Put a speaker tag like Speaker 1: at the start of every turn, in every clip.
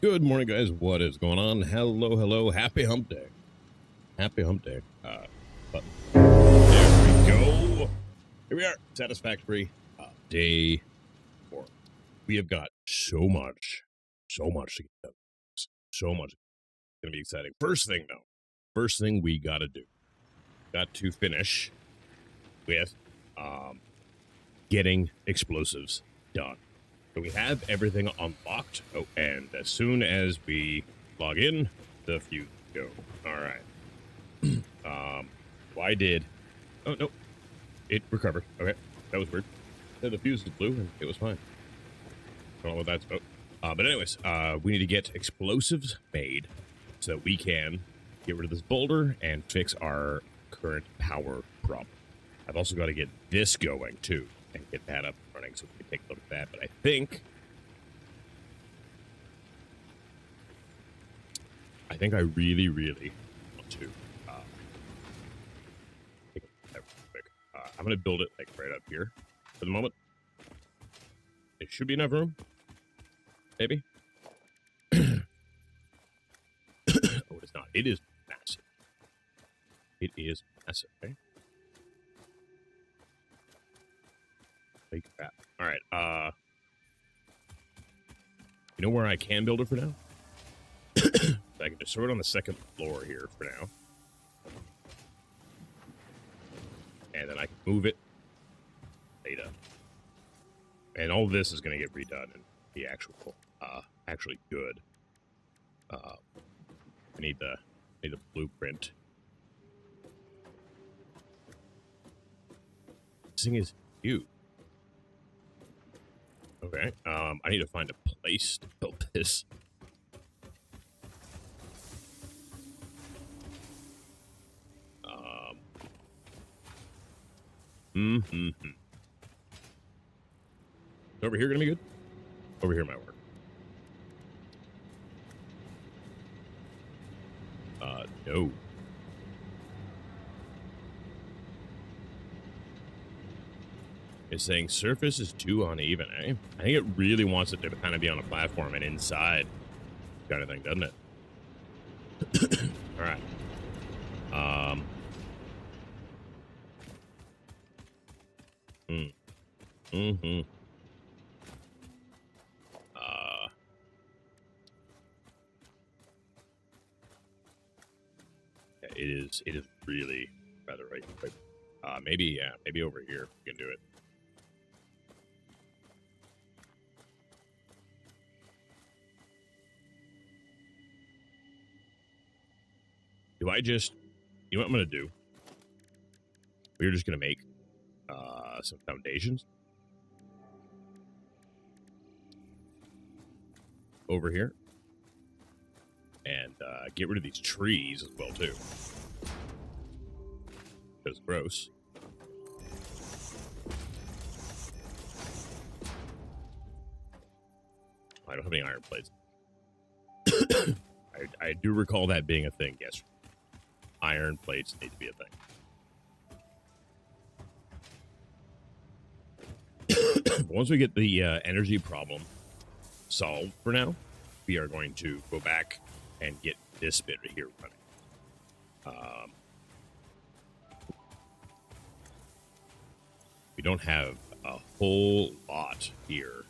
Speaker 1: Good morning, guys. What is going on? Hello, hello. Happy hump day. Happy hump day. Button. There we go. Here we are. Satisfactory. Day 4. We have got so much to get done. So much. It's going to be exciting. First thing we got to do. Got to finish with getting explosives done. So we have everything unlocked. Oh, and as soon as we log in, the fuse go. All right. Why did? Oh no, it recovered. Okay, that was weird. The fuse is blue, and it was fine. I don't know what that's about. But anyways, we need to get explosives made so that we can get rid of this boulder and fix our current power problem. I've also got to get this going too and get that up and running so we can take a look at that. But I think I really want to take a look at that real quick. I'm going to build it like right up here for the moment. It should be enough room. Maybe. Oh, it's not. It is massive. It is massive, okay? Holy crap. All right. You know where I can build it for now? I can just throw it on the second floor here for now. And then I can move it later. And all this is going to get redone and be actually good. I need the blueprint. This thing is huge. Okay, I need to find a place to build this. Over here gonna be good? Over here might work. No. It's saying surface is too uneven, eh? I think it really wants it to kind of be on a platform and inside kind of thing, doesn't it? All right. It is really rather right. Maybe over here we can do it. Do I just, you know what I'm going to do? We're just going to make some foundations over here and get rid of these trees as well too, because it's gross. I don't have any iron plates. I do recall that being a thing, yes. Iron plates need to be a thing. Once we get the energy problem solved for now, we are going to go back and get this bit right here running. We don't have a whole lot here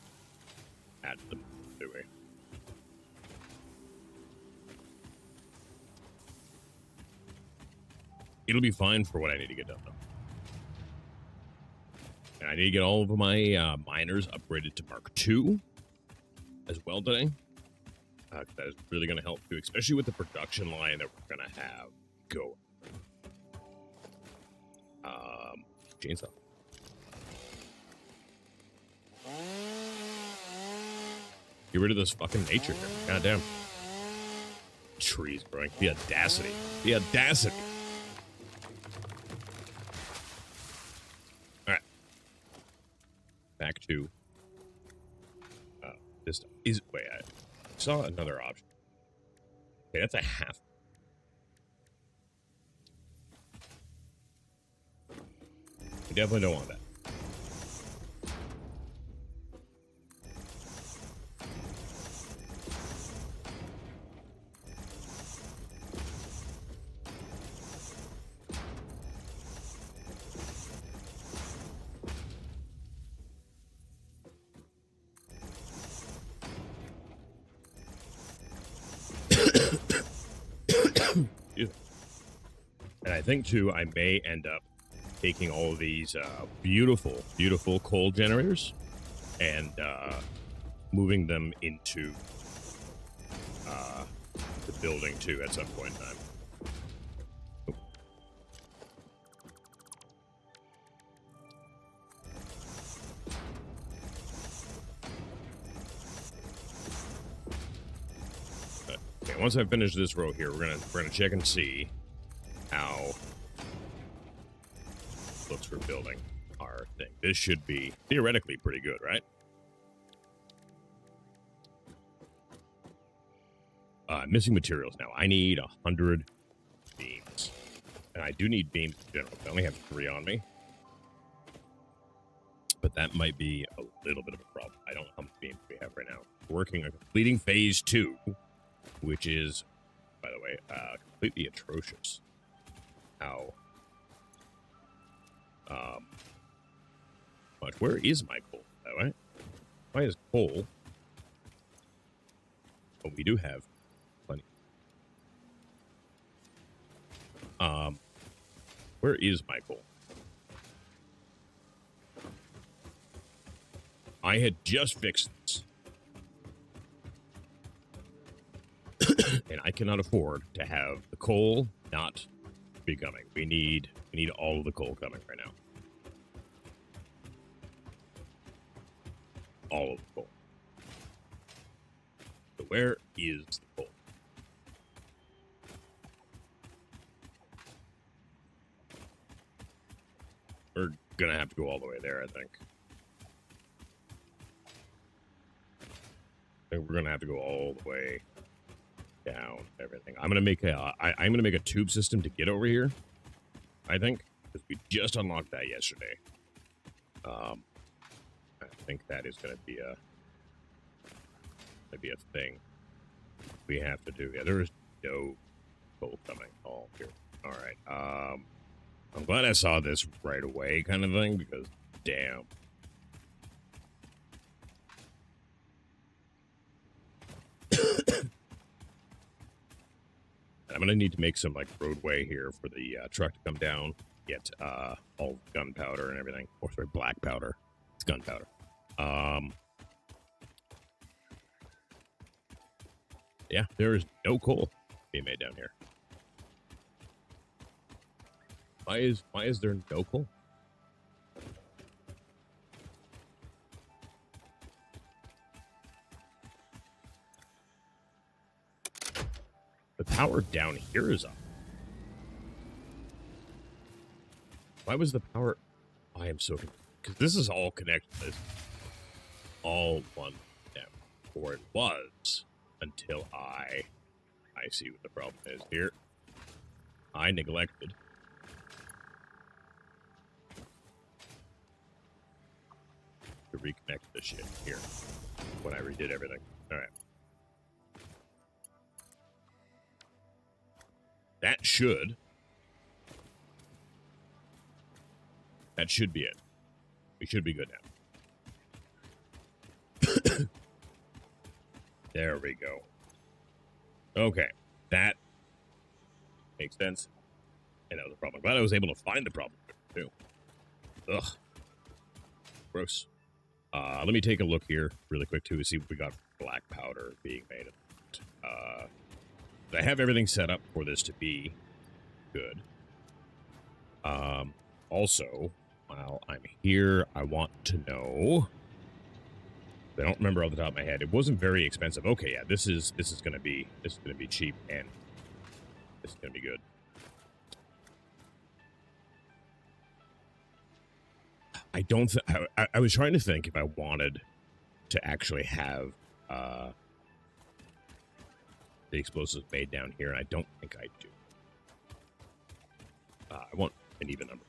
Speaker 1: at the moment, do we? It'll be fine for what I need to get done, though. And I need to get all of my miners upgraded to Mark II as well today. That is really going to help too, especially with the production line that we're going to have going. Chainsaw. Get rid of this fucking nature here. Goddamn. Trees growing. The audacity. The audacity. Alright. Back to this stuff. Wait, I saw another option. Okay, that's a half. We definitely don't want that. I think, too, I may end up taking all of these beautiful, beautiful coal generators and moving them into the building, too, at some point in time. Okay, once I finish this row here, we're gonna check and see how it looks for building our thing. This should be theoretically pretty good, right? Missing materials now. I need 100 beams, and I do need beams in general. I only have 3 on me, but that might be a little bit of a problem. I don't know how many beams we have right now. We're working on completing phase 2. Which is, by the way, completely atrocious. How? But where is my coal, by the way? Why is coal? Oh, we do have plenty. Where is my coal? I had just fixed this. And I cannot afford to have the coal not be coming. We need all of the coal coming right now. All of the coal. So where is the coal? We're gonna have to go all the way there, I think. I think we're gonna have to go all the way down everything. I'm gonna make a tube system to get over here. I think because we just unlocked that yesterday. I think that is gonna be a thing we have to do. Yeah, there is no coal coming all here. All right. I'm glad I saw this right away, kind of thing, because damn. I'm gonna need to make some like roadway here for the truck to come down, get all gunpowder and everything. Or sorry, black powder. It's gunpowder. Yeah, there is no coal being made down here. Why is there no coal? The power down here is up. Why was the power? I am so confused. Because this is all connected. It's all one step. Or it was until I see what the problem is here. I neglected to reconnect this shit here when I redid everything. All right. That should be it. We should be good now. There we go. Okay, that makes sense. And that was a problem. I'm glad I was able to find the problem too. Ugh. Gross. Let me take a look here really quick too to see what we got black powder being made of. I have everything set up for this to be good. Also, while I'm here, I want to know. I don't remember off the top of my head. It wasn't very expensive. Okay, yeah, this is gonna be cheap and this is gonna be good. I don't. I was trying to think if I wanted to actually have the explosives made down here, and I don't think I do. I want an even number,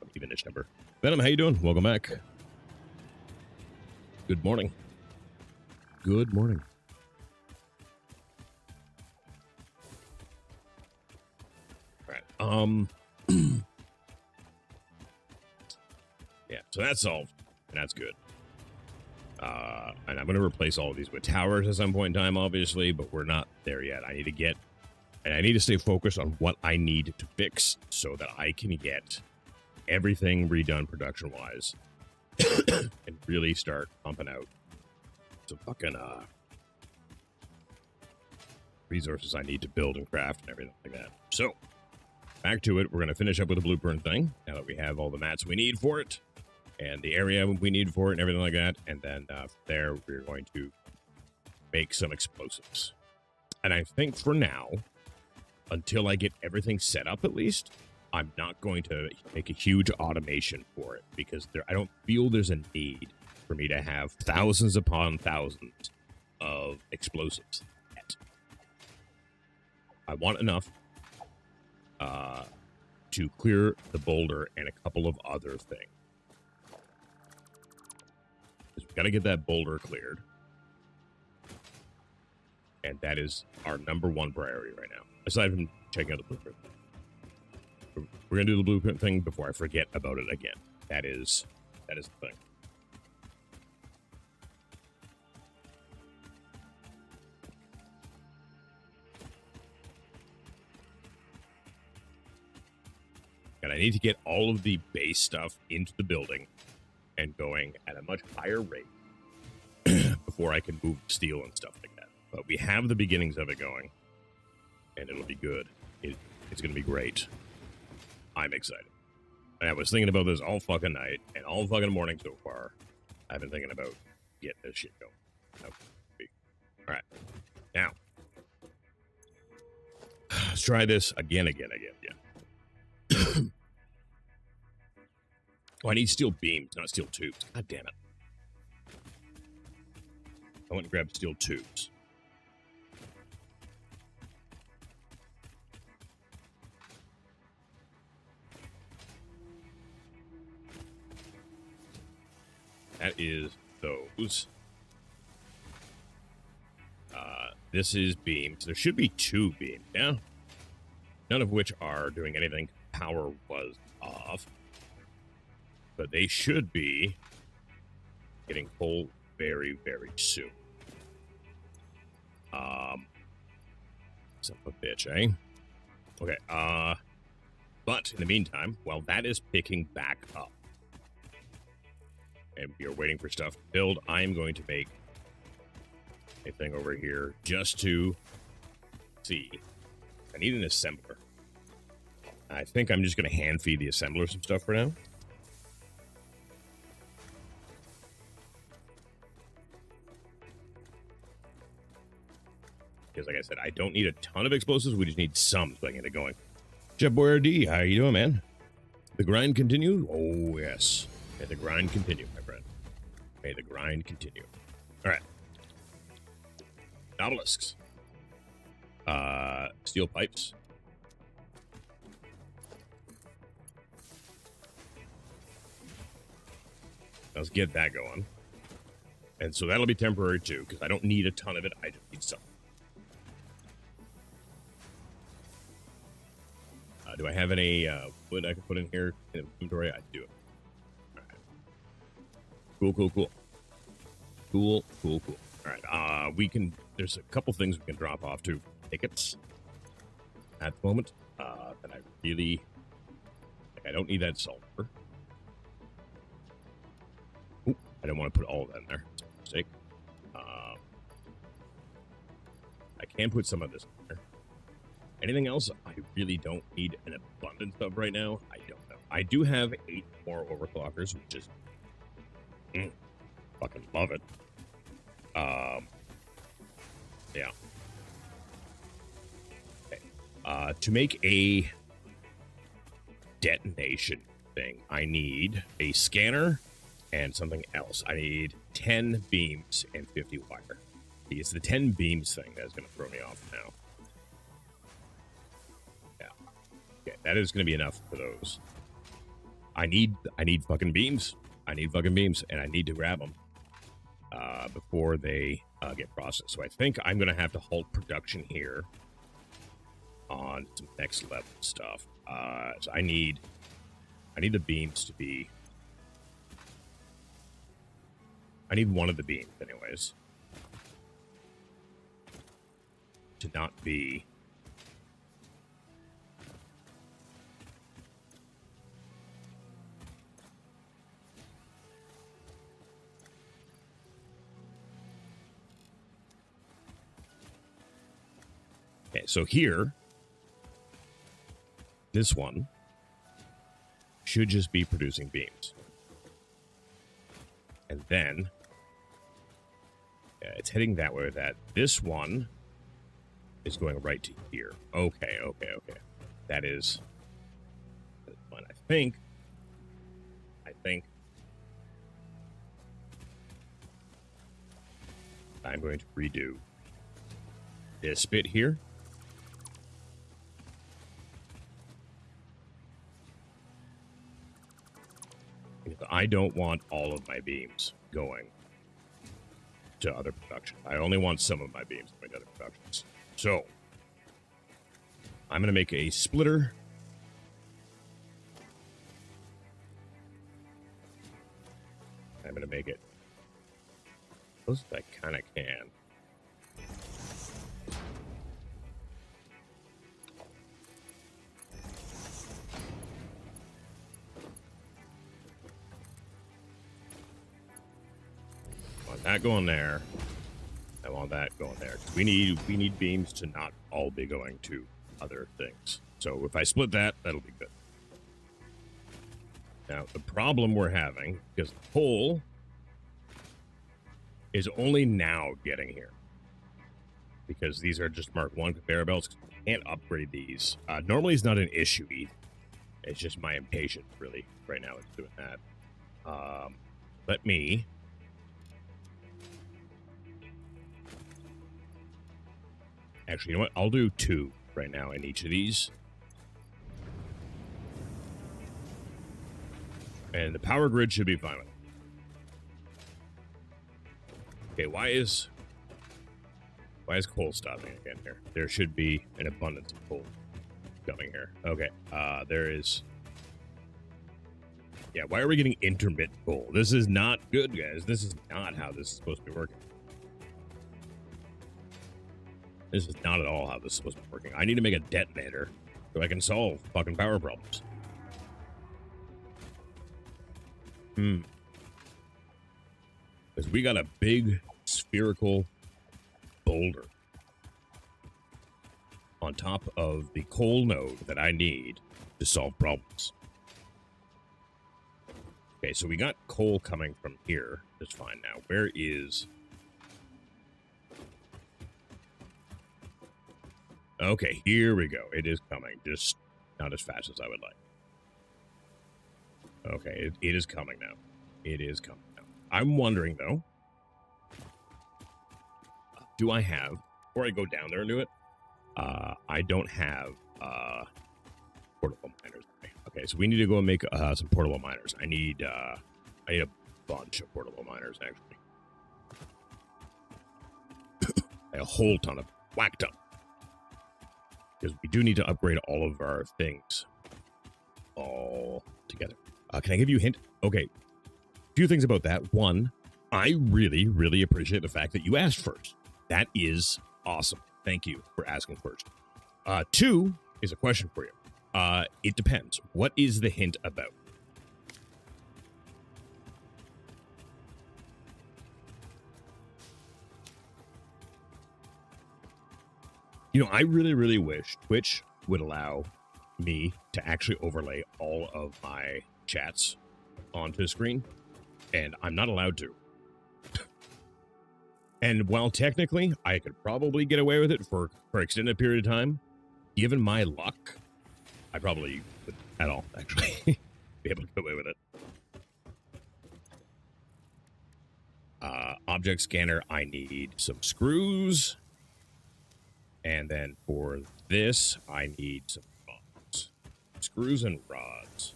Speaker 1: an evenish number. Venom, how you doing? Welcome back. Good morning. Good morning. All right. Yeah, so that's solved, and that's good. And I'm going to replace all of these with towers at some point in time, obviously, but we're not there yet. I need to get And I need to stay focused on what I need to fix so that I can get everything redone production-wise and really start pumping out some fucking resources I need to build and craft and everything like that. So, back to it. We're going to finish up with the blueprint thing now that we have all the mats we need for it and the area we need for it and everything like that. And then there, we're going to make some explosives. And I think for now, until I get everything set up at least, I'm not going to make a huge automation for it because I don't feel there's a need for me to have thousands upon thousands of explosives yet. I want enough to clear the boulder and a couple of other things. We've got to get that boulder cleared. And that is our #1 priority right now, aside from checking out the blueprint. We're going to do the blueprint thing before I forget about it again. That is the thing. And I need to get all of the base stuff into the building and going at a much higher rate before I can move steel and stuff like that. But we have the beginnings of it going, and it'll be good. It's going to be great. I'm excited. And I was thinking about this all fucking night and all fucking morning so far. I've been thinking about getting this shit going. Okay. All right. Now, let's try this again. Oh, I need steel beams, not steel tubes. God damn it. I want to grab steel tubes. That is those. This is beams. There should be 2 beams, yeah? None of which are doing anything. Power was off. But they should be getting full very, very soon. Son of a bitch, eh? Okay, but in the meantime, while that is picking back up, and we are waiting for stuff to build, I'm going to make a thing over here just to see. I need an assembler. I think I'm just going to hand feed the assembler some stuff for now. Because like I said, I don't need a ton of explosives. We just need some so I can get it going. Jeff Boyer D, how you doing, man? The grind continue? Oh, yes. May the grind continue, my friend. May the grind continue. All right. Obelisks. Steel pipes. Let's get that going. And so that'll be temporary too, because I don't need a ton of it. I just need some. Do I have any wood I can put in here in inventory? I do it. All right. Cool. All right. We can. There's a couple things we can drop off to tickets at the moment that I really. I don't need that sulfur. Ooh, I don't want to put all of that in there. It's a mistake. I can put some of this in there. Anything else I really don't need an abundance of right now? I don't know. I do have 8 more overclockers, which is fucking love it. Yeah. Okay. To make a detonation thing, I need a scanner and something else. I need 10 beams and 50 wire. It's the 10 beams thing that's going to throw me off now. Okay, that is going to be enough for those. I need fucking beams. I need fucking beams, and I need to grab them before they get processed. So I think I'm going to have to halt production here on some next level stuff. So I need the beams to be. I need one of the beams, anyways, to not be Okay, so here, this one should just be producing beams. And then it's heading that way. That this one is going right to here. Okay. That is fine. I think I'm going to redo this bit here. Because I don't want all of my beams going to other production. I only want some of my beams going to other productions. So I'm going to make a splitter. I'm going to make it close as I kind of can. I want that going there. I want that going there. We need beams to not all be going to other things. So if I split that, that'll be good. Now, the problem we're having, because the coal is only now getting here, because these are just Mark 1 conveyor belts. I can't upgrade these. Normally it's not an issue either. It's just my impatience, really, right now is doing that. Let me... Actually, you know what? I'll do 2 right now in each of these. And the power grid should be fine with it. Okay, why is coal stopping again here? There should be an abundance of coal coming here. Okay, there is... Yeah, why are we getting intermittent coal? This is not good, guys. This is not how this is supposed to be working. This is not at all how this is supposed to be working. I need to make a detonator so I can solve fucking power problems. Because we got a big spherical boulder on top of the coal node that I need to solve problems. Okay, so we got coal coming from here. That's fine now. Where is... Okay, here we go. It is coming, just not as fast as I would like. Okay, it is coming now. It is coming now. I'm wondering, though, do I have, before I go down there and do it, I don't have portable miners. Okay, so we need to go and make some portable miners. I need a bunch of portable miners, actually. A whole ton of whacked up. Because we do need to upgrade all of our things all together. Can I give you a hint? Okay. A few things about that. One, I really, really appreciate the fact that you asked first. That is awesome. Thank you for asking first. 2 is a question for you. It depends. What is the hint about? You know, I really, really wish Twitch would allow me to actually overlay all of my chats onto the screen, and I'm not allowed to. And while technically I could probably get away with it for an extended period of time, given my luck, I probably would at all actually be able to get away with it. Object scanner, I need some screws. And then for this, I need some rods. Screws and rods.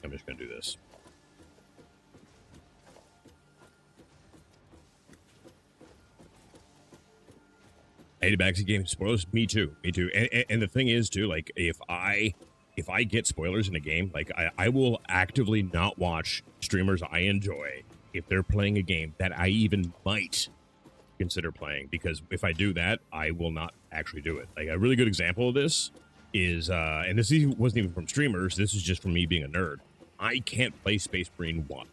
Speaker 1: I'm just going to do this. 80 bags of game spoilers. Me too. And the thing is, too, like, if I get spoilers in a game, like, I will actively not watch streamers I enjoy if they're playing a game that I even might consider playing, because if I do that, I will not actually do it. Like, a really good example of this is, and this wasn't even from streamers, this is just from me being a nerd. I can't play Space Marine 1.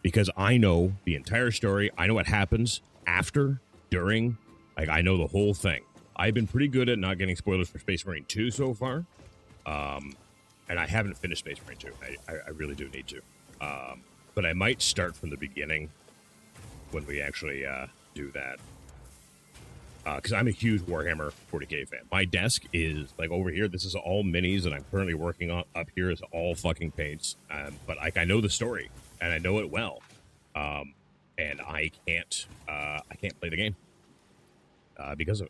Speaker 1: Because I know the entire story. I know what happens after, during. Like, I know the whole thing. I've been pretty good at not getting spoilers for Space Marine 2 so far. And I haven't finished Space Marine 2. I really do need to. But I might start from the beginning when we actually do that. Because I'm a huge Warhammer 40k fan. My desk is, like, over here. This is all minis, and I'm currently working on up here is all fucking paints. But, like, I know the story, and I know it well. And I can't play the game because of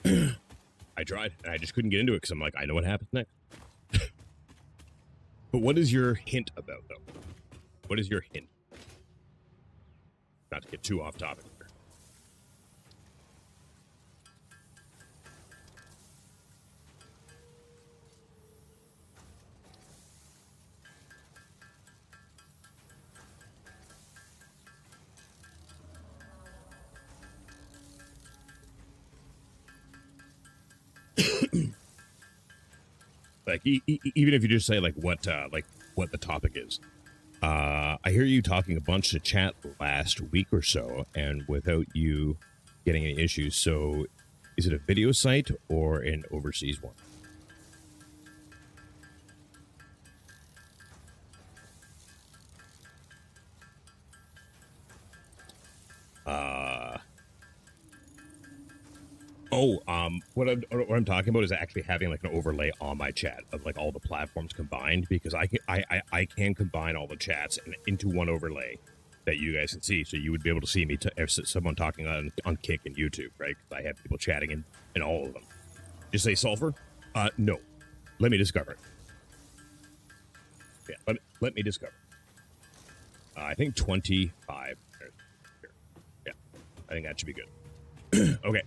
Speaker 1: it. I tried, and I just couldn't get into it because I'm like, I know what happens next. But what is your hint about, though? What is your hint? Not to get too off topic here. Like, even if you just say like what the topic is. I hear you talking a bunch to chat last week or so, and without you getting any issues. So, is it a video site or an overseas one? What I'm talking about is actually having like an overlay on my chat of like all the platforms combined, because I can combine all the chats into one overlay that you guys can see, so you would be able to see me someone talking on Kick and YouTube, right? I have people chatting in all of them. Just say sulfur? No. Let me discover it. Yeah, let me discover. I think 25. Yeah, I think that should be good. Okay.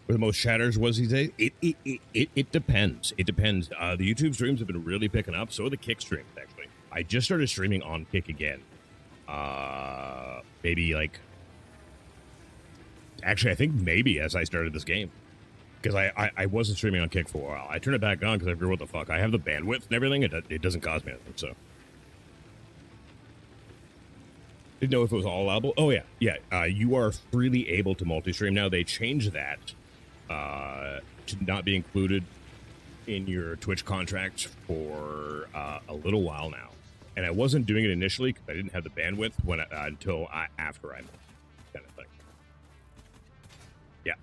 Speaker 1: Where the most shatters was these days? It depends. It depends. The YouTube streams have been really picking up. So are the Kick streams, actually. I just started streaming on Kick again. Maybe like... Actually, I think maybe as I started this game. Because I wasn't streaming on Kick for a while. I turned it back on because I figured, what the fuck? I have the bandwidth and everything. It doesn't cost me anything, so... Didn't know if it was all allowable. Oh, yeah. Yeah, you are freely able to multi-stream now. They changed that to not be included in your Twitch contract for a little while now. And I wasn't doing it initially because I didn't have the bandwidth until after I moved, kind of thing. Yeah.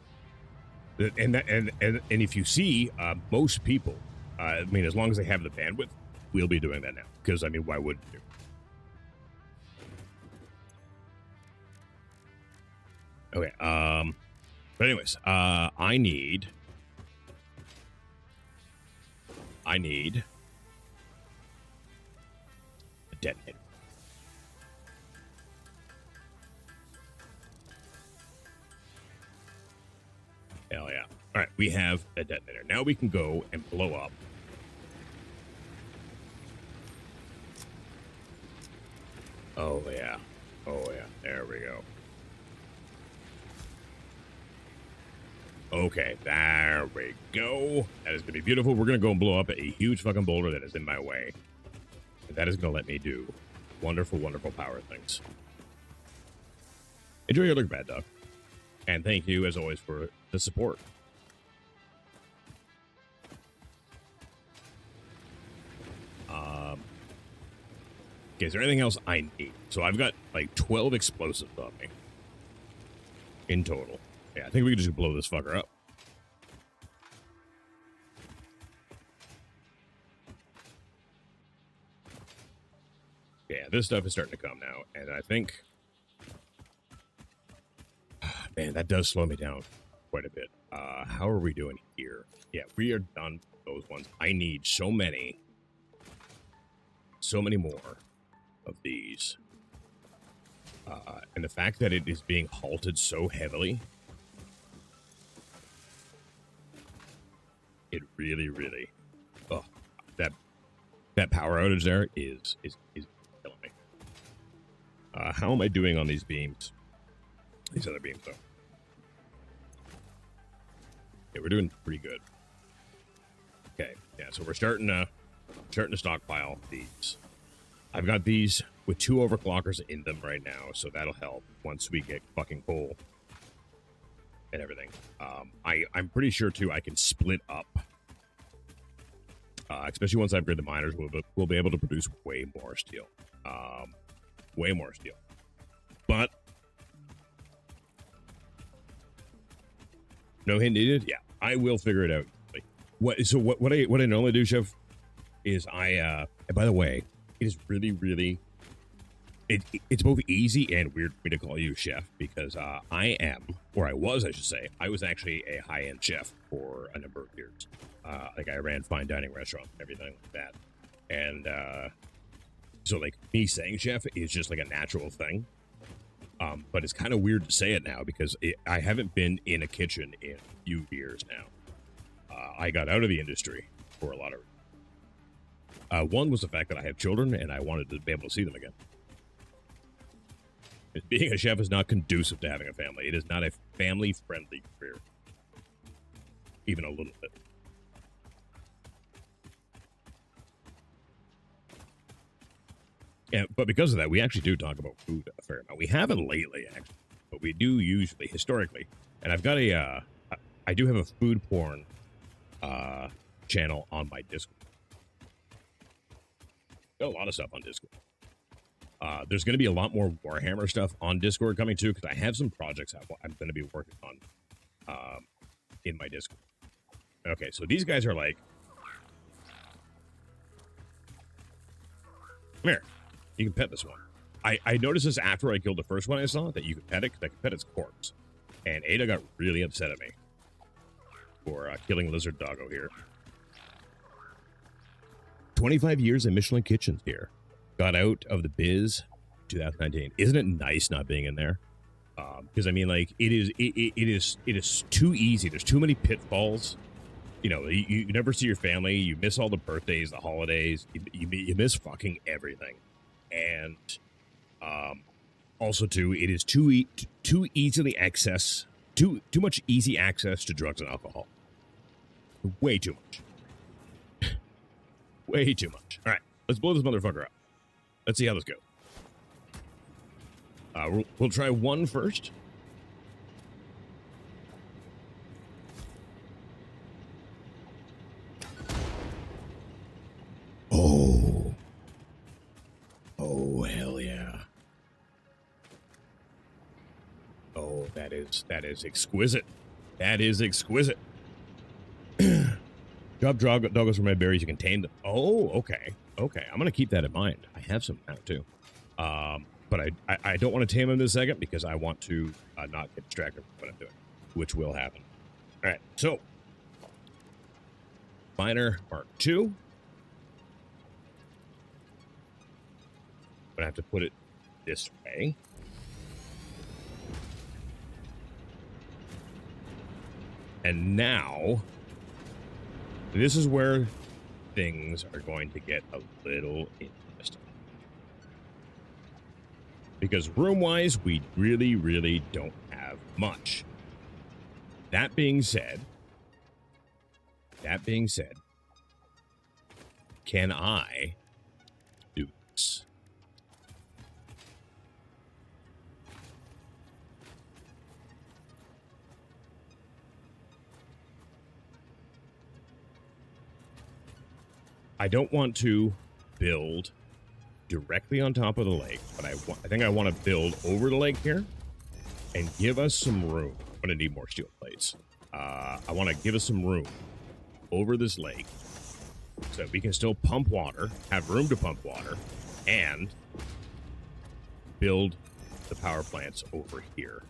Speaker 1: And if you see, most people, I mean, as long as they have the bandwidth, we'll be doing that now. Because, I mean, why wouldn't you? Okay, but anyways, I need a detonator. Hell yeah. All right, we have a detonator. Now we can go and blow up. Oh yeah. Oh yeah. There we go. Okay, there we go. That is going to be beautiful. We're going to go and blow up a huge fucking boulder that is in my way. And that is going to let me do wonderful, wonderful power things. Enjoy your look, Bad Dog. And thank you, as always, for the support. Okay, is there anything else I need? So I've got like 12 explosives on me in total. Yeah, I think we can just blow this fucker up. Yeah, this stuff is starting to come now, and I think... Man, that does slow me down quite a bit. How are we doing here? Yeah, we are done with those ones. I need so many more of these. And the fact that it is being halted so heavily... It really, really, oh, that power outage there is killing me. How am I doing on these beams? These other beams, though. Yeah, we're doing pretty good. Okay, yeah, so we're starting to stockpile these. I've got these with 2 overclockers in them right now, so that'll help once we get fucking coal and everything. I'm pretty sure too I can split up. Especially once I upgrade the miners, we'll be able to produce way more steel. Way more steel. But no hint needed. Yeah, I will figure it out. What I normally do, Chef, is and by the way, it is really it's both easy and weird for me to call you chef because I was actually a high-end chef for a number of years. Like I ran fine dining restaurants and everything like that. And so like me saying chef is just like a natural thing. But it's kind of weird to say it now because I haven't been in a kitchen in a few years now. I got out of the industry for a lot of reasons. One was the fact that I have children and I wanted to be able to see them again. Being a chef is not conducive to having a family. It is not a family-friendly career. Even a little bit. Yeah, but because of that, we actually do talk about food a fair amount. We haven't lately, actually, but we do usually, historically. And I've got I do have a food porn channel on my Discord. Got a lot of stuff on Discord. There's going to be a lot more Warhammer stuff on Discord coming too, because I have some projects I'm going to be working on in my Discord. Okay, so these guys are like, come here. You can pet this one. I noticed this after I killed the first one I saw, that you could pet it, because I could pet its corpse. And Ada got really upset at me for killing Lizard Doggo here. 25 years in Michelin Kitchens here. Got out of the biz 2019. Isn't it nice not being in there? Because I mean, like, it is too easy. There's too many pitfalls. You know, you never see your family. You miss all the birthdays, the holidays. You miss fucking everything. And also too, it is too much easy access to drugs and alcohol. Way too much. Way too much. All right, let's blow this motherfucker up. Let's see how this goes. We'll try one first. Oh, hell yeah. Oh, that is exquisite. That is exquisite. Drop doggos from my berries, you can tame them. Oh, okay. Okay, I'm going to keep that in mind. I have some now, too. But I don't want to tame them in a second because I want to not get distracted from what I'm doing, which will happen. All right, so. Miner Mark II. I'm going to have to put it this way. And now, this is where things are going to get a little interesting. Because room-wise, we really don't have much. That being said, can I do this? I don't want to build directly on top of the lake, but I think I want to build over the lake here and give us some room. I'm going to need more steel plates. I want to give us some room over this lake so that we can still pump water, have room to pump water, and build the power plants over here.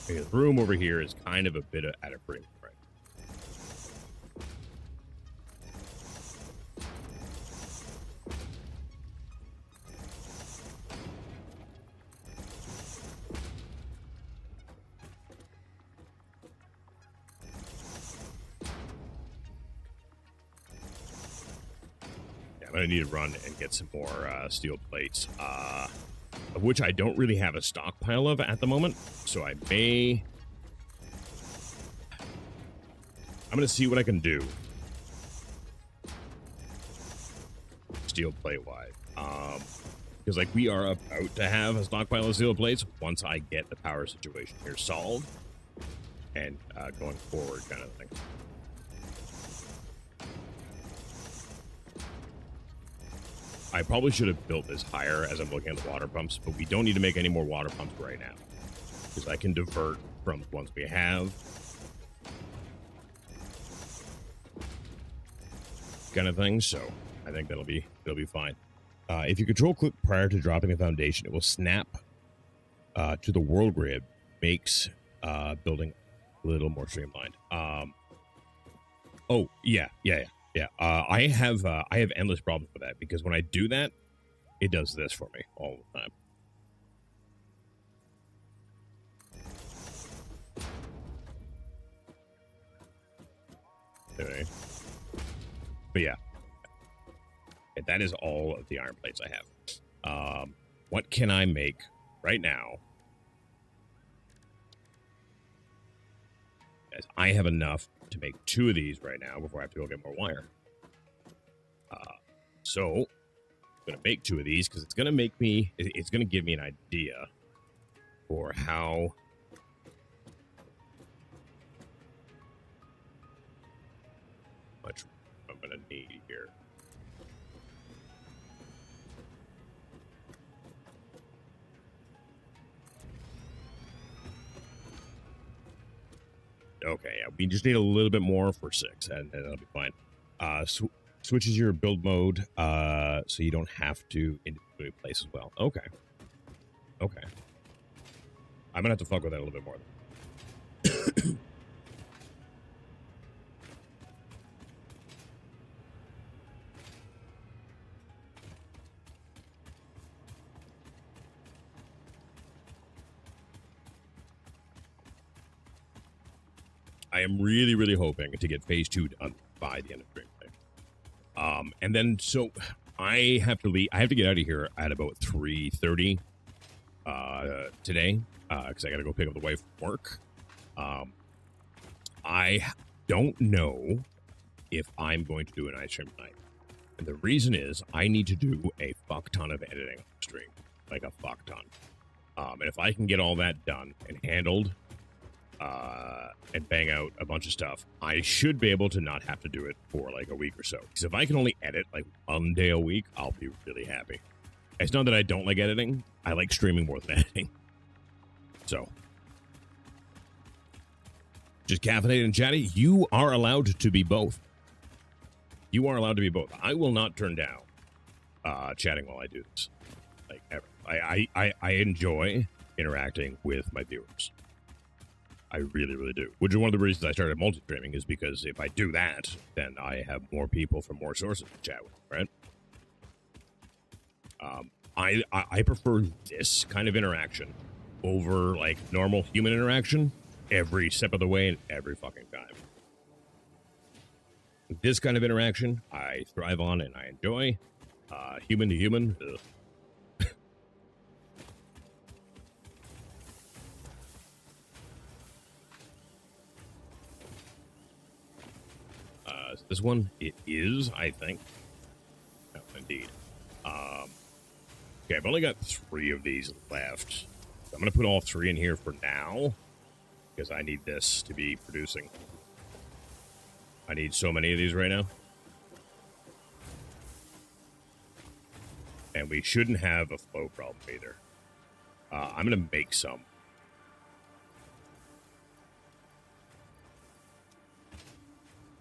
Speaker 1: Because room over here is kind of a bit at a premium. I need to run and get some more steel plates, of which I don't really have a stockpile of at the moment. So I'm going to see what I can do. Steel plate wise. Because like we are about to have a stockpile of steel plates once I get the power situation here solved and going forward kind of thing. I probably should have built this higher as I'm looking at the water pumps, but we don't need to make any more water pumps right now because I can divert from the ones we have. Kind of thing, so I think it'll be fine. If you control click prior to dropping the foundation, it will snap to the world grid, makes building a little more streamlined. Oh yeah. I have endless problems with that because when I do that, it does this for me all the time. Anyway. But yeah, that is all of the iron plates I have. What can I make right now? As I have enough to make 2 of these right now before I have to go get more wire. So I'm going to make 2 of these because it's going to make me, it's going to give me an idea for how much I'm going to need here. Okay, yeah, we just need a little bit more for 6, and that'll be fine. Switches your build mode, so you don't have to individually place as well. Okay. I'm gonna have to fuck with that a little bit more. I am really, really hoping to get phase 2 done by the end of stream. And then so I have to leave. I have to get out of here at about 3:30 today because I got to go pick up the wife from work. I don't know if I'm going to do an ice stream tonight, and the reason is I need to do a fuck ton of editing on the stream, like a fuck ton. And if I can get all that done and handled. And bang out a bunch of stuff, I should be able to not have to do it for like a week or so. Because if I can only edit like 1 day a week, I'll be really happy. It's not that I don't like editing. I like streaming more than editing. So, just caffeinated and chatty. You are allowed to be both. You are allowed to be both. I will not turn down chatting while I do this. Like ever. I enjoy interacting with my viewers. I really, really do. Which is one of the reasons I started multi-streaming is because if I do that, then I have more people from more sources to chat with, right? I prefer this kind of interaction over like normal human interaction every step of the way and every fucking time. This kind of interaction I thrive on and I enjoy. Human to human, ugh. This one, it is, I think. Oh, indeed. Okay, I've only got 3 of these left. So I'm going to put all 3 in here for now. Because I need this to be producing. I need so many of these right now. And we shouldn't have a flow problem either. I'm going to make some.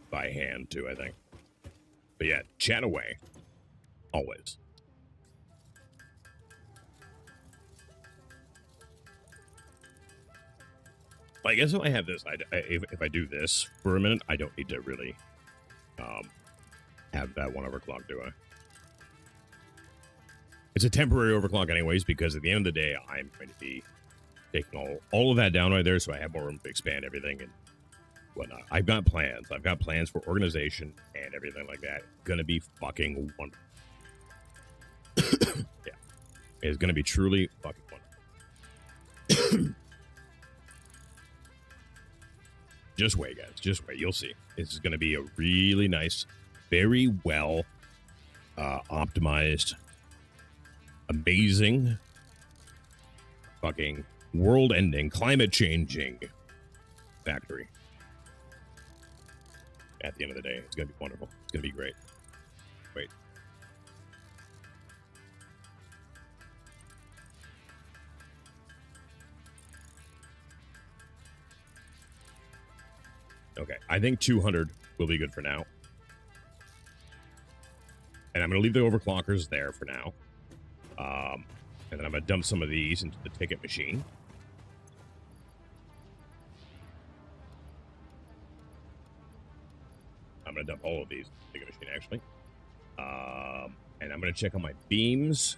Speaker 1: By hand too, I think. But yeah, chat away. Always. I guess if I have this, if I do this for a minute, I don't need to really have that one overclock, do I? It's a temporary overclock anyways, because at the end of the day, I'm going to be taking all of that down right there, so I have more room to expand everything and whatnot. I've got plans. I've got plans for organization and everything like that. Gonna be fucking wonderful. Yeah, it's going to be truly fucking wonderful. Just wait, guys. Just wait. You'll see. This is going to be a really nice, very well optimized, amazing, fucking world-ending, climate-changing factory. At the end of the day, it's going to be wonderful. It's going to be great. Wait. Okay, I think 200 will be good for now. And I'm going to leave the overclockers there for now. And then I'm going to dump some of these into the ticket machine. I'm going to dump all of these into the ticket machine, actually. And I'm going to check on my beams.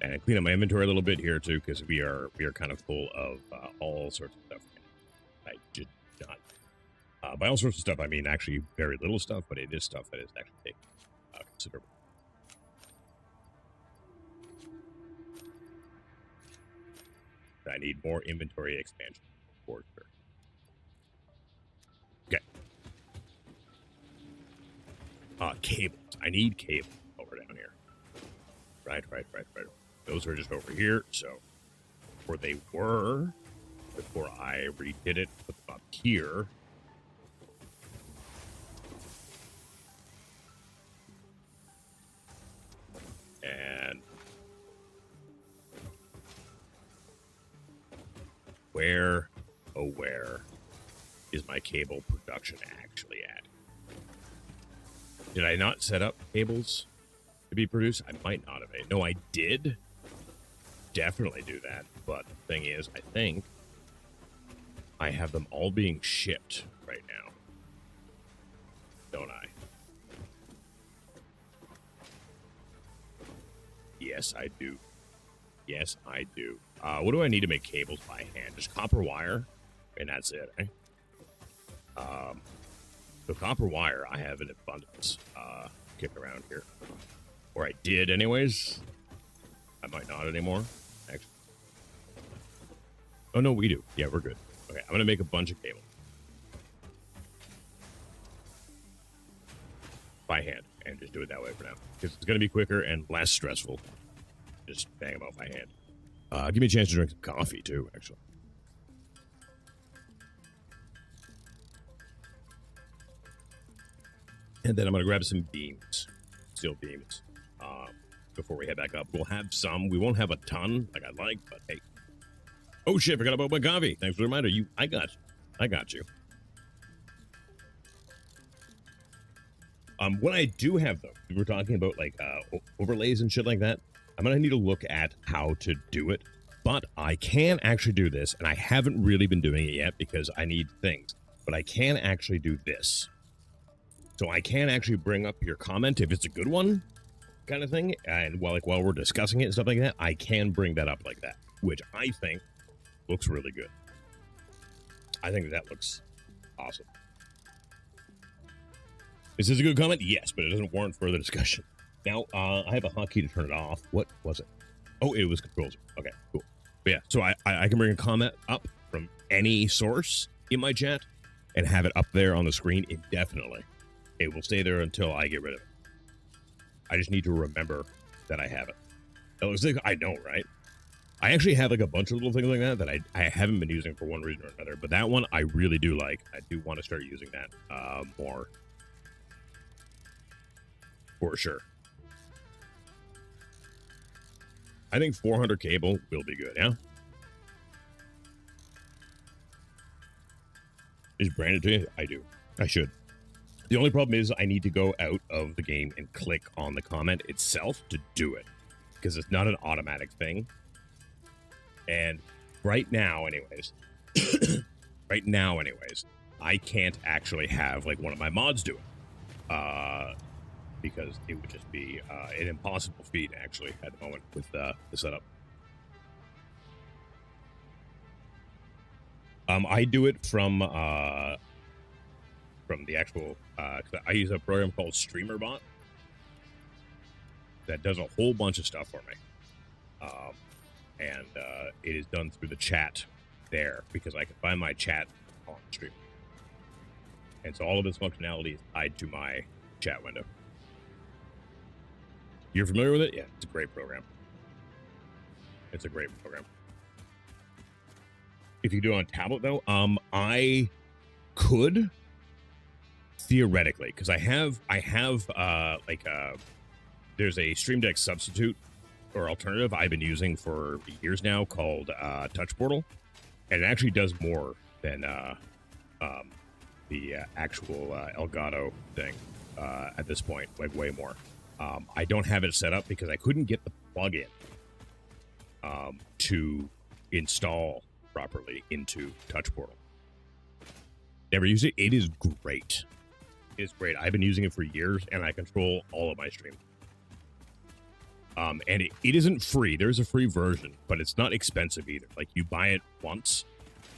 Speaker 1: And I clean up my inventory a little bit here too, because we are kind of full of all sorts of stuff. I just not by all sorts of stuff I mean actually very little stuff, but it is stuff that is actually taking considerable. I need more inventory expansion for sure. Okay. Cables. I need cables over down here. Right. Those are just over here, so where they were before I redid it, put them up here. And where is my cable production actually at? Did I not set up cables to be produced? I might not have. No, I did definitely do that. But the thing is, I think I have them all being shipped right now. Don't I? Yes, I do. Yes, I do. What do I need to make cables by hand? Just copper wire, and that's it, eh? So copper wire, I have in abundance kicking around here. Or I did anyways. I might not anymore, actually. Oh, no, we do. Yeah, we're good. Okay, I'm going to make a bunch of cable. By hand, and just do it that way for now. Because it's going to be quicker and less stressful. Just bang them out by hand. Give me a chance to drink some coffee, too, actually. And then I'm going to grab some beams. Steel beams. Before we head back up. We'll have some. We won't have a ton like I'd like, but hey. Oh, shit, forgot about my coffee. Thanks for the reminder. I got you. What I do have, though, we were talking about, like, overlays and shit like that. I'm going to need to look at how to do it. But I can actually do this, and I haven't really been doing it yet because I need things. But I can actually do this. So I can actually bring up your comment if it's a good one, kind of thing. And while we're discussing it and stuff like that, I can bring that up like that, which I think looks really good. I think that looks awesome. Is this a good comment? Yes, but it doesn't warrant further discussion. Now, I have a hotkey to turn it off. What was it? Oh, it was controls. Okay, cool. But yeah, so I can bring a comment up from any source in my chat and have it up there on the screen indefinitely. It will stay there until I get rid of it. I just need to remember that I have it. It looks like I know, right? I actually have like a bunch of little things like that I haven't been using for one reason or another. But that one I really do like. I do want to start using that more. For sure. I think 400 cable will be good, yeah? Is branded to you? I do. I should. The only problem is I need to go out of the game and click on the comment itself to do it. Because it's not an automatic thing. And right now, anyways, I can't actually have like one of my mods do it. because it would just be an impossible feat, actually, at the moment with the setup. I do it from the actual. I use a program called StreamerBot that does a whole bunch of stuff for me, and it is done through the chat there because I can find my chat on stream, and so all of this functionality is tied to my chat window. You're familiar with it? Yeah, it's a great program. It's a great program. If you do it on tablet, though, I could theoretically, because I have there's a Stream Deck substitute or alternative I've been using for years now called Touch Portal, and it actually does more than the actual Elgato thing at this point, like way more. I don't have it set up because I couldn't get the plugin to install properly into Touch Portal. Never used it. It is great. It is great. I've been using it for years, and I control all of my stream. And it isn't free. There's a free version, but it's not expensive either. Like, you buy it once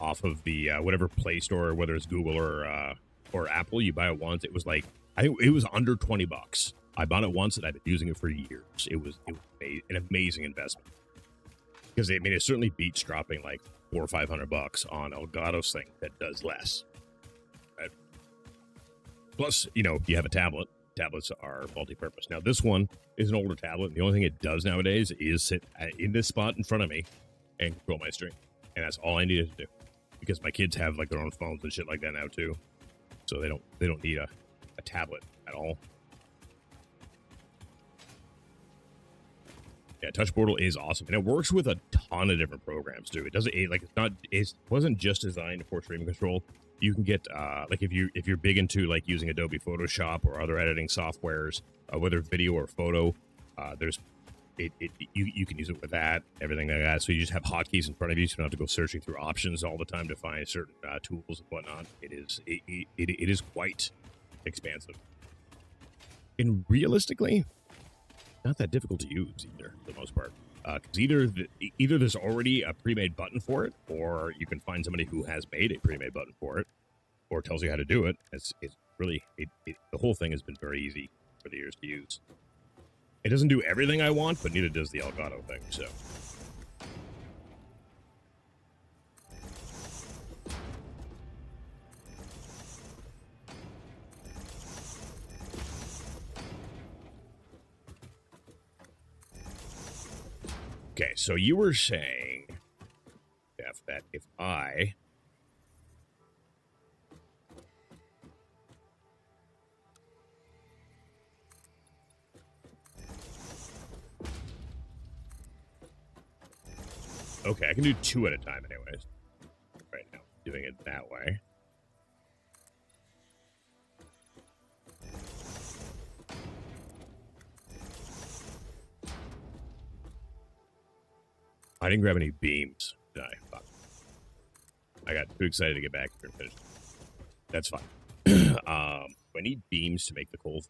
Speaker 1: off of the whatever Play Store, whether it's Google or Apple. You buy it once. It was like, I think it was under $20. I bought it once, and I've been using it for years. It was an amazing investment because it certainly beats dropping like $400 or $500 on Elgato's thing that does less. Right? Plus, you have a tablet. Tablets are multi-purpose. Now, this one is an older tablet, and the only thing it does nowadays is sit in this spot in front of me and control my stream, and that's all I needed to do because my kids have like their own phones and shit like that now too, so they don't need a tablet at all. Yeah, Touch Portal is awesome, and it works with a ton of different programs too. It wasn't just designed for streaming control. You can get like if you're big into like using Adobe Photoshop or other editing softwares, whether video or photo, you can use it with that, everything like that. So you just have hotkeys in front of you, so you don't have to go searching through options all the time to find certain tools and whatnot. It is quite expansive, and realistically, not that difficult to use either, for the most part. Because either there's already a pre-made button for it, or you can find somebody who has made a pre-made button for it, or tells you how to do it. It's really the whole thing has been very easy for the years to use. It doesn't do everything I want, but neither does the Elgato thing. So. Okay, so you were saying, Jeff, that if I okay, I can do 2 at a time anyways. Right now, doing it that way. I didn't grab any beams, did I? Fuck. I got too excited to get back here and finish. That's fine. Do I need beams to make the coal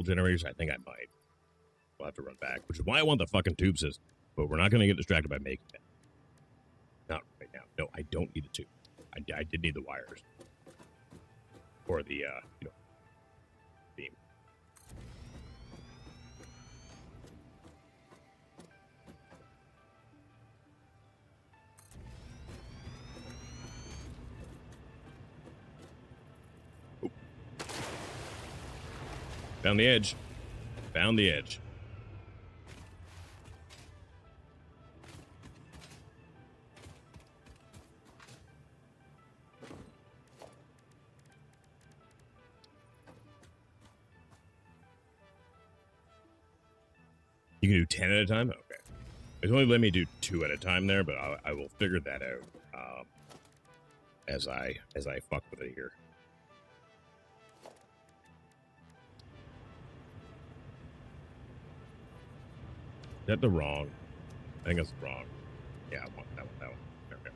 Speaker 1: generators? I think I might. We'll have to run back, which is why I want the fucking tube system. But we're not going to get distracted by making it. Not right now. No, I don't need the tube. I did need the wires. Or the, beam. Found the edge. Found the edge. You can do 10 at a time? Okay. It's only let me do 2 at a time there, but I will figure that out as I fuck with it here. Is that the wrong? I think that's wrong. Yeah, I want that one. Okay.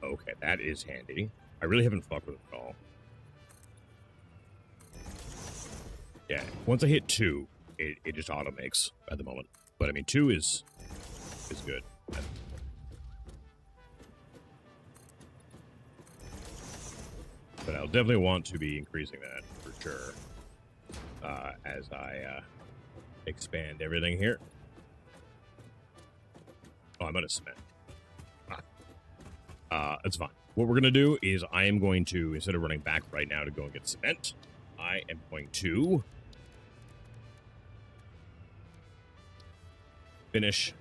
Speaker 1: Okay, that is handy. I really haven't fucked with it at all. Yeah, once I hit 2, it just auto makes at the moment. But I mean, 2 is good. But I'll definitely want to be increasing that for sure as I expand everything here. Oh, I'm out of cement. That's fine. What we're going to do is I am going to, instead of running back right now to go and get cement, I am going to finish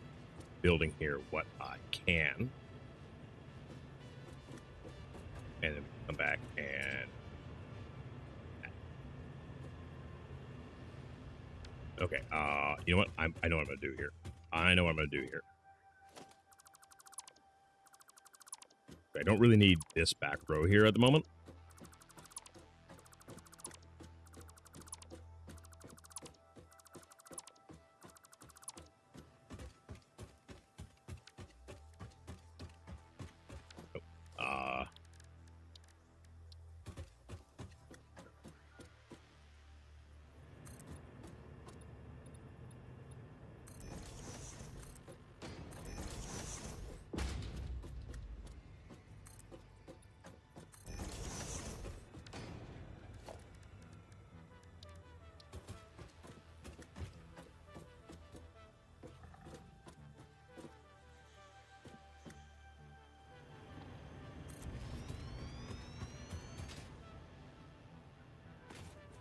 Speaker 1: building here what I can. And then come back and... Okay, you know what? I know what I'm going to do here. I know what I'm going to do here. I don't really need this back row here at the moment.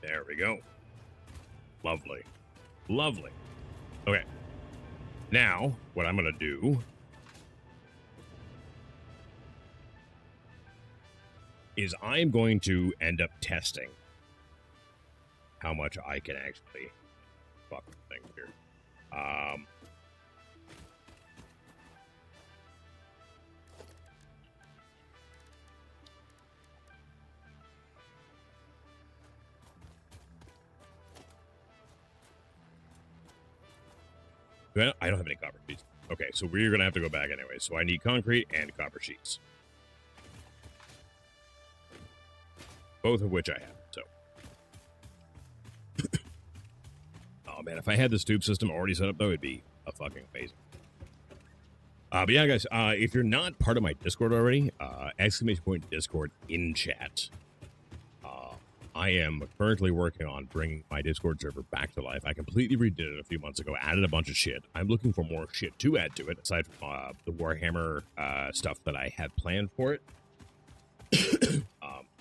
Speaker 1: There we go. Lovely. Lovely. Okay. Now, what I'm going to do is I'm going to end up testing how much I can actually fuck things here. I don't have any copper sheets. Okay, so we're going to have to go back anyway. So I need concrete and copper sheets. Both of which I have, so. Oh, man, if I had the stoop system already set up, though, it'd be a fucking amazing. But yeah, guys, if you're not part of my Discord already, exclamation point Discord in chat. I am currently working on bringing my Discord server back to life. I completely redid it a few months ago, added a bunch of shit. I'm looking for more shit to add to it, aside from the Warhammer stuff that I have planned for it.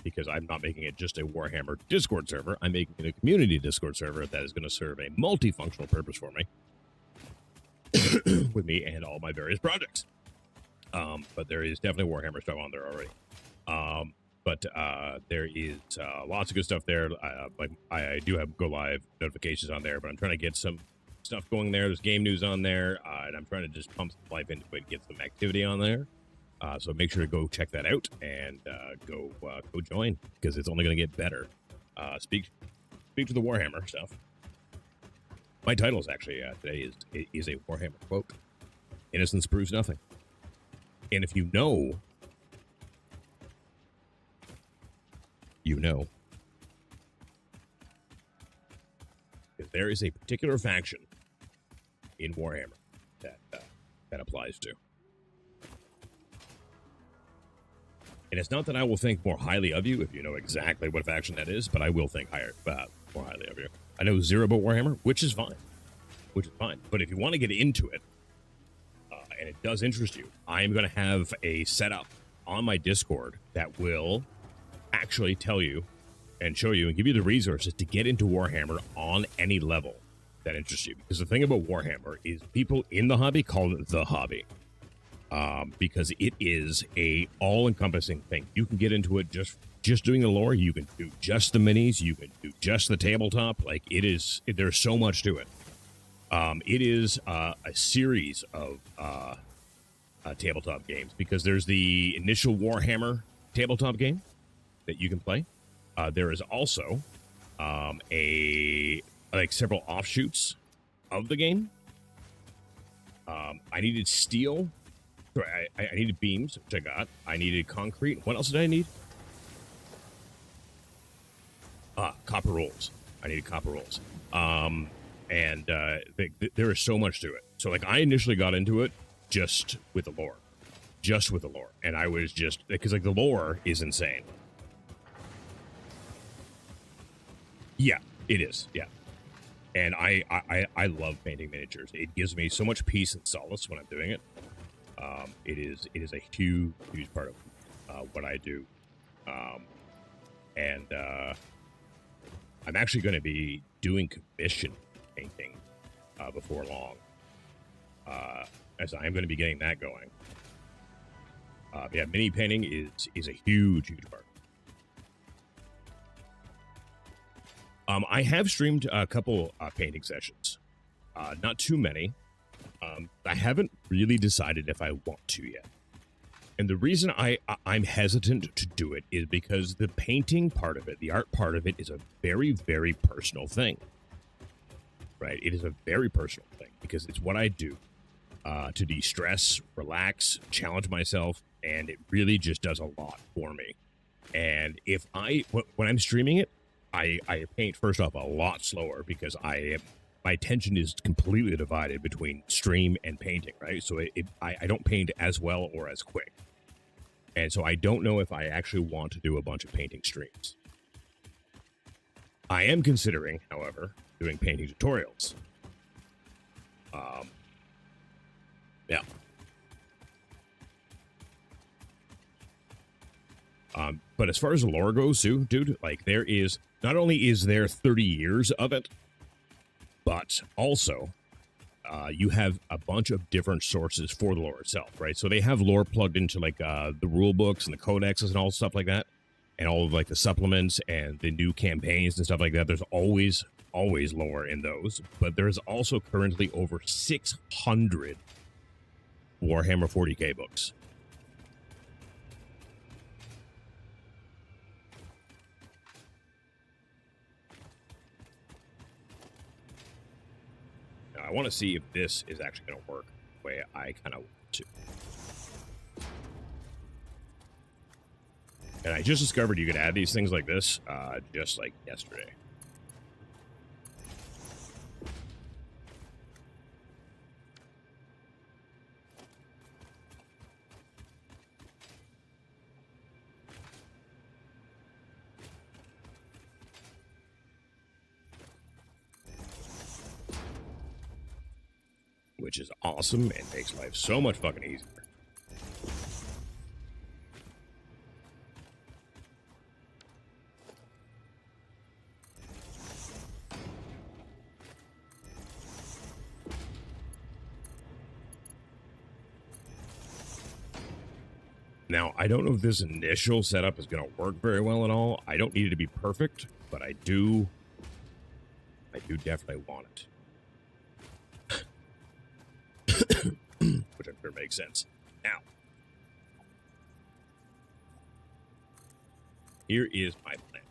Speaker 1: Because I'm not making it just a Warhammer Discord server. I'm making it a community Discord server that is going to serve a multifunctional purpose for me. With me and all my various projects. But there is definitely Warhammer stuff on there already. But there is lots of good stuff there. Like I do have go live notifications on there, but I'm trying to get some stuff going there. There's game news on there, and I'm trying to just pump some life into it and get some activity on there. So make sure to go check that out and go join, because it's only going to get better. Speak to the Warhammer stuff. My title is actually today is a Warhammer quote. Innocence proves nothing. And if you know, you know. If there is a particular faction in Warhammer that applies to. And it's not that I will think more highly of you if you know exactly what faction that is, but I will think more highly of you. I know zero about Warhammer, which is fine. But if you want to get into it, and it does interest you, I am going to have a setup on my Discord that will actually tell you and show you and give you the resources to get into Warhammer on any level that interests you. Because the thing about Warhammer is people in the hobby call it the hobby. Because it is a all-encompassing thing. You can get into it just doing the lore. You can do just the minis. You can do just the tabletop. Like, there's so much to it. It is a series of tabletop games, because there's the initial Warhammer tabletop game that you can play. There is also several offshoots of the game. I needed steel. I needed beams, which I got. I needed concrete. What else did I need? copper rolls. I needed copper rolls. And there is so much to it. So like I initially got into it just with the lore. And I was just, because like the lore is insane. Yeah, it is. Yeah. And I love painting miniatures. It gives me so much peace and solace when I'm doing it. It is a huge part of what I do. And I'm actually going to be doing commission painting before long. As I am going to be getting that going. Yeah, mini painting is a huge part. I have streamed a couple painting sessions, not too many. I haven't really decided if I want to yet. And the reason I'm hesitant to do it is because the painting part of it, the art part of it, is a very, very personal thing. Right? It is a very personal thing because it's what I do to de-stress, relax, challenge myself, and it really just does a lot for me. And if when I'm streaming it, I paint first off a lot slower because my attention is completely divided between stream and painting, right? So I don't paint as well or as quick. And so I don't know if I actually want to do a bunch of painting streams. I am considering, however, doing painting tutorials. Yeah. But as far as the lore goes, too, dude, like there is, not only is there 30 years of it, but also you have a bunch of different sources for the lore itself, right? So they have lore plugged into like the rule books and the codexes and all stuff like that, and all of like the supplements and the new campaigns and stuff like that. There's always lore in those, but there's also currently over 600 Warhammer 40k books. Now, I want to see if this is actually going to work the way I kind of want to. And I just discovered you could add these things like this just like yesterday. Which is awesome and makes life so much fucking easier. Now, I don't know if this initial setup is going to work very well at all. I don't need it to be perfect, but I do definitely want it. Which I'm sure makes sense. Now, here is my plan.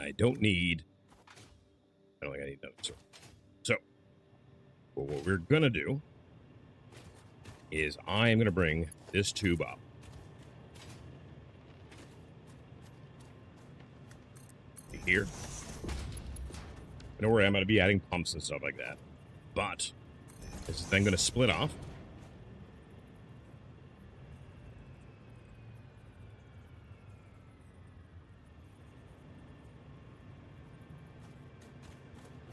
Speaker 1: I don't think I need another sword. So, what we're going to do is I am going to bring this tube up. Here. I know where I'm going to be adding pumps and stuff like that. But this is then going to split off.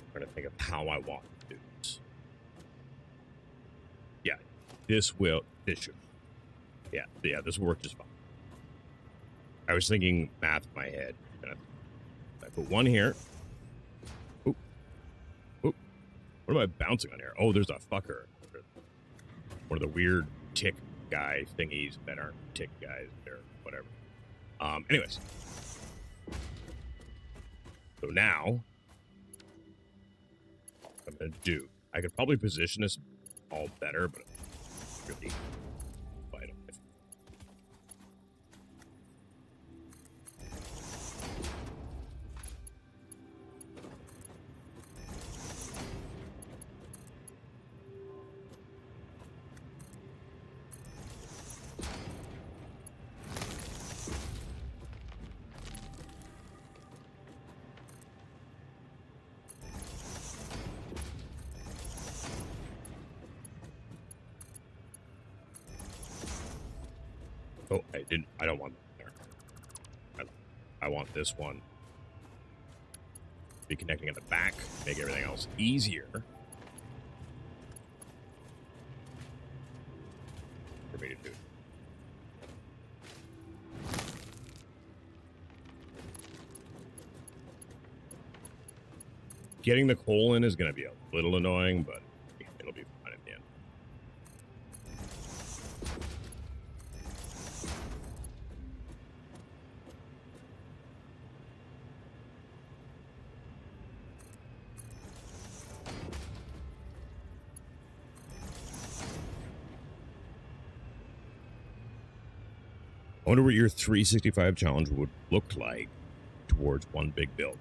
Speaker 1: I'm trying to think of how I want to do this. Yeah, this should. Yeah, this will work just fine. I was thinking math in my head. I put one here. Oop. Oop. What am I bouncing on here? Oh, there's a fucker. One of the weird tick guy thingies that aren't tick guys or whatever. Anyways. So now I'm going to do. I could probably position this all better, but it's really vital. Oh, I don't want that there. I want this one. Be connecting at the back, make everything else easier. For me to do. Getting the coal in is going to be a little annoying, but it'll be fine at the end. I wonder what your 365 challenge would look like towards one big build.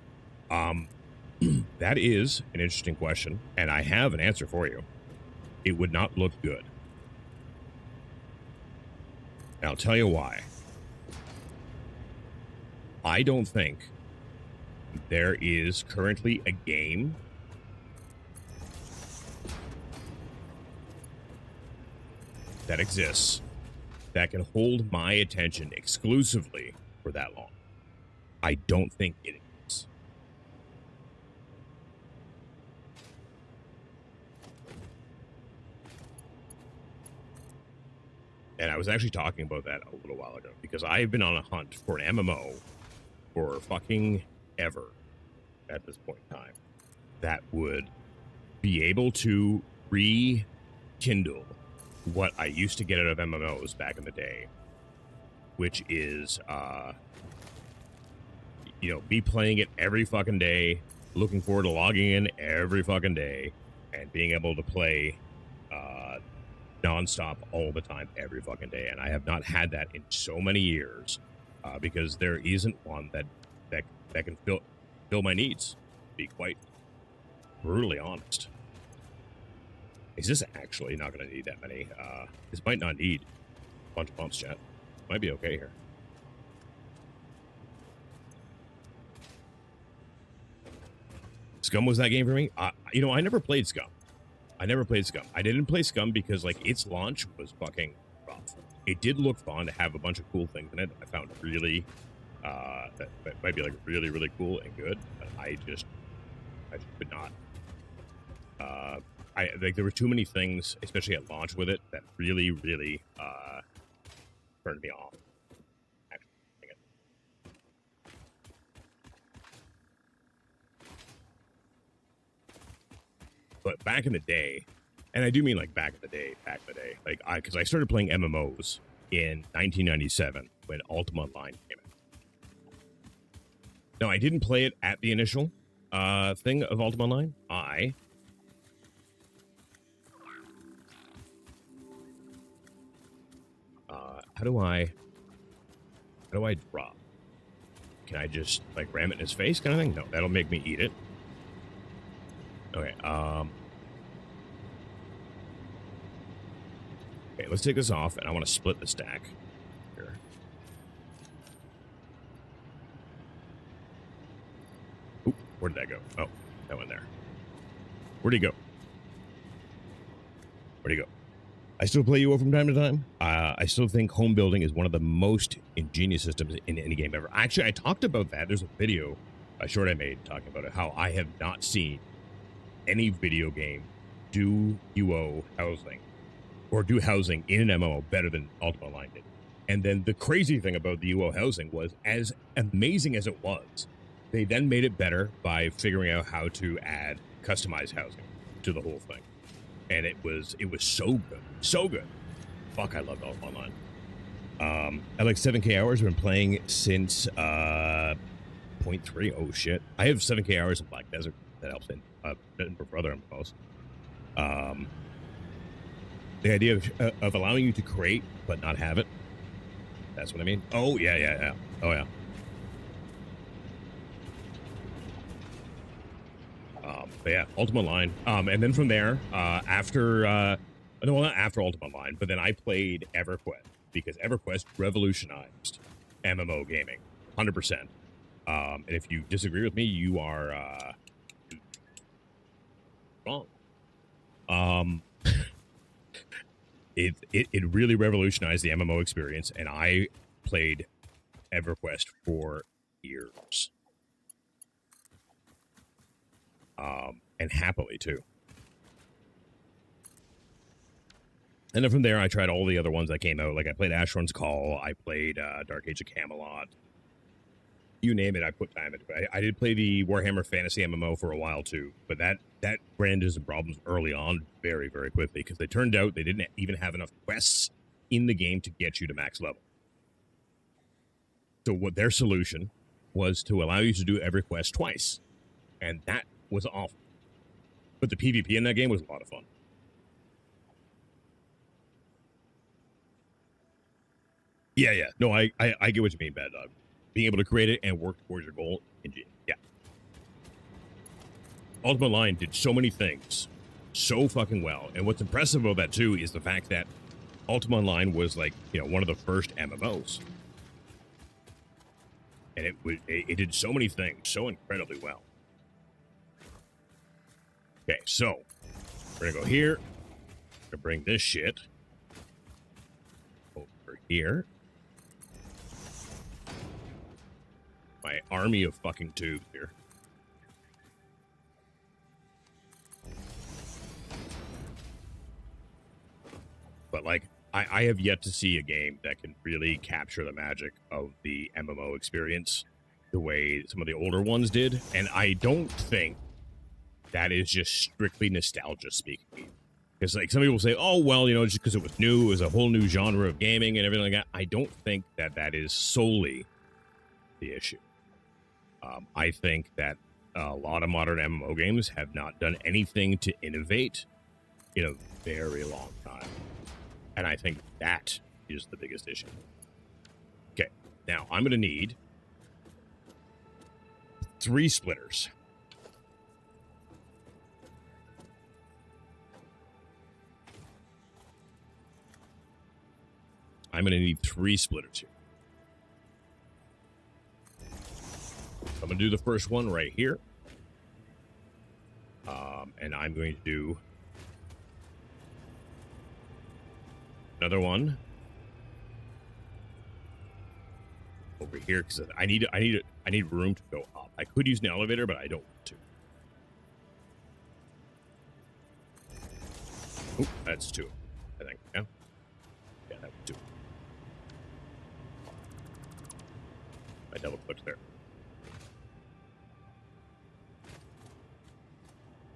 Speaker 1: That is an interesting question, and I have an answer for you. It would not look good. And I'll tell you why. I don't think there is currently a game that exists that can hold my attention exclusively for that long. I don't think it is. And I was actually talking about that a little while ago because I've been on a hunt for an MMO for fucking ever at this point in time that would be able to rekindle what I used to get out of MMOs back in the day, which is, me playing it every fucking day, looking forward to logging in every fucking day, and being able to play nonstop all the time every fucking day. And I have not had that in so many years because there isn't one that can fill my needs, to be quite brutally honest. Is this actually not going to need that many? This might not need a bunch of pumps, chat. Might be okay here. Scum was that game for me? I never played Scum. I didn't play Scum because, like, its launch was fucking rough. It did look fun to have a bunch of cool things in it. I found really, that might be, like, really, really cool and good. But I just could not. There were too many things, especially at launch with it, that really, really turned me off. But back in the day, and I do mean like back in the day, like because I started playing MMOs in 1997 when Ultima Online came out. No, I didn't play it at the initial thing of Ultima Online. How do I drop? Can I just like ram it in his face kind of thing? No, that'll make me eat it. Okay, okay, let's take this off, and I want to split the stack here. Oop, where did that go? Oh, that went there. Where'd he go? I still play UO from time to time. I still think home building is one of the most ingenious systems in any game ever. Actually, I talked about that. There's a video, a short I made talking about it, how I have not seen any video game do UO housing or do housing in an MMO better than Ultima Online did. And then the crazy thing about the UO housing was, as amazing as it was, they then made it better by figuring out how to add customized housing to the whole thing. And it was so good. Fuck, I loved Ultima Online. At like 7K hours, I've been playing since 0.3. Oh shit, I have 7K hours in Black Desert. That helps in for other MMOs. The idea of allowing you to create but not have it. That's what I mean. Oh, yeah. Oh, yeah. But yeah, Ultima Online. And then from there, after, no, not after Ultima Online, but then I played EverQuest because EverQuest revolutionized MMO gaming, 100%. And if you disagree with me, you are wrong. It really revolutionized the MMO experience, and I played EverQuest for years. And happily too. And then from there, I tried all the other ones that came out. Like I played Asheron's Call, I played Dark Age of Camelot. You name it, I put time into it. I did play the Warhammer Fantasy MMO for a while too, but that ran into some problems early on very, very quickly because they turned out they didn't even have enough quests in the game to get you to max level. So what their solution was to allow you to do every quest twice, and that was awful. But the PvP in that game was a lot of fun. Yeah. No, I get what you mean, Bad Dog. Being able to create it and work towards your goal. Yeah. Ultima Online did so many things so fucking well. And what's impressive about that, too, is the fact that Ultima Online was like, one of the first MMOs. And it did so many things so incredibly well. Okay, so we're gonna go here. We're gonna bring this shit over here. My army of fucking tubes here. But like, I have yet to see a game that can really capture the magic of the MMO experience the way some of the older ones did. And I don't think that is just strictly nostalgia speaking. Because like some people say, oh, well, just because it was new, it was a whole new genre of gaming and everything like that. I don't think that is solely the issue. I think that a lot of modern MMO games have not done anything to innovate in a very long time. And I think that is the biggest issue. Okay, now I'm going to need 3 splitters. I'm going to need 3 splitters here. I'm going to do the first one right here. And I'm going to do another one over here because I need room to go up. I could use an elevator, but I don't want to. Oh, that's 2, I think. Yeah, that was 2. I double clicked there.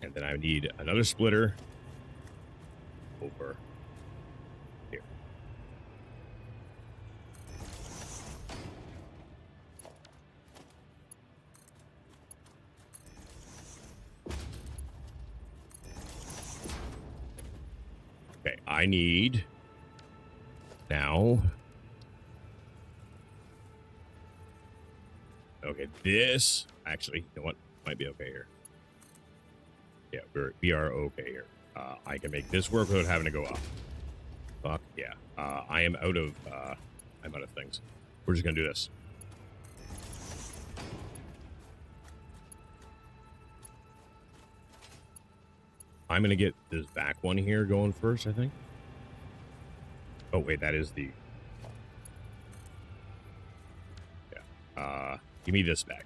Speaker 1: And then I need another splitter over here. Okay, I need now. Okay, this actually, you know what? Might be okay here. Yeah, we are okay here. I can make this work without having to go up. Fuck yeah. I'm out of things. We're just gonna do this. I'm gonna get this back one here going first, I think. Oh wait, that is the. Yeah. Give me this back.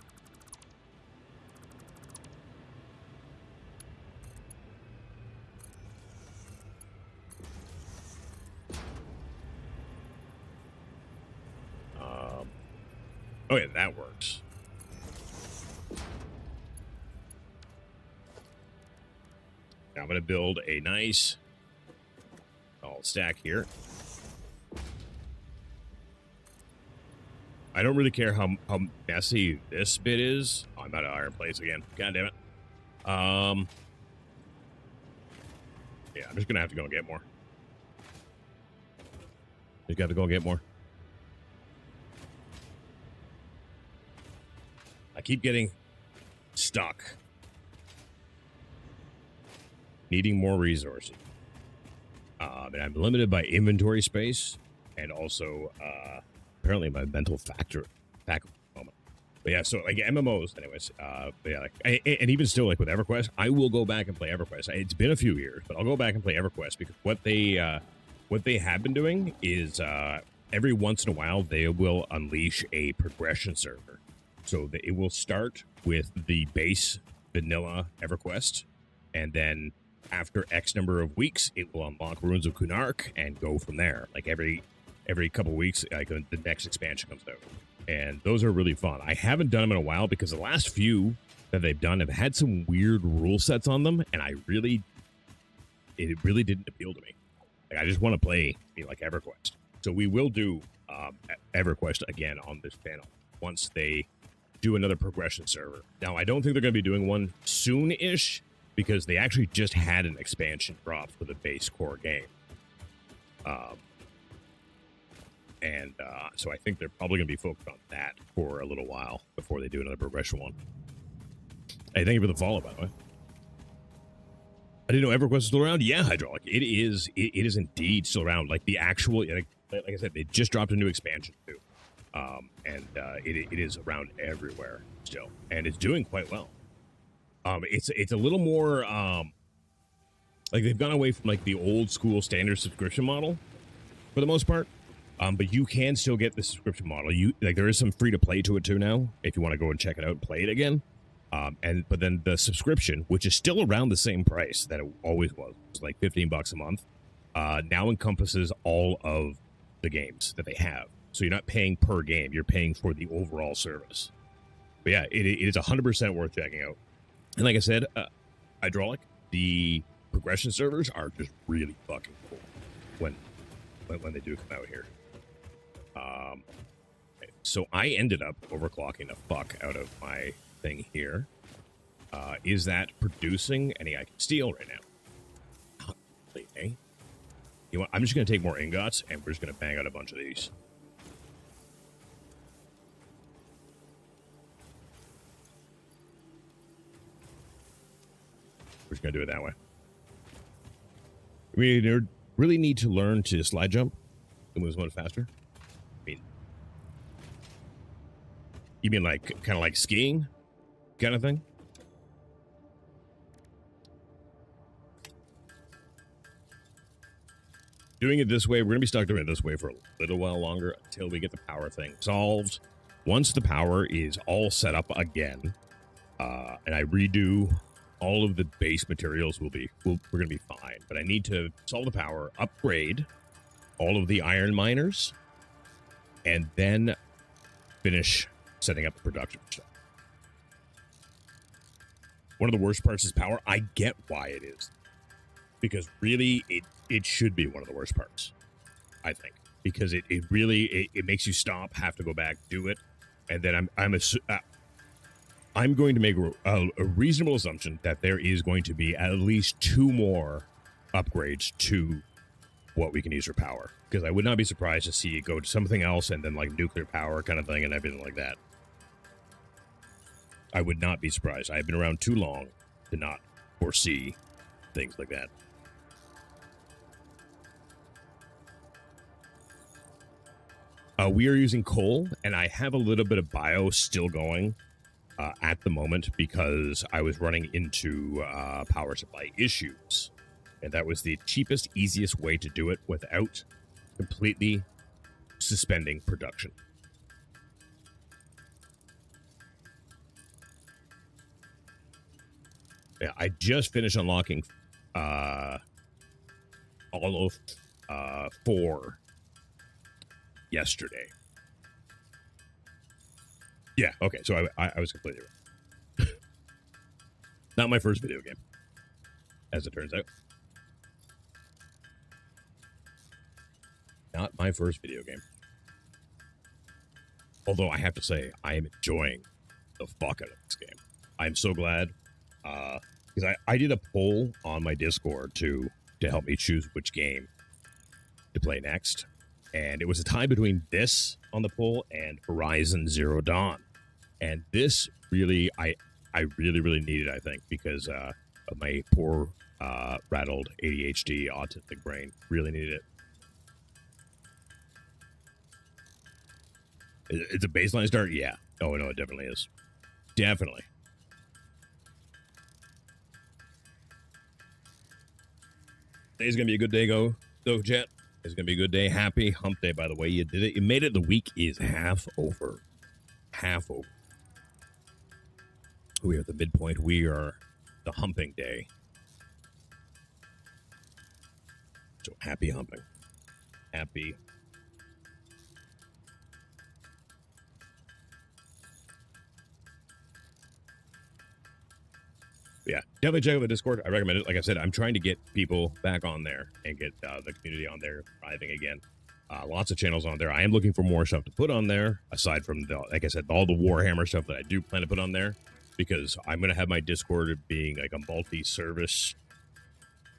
Speaker 1: Oh yeah, that works. Now I'm going to build a nice all stack here. I don't really care how messy this bit is. Oh, I'm out of iron plates again. God damn it. Yeah, I'm just gonna have to go and get more. You got to go and get more. I keep getting stuck. Needing more resources. And I'm limited by inventory space and also apparently my mental faculty moment. But yeah, so like MMOs, anyways. But yeah, like, and even still, like with EverQuest, I will go back and play EverQuest. It's been a few years, but I'll go back and play EverQuest because what they have been doing is every once in a while they will unleash a progression server. So that it will start with the base vanilla EverQuest, and then after X number of weeks, it will unlock Ruins of Kunark and go from there. Like every couple of weeks, like the next expansion comes out, and those are really fun. I haven't done them in a while because the last few that they've done have had some weird rule sets on them, and it really didn't appeal to me. Like I just want to play like EverQuest. So we will do EverQuest again on this channel once they do another progression server. Now I don't think they're going to be doing one soon-ish, because they actually just had an expansion drop for the base core game. So I think they're probably going to be focused on that for a little while before they do another progression one. Hey, thank you for the follow, by the way. I didn't know EverQuest was still around. Yeah, Hydraulic. It is indeed still around. Like the actual, like I said, they just dropped a new expansion too. It is around everywhere still. And it's doing quite well. It's a little more like they've gone away from like the old school standard subscription model for the most part. But you can still get the subscription model. There is some free to play to it too now if you want to go and check it out and play it again. But then the subscription, which is still around the same price that it always was, it's like $15 a month, now encompasses all of the games that they have. So you're not paying per game, you're paying for the overall service. But yeah, it is 100% worth checking out. And like I said, Hydraulic, the progression servers are just really fucking cool when they do come out here. So I ended up overclocking the fuck out of my thing here. Is that producing any I can steal right now? Eh? You know what? I'm just going to take more ingots and we're just going to bang out a bunch of these. We're just going to do it that way. We really need to learn to slide jump and move one faster. You mean like kind of like skiing kind of thing? Doing it this way, we're going to be stuck doing it this way for a little while longer until we get the power thing solved. Once the power is all set up again, and I redo all of the base materials, we're going to be fine. But I need to solve the power, upgrade all of the iron miners, and then finish setting up the production stuff. One of the worst parts is power. I get why it is, because really it should be one of the worst parts, I think, because it really makes you stop, have to go back, do it, and then I'm going to make a reasonable assumption that there is going to be at least 2 more upgrades to what we can use for power, because I would not be surprised to see it go to something else and then like nuclear power kind of thing and everything like that. I would not be surprised. I've been around too long to not foresee things like that. We are using coal, and I have a little bit of bio still going at the moment because I was running into power supply issues. And that was the cheapest, easiest way to do it without completely suspending production. Yeah, I just finished unlocking all of 4 yesterday. Yeah, okay, so I was completely wrong. Not my first video game, as it turns out. Not my first video game. Although I have to say, I am enjoying the fuck out of this game. I'm so glad because I did a poll on my Discord to help me choose which game to play next, and it was a tie between this on the poll and Horizon Zero Dawn, and this really I really needed, I think, because of my poor rattled ADHD autistic brain. Really needed it. It's a baseline start, yeah. Oh no, it definitely is. Definitely. Today's gonna be a good day, though, Jet. It's gonna be a good day. Happy hump day, by the way. You did it. You made it. The week is half over. Half over. We are at the midpoint. We are the humping day. So happy humping. Happy. Yeah, definitely check out the Discord. I recommend it. Like I said, I'm trying to get people back on there and get the community on there thriving again. Lots of channels on there. I am looking for more stuff to put on there, aside from, like I said, all the Warhammer stuff that I do plan to put on there, because I'm going to have my Discord being like a multi-service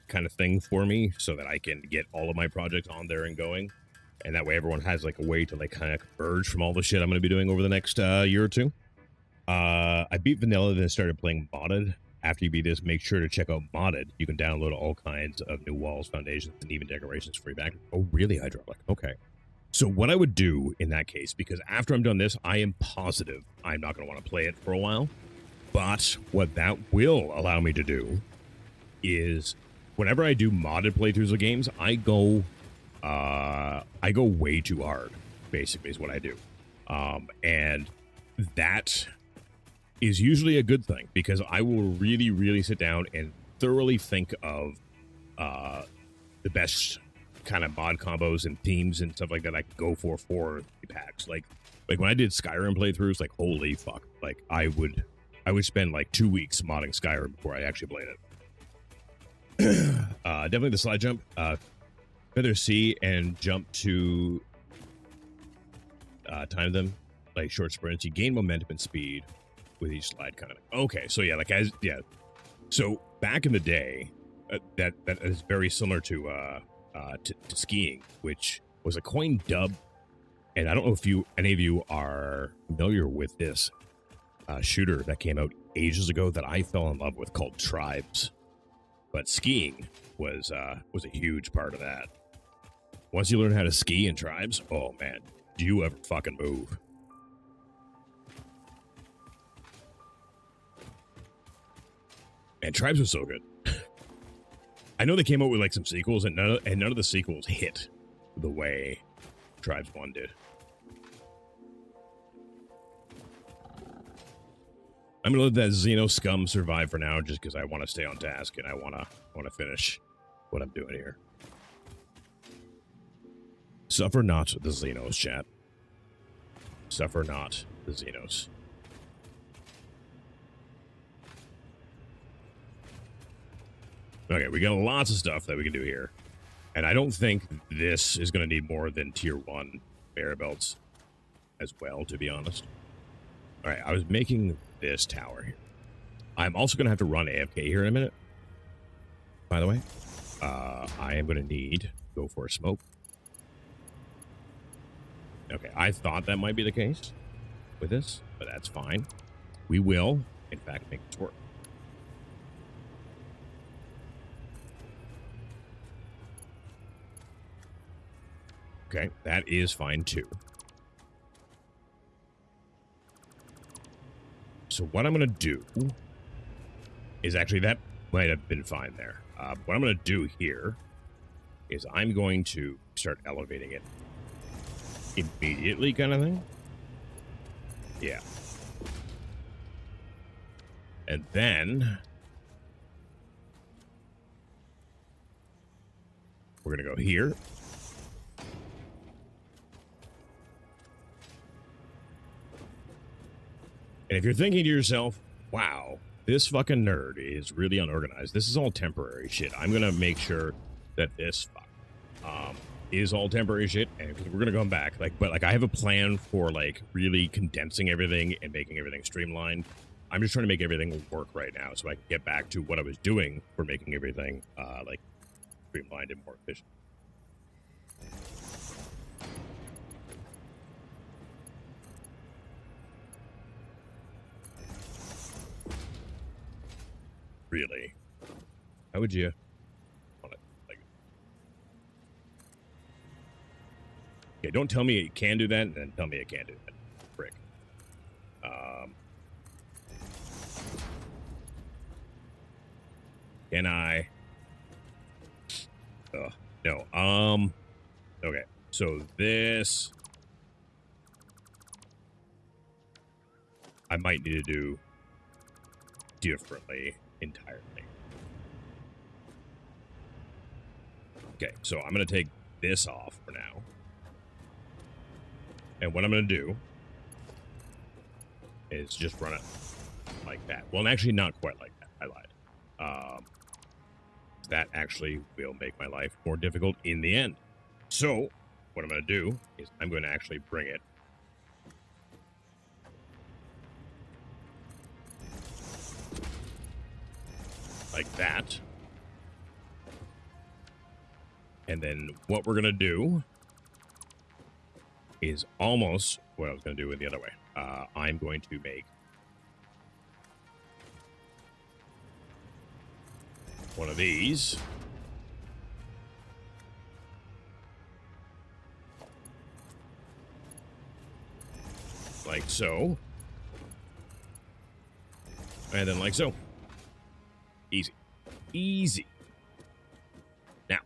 Speaker 1: kind of thing for me, so that I can get all of my projects on there and going. And that way everyone has like a way to like kind of converge from all the shit I'm going to be doing over the next year or two. I beat Vanilla, then started playing Modded. After you beat this, make sure to check out Modded. You can download all kinds of new walls, foundations, and even decorations for your back. Oh, really, Hydraulic? Okay. So what I would do in that case, because after I'm done this, I am positive I'm not going to want to play it for a while. But what that will allow me to do is, whenever I do modded playthroughs of games, I go way too hard, basically, is what I do. And that is usually a good thing, because I will really sit down and thoroughly think of the best kind of mod combos and themes and stuff like that I could go for the packs. Like when I did Skyrim playthroughs, like holy fuck, like I would spend like 2 weeks modding Skyrim before I actually played it. Definitely the slide jump, feather C and jump to time them like short sprints. You gain momentum and speed with each slide, kind of. Okay, so yeah, like so back in the day, that is very similar to skiing, which was a coin dub. And I don't know if any of you are familiar with this shooter that came out ages ago that I fell in love with, called Tribes. But skiing was a huge part of that. Once you learn how to ski in Tribes, oh man, do you ever fucking move? And Tribes was so good. I know they came out with like some sequels, and none of the sequels hit the way Tribes 1 did. I'm gonna let that Xeno scum survive for now, just because I want to stay on task and I want to finish what I'm doing here. Suffer not the Xenos, chat. Suffer not the Xenos. Okay, we got lots of stuff that we can do here. And I don't think this is going to need more than tier 1 bear belts as well, to be honest. All right, I was making this tower here. I'm also going to have to run AFK here in a minute. By the way, I am going to need to go for a smoke. Okay, I thought that might be the case with this, but that's fine. We will, in fact, make this work. Okay, that is fine too. So what I'm going to do is, actually, that might have been fine there. What I'm going to do here is I'm going to start elevating it immediately, kind of thing. Yeah. And then we're going to go here. And if you're thinking to yourself, wow, this fucking nerd is really unorganized, this is all temporary shit, I'm going to make sure that this is all temporary shit, and we're going to come back. But I have a plan for, like, really condensing everything and making everything streamlined. I'm just trying to make everything work right now so I can get back to what I was doing for making everything like streamlined and more efficient. Really? How would you want it? Like, okay, don't tell me you can do that, and then tell me I can't do that. Frick. Can I? No. Okay. So this, I might need to do differently entirely. Okay, so I'm going to take this off for now. And what I'm going to do is just run it like that. Well, actually not quite like that. I lied. That actually will make my life more difficult in the end. So what I'm going to do is I'm going to actually bring it like that. And then what we're going to do is almost what I was going to do in the other way. I'm going to make one of these. Like so. And then like so. Easy. Easy. Now,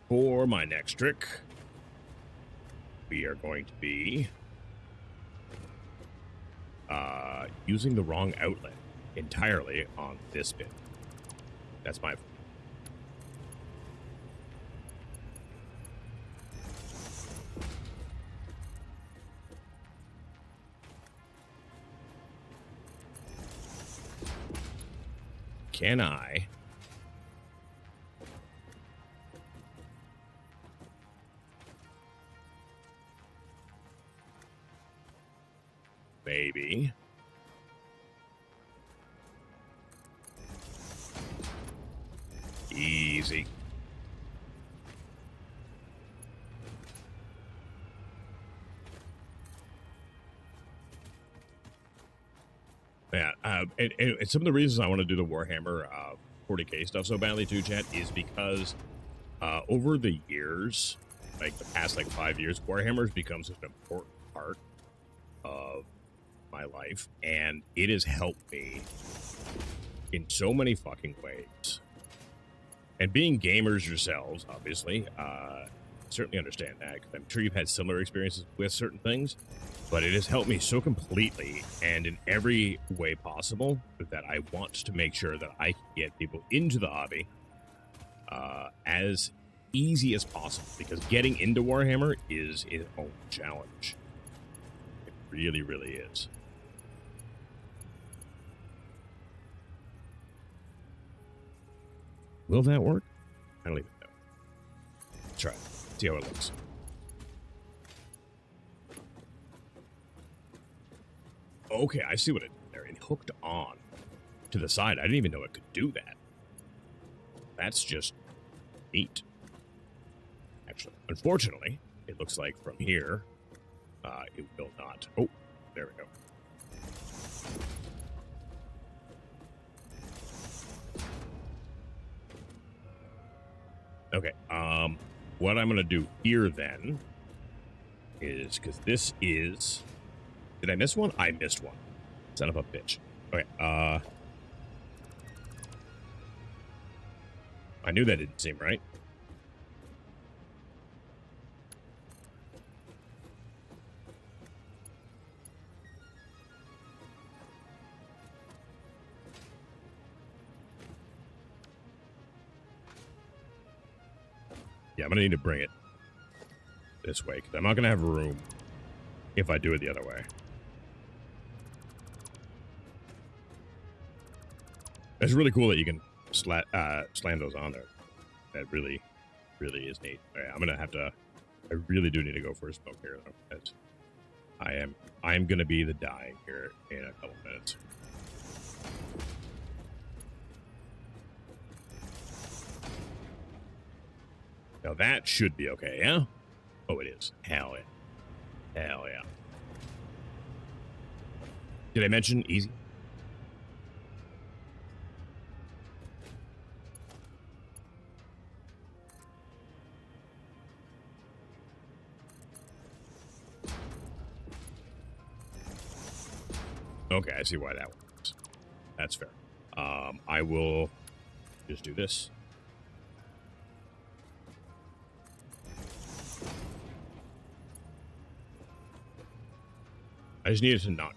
Speaker 1: for my next trick, we are going to be using the wrong outlet entirely on this bit. That's my... Can I... Maybe... Easy. Yeah, and some of the reasons I want to do the Warhammer 40k stuff so badly too, chat, is because over the years, like the past 5 years, Warhammer has become such an important part of my life, and it has helped me in so many fucking ways. And being gamers yourselves, obviously, certainly understand that, because I'm sure you've had similar experiences with certain things, but it has helped me so completely and in every way possible that I want to make sure that I can get people into the hobby as easy as possible, because getting into Warhammer is its own challenge. It really, really is. Will that work? I don't even know. Let's try it. See how it looks. Okay, I see what it did there. It hooked on to the side. I didn't even know it could do that. That's just neat. Actually, unfortunately, it looks like from here, it will not. Oh, there we go. Okay, what I'm going to do here then is, because this is... Did I miss one? I missed one. Son of a bitch. Okay, I knew that didn't seem right. Yeah, I'm going to need to bring it this way, because I'm not going to have room if I do it the other way. It's really cool that you can slam those on there. That really, really is neat. Okay, I'm going to have to... I really do need to go for a smoke here, though. I am gonna be the dying here in a couple minutes. Now that should be okay, yeah? Oh, it is. Hell yeah. Hell yeah. Did I mention easy? Okay, I see why that works. That's fair. I will just do this. I just needed to not.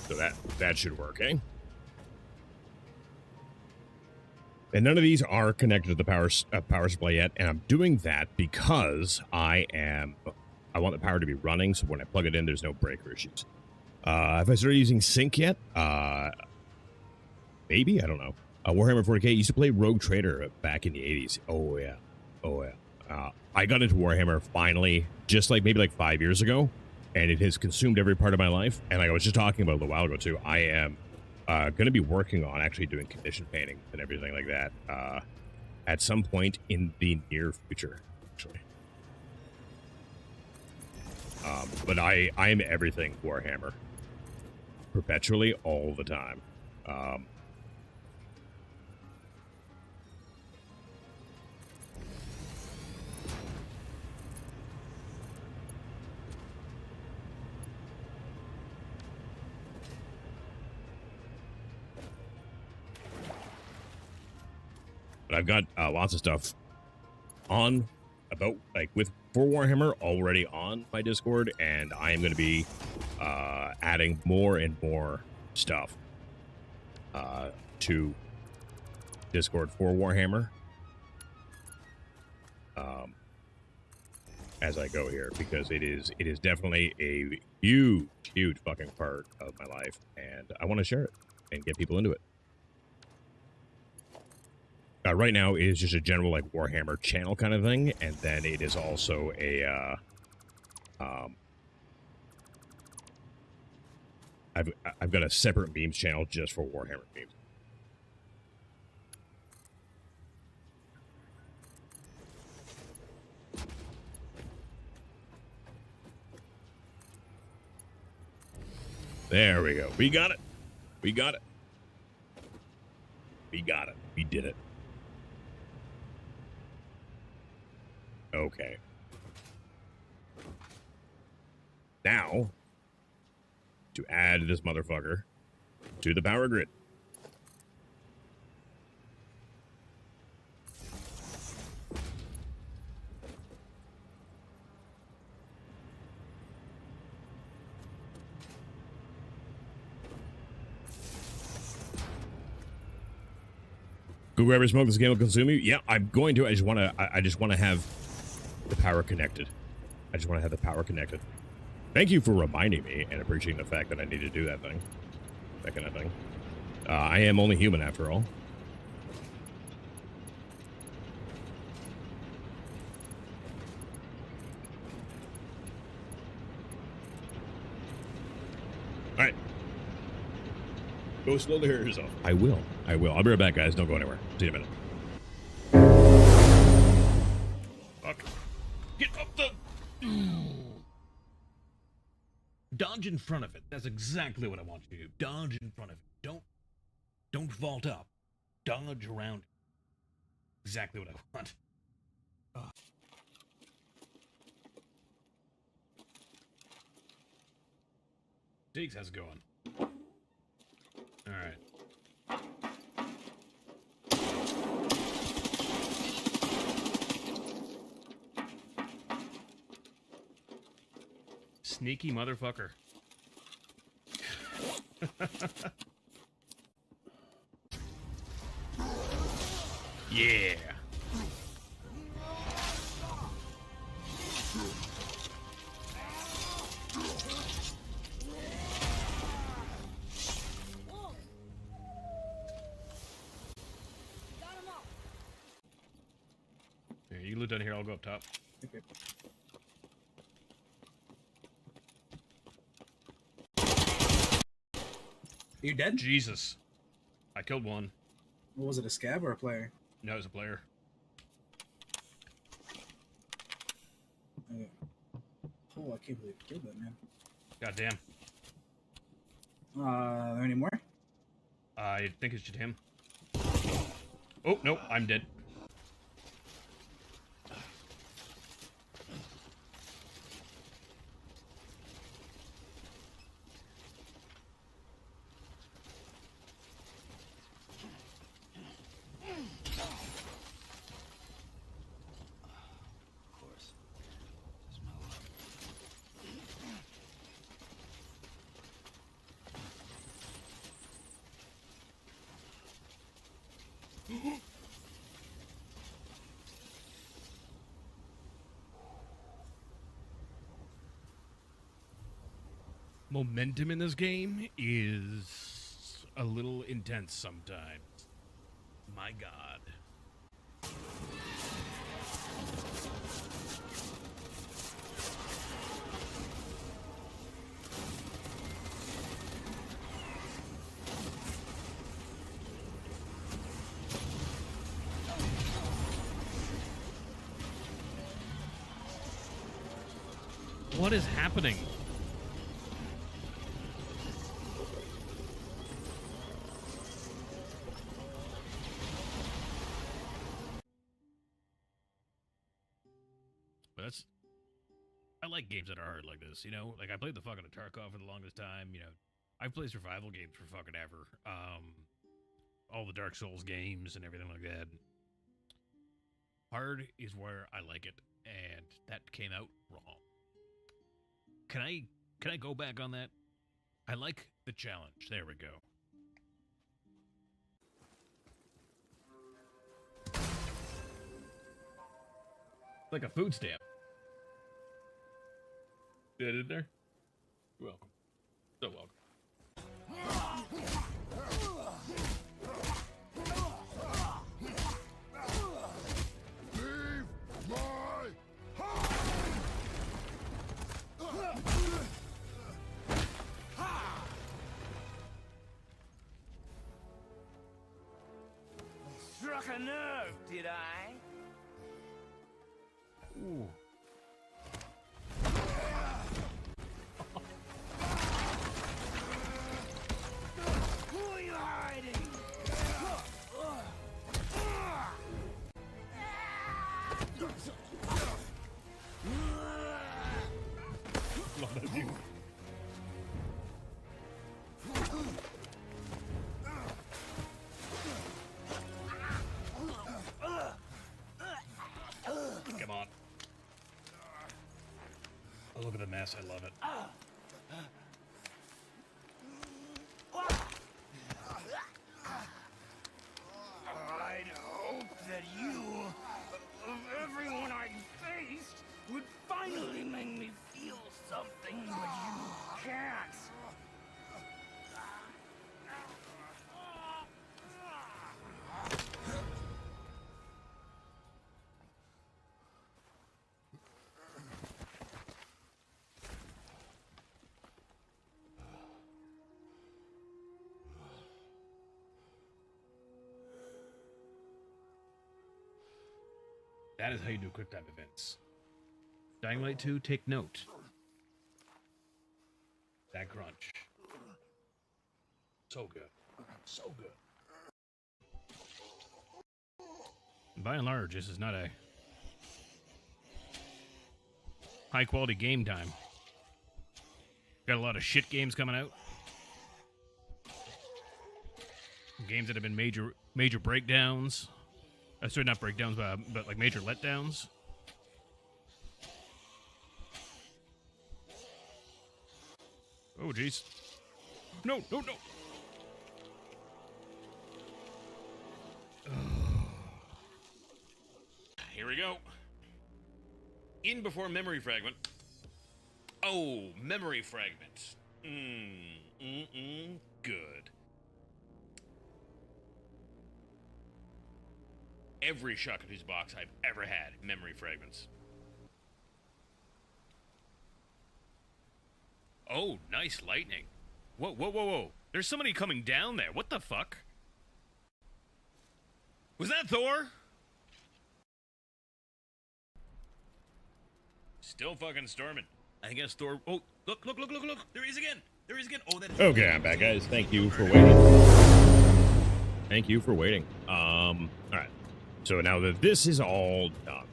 Speaker 1: So that should work, eh? And none of these are connected to the power supply yet, and I'm doing that because I want the power to be running, so when I plug it in, there's no breaker issues. Have I started using sync yet? Maybe, I don't know. Warhammer 40k used to play Rogue Trader back in the 80s. Oh yeah, oh yeah. I got into Warhammer finally, just like maybe like 5 years ago, and it has consumed every part of my life. And like I was just talking about a little while ago too, I am going to be working on actually doing condition painting and everything like that at some point in the near future, actually. But I am everything Warhammer, perpetually, all the time. But I've got lots of stuff on about like for Warhammer already on my Discord, and I am going to be adding more and more stuff to Discord for Warhammer as I go here, because it is definitely a huge fucking part of my life, and I want to share it and get people into it. Right now, it is just a general like Warhammer channel kind of thing, and then it is also a I've got a separate memes channel just for Warhammer memes. There we go. We got it. We got it. We got it. We did it. Okay. Now, to add this motherfucker to the power grid. Go grab your smoke. This game will consume you. Yeah, I'm going to. I just want to have the power connected. I just want to have the power connected. Thank you for reminding me and appreciating the fact that I need to do that thing. That kind of thing. I am only human after all. All right. Go slowly hurt yourself. I will. I will. I'll be right back, guys. Don't go anywhere. See you in a minute. Fuck. Get up the...
Speaker 2: Dodge in front of it. That's exactly what I want you to do. Dodge in front of it. Don't vault up. Dodge around it. Exactly what I want. Diggs, how's it going? Alright. Sneaky motherfucker. Yeah. Here, you loot down here, I'll go up top. Okay.
Speaker 3: You dead?
Speaker 2: Jesus. I killed one.
Speaker 3: What was it, a scab or a player?
Speaker 2: No, it was a player.
Speaker 3: Oh, I can't believe you killed that man.
Speaker 2: Goddamn.
Speaker 3: Are there any more?
Speaker 2: I think it's just him. Oh, no, I'm dead. Momentum in this game is a little intense sometimes. My God. What is happening? But that's... I like games that are hard like this, you know? Like, I played the fucking Tarkov for the longest time, you know? I've played survival games for fucking ever. All the Dark Souls games and everything like that. Hard is where I like it, and that came out wrong. Can I go back on that? I like the challenge. There we go. Like a food stamp. Did it in there? You're welcome. So welcome.
Speaker 4: Struck a nerve, did I?
Speaker 2: Ooh.
Speaker 4: Who are you hiding?
Speaker 2: Love that view. Come on. Oh, look at the mess. I love it.
Speaker 4: I'd hope that you, of everyone I faced, would finally make me feel something, but you can't.
Speaker 2: That is how you do quick time events. Dying Light 2, take note. That crunch. So good. So good. And by and large, this is not a high quality game time. Got a lot of shit games coming out. Games that have been major breakdowns. Sorry, not breakdowns, but like major letdowns. Oh, jeez. No, no, no. Here we go. In before memory fragment. Oh, memory fragment. Good. Every Shotgun's box I've ever had, memory fragments. Oh, nice lightning. Whoa, whoa, whoa, whoa. There's somebody coming down there. What the fuck? Was that Thor? Still fucking storming. I guess Thor. Oh, look. There he is again. Oh, that is.
Speaker 1: Okay, I'm back, guys. Thank you for waiting. Thank you for waiting. All right. So now that this is all done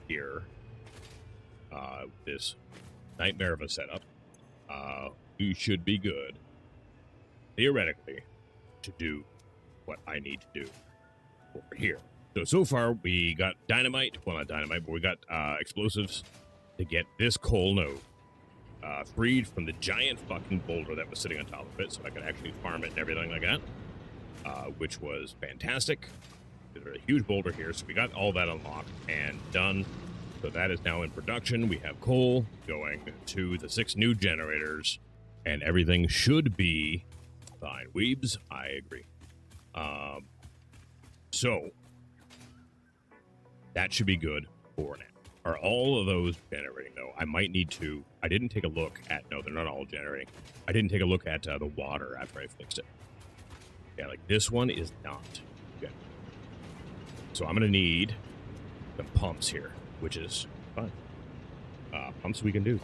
Speaker 1: here, this nightmare of a setup, we should be good, theoretically, to do what I need to do over here. So far, we got dynamite. Well, not dynamite, but we got explosives to get this coal node freed from the giant fucking boulder that was sitting on top of it, so I could actually farm it and everything like that, which was fantastic. There's a huge boulder here, so we got all that unlocked and done. So that is now in production. We have coal going to the 6 new generators, and everything should be fine. Weebs, I agree. So that should be good for now. Are all of those generating, though? I might need to... I didn't take a look at... No, they're not all generating. I didn't take a look at the water after I fixed it. Yeah, like this one is not. Okay. So I'm going to need some pumps here, which is fine. Pumps we can do.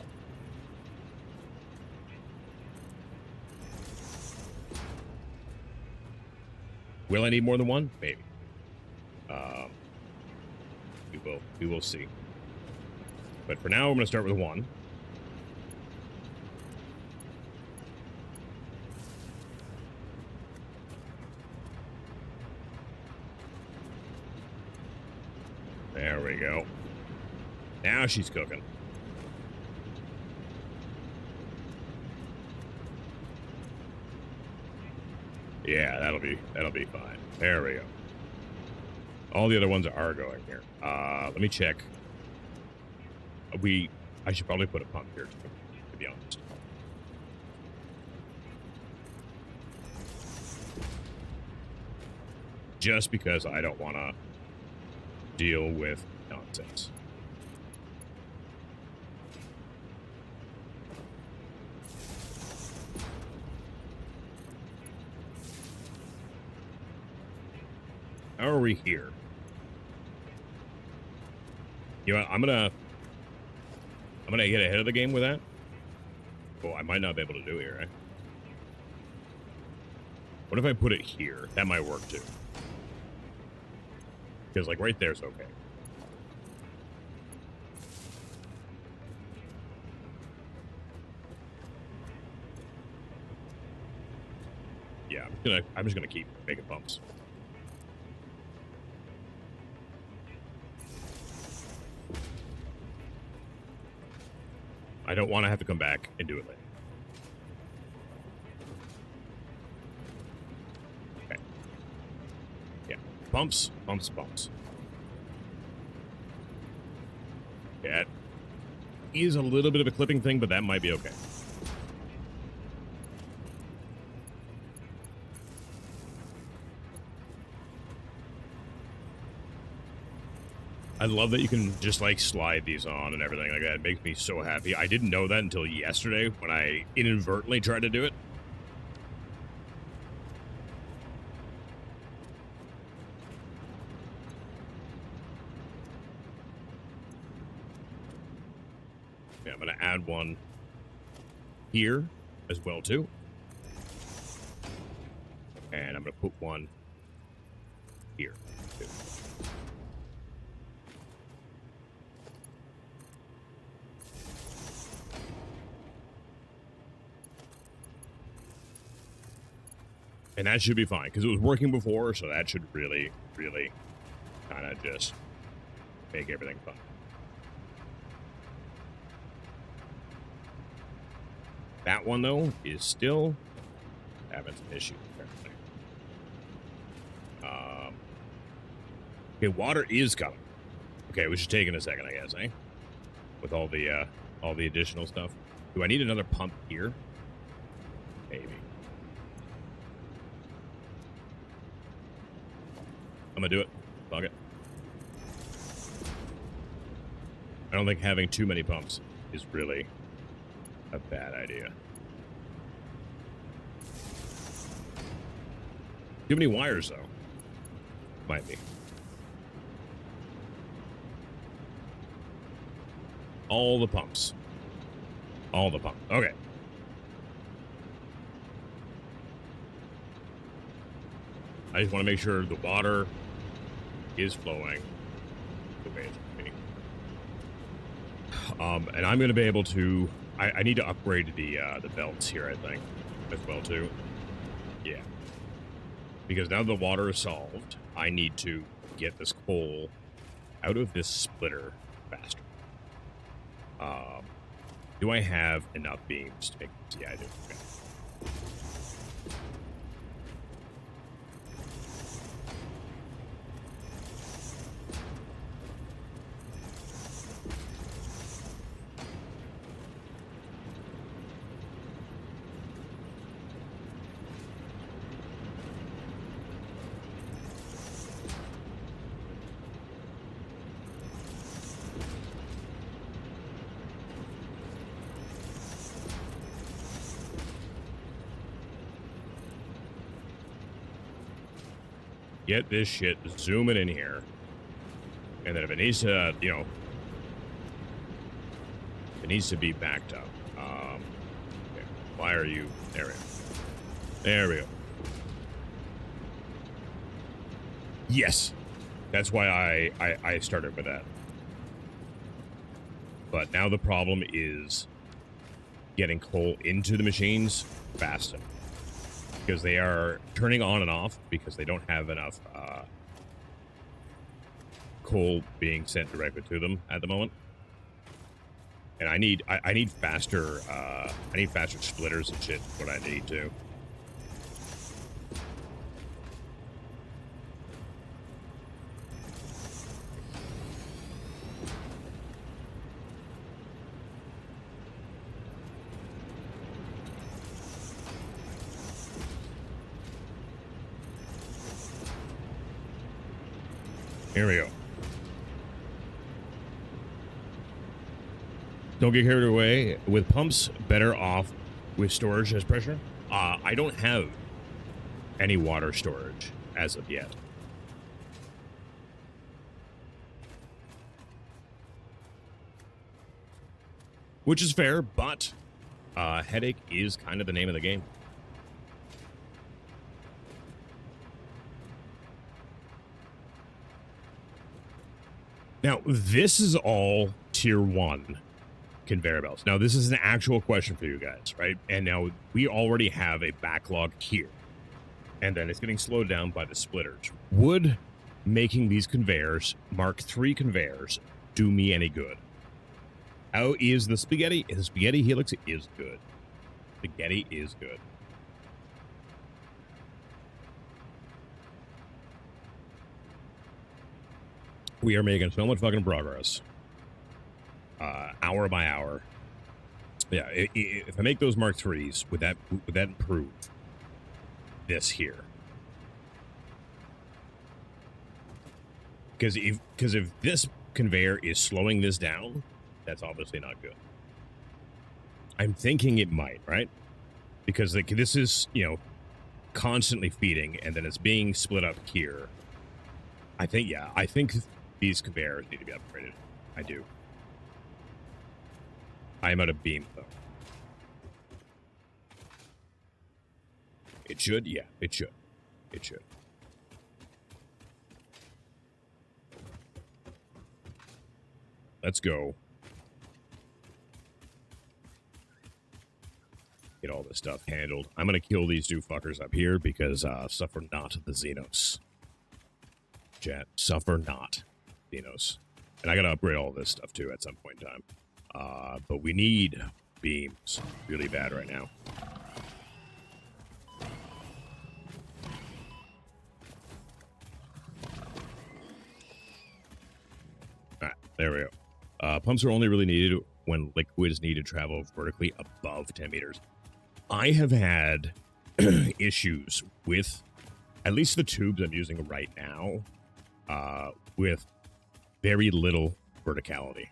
Speaker 1: Will I need more than one? Maybe. We will see. But for now, I'm going to start with 1. There we go. Now she's cooking. Yeah, that'll be fine. There we go. All the other ones are going here. Let me check. I should probably put a pump here, to be honest. Just because I don't want to deal with nonsense. How are we here? You know what, I'm gonna get ahead of the game with that. Oh, I might not be able to do it here, right? What if I put it here? That might work too. Because, like, right there's okay. Yeah, I'm just gonna keep making pumps. I don't want to have to come back and do it later. Okay. Yeah. Pumps. Yeah. It is a little bit of a clipping thing, but that might be okay. I love that you can just, like, slide these on and everything like that. It makes me so happy. I didn't know that until yesterday when I inadvertently tried to do it. Yeah, I'm going to add one here as well, too. And I'm going to put one here, too. And that should be fine, because it was working before, so that should really, really kind of just make everything fun. That one, though, is still having some issues, apparently. Okay, water is coming. Okay, we should take it in a second, I guess, eh? With all the additional stuff. Do I need another pump here? Maybe. I'm gonna do it. Fuck it. I don't think having too many pumps is really a bad idea. Too many wires, though. Might be. All the pumps. All the pumps. Okay. I just want to make sure the water is flowing the way it should be. And I'm going to be able to... I need to upgrade the belts here, I think, as well, too. Yeah. Because now the water is solved, I need to get this coal out of this splitter faster. Do I have enough beams to make this? Yeah, I do. Okay. Get this shit zooming in here. And then if it needs to, you know, it needs to be backed up. Okay. Why are you? There we go. There we go. Yes. That's why I started with that. But now the problem is getting coal into the machines fast enough. Because they are turning on and off because they don't have enough coal being sent directly to them at the moment. And I need faster splitters and shit. What I need to. Here we go. Don't get carried away with pumps. Better off with storage as pressure. I don't have any water storage as of yet. Which is fair, but headache is kind of the name of the game. Now, this is all tier 1 conveyor belts. Now, this is an actual question for you guys, right? And now we already have a backlog here. And then it's getting slowed down by the splitters. Would making these conveyors, Mark III conveyors, do me any good? How is the spaghetti? The spaghetti helix is good. Spaghetti is good. We are making so much fucking progress. Hour by hour. Yeah, if I make those Mark IIIs, would that improve this here? Because if this conveyor is slowing this down, that's obviously not good. I'm thinking it might, right? Because this is, you know, constantly feeding, and then it's being split up here. I think these conveyors need to be upgraded. I do. I am out of beam, though. It should? Yeah, it should. It should. Let's go. Get all this stuff handled. I'm going to kill these two fuckers up here because suffer not the Xenos. Chat, suffer not Xenos. And I got to upgrade all this stuff too at some point in time. But we need beams really bad right now. Alright, there we go. Pumps are only really needed when liquids need to travel vertically above 10 meters. I have had issues with at least the tubes I'm using right now with very little verticality,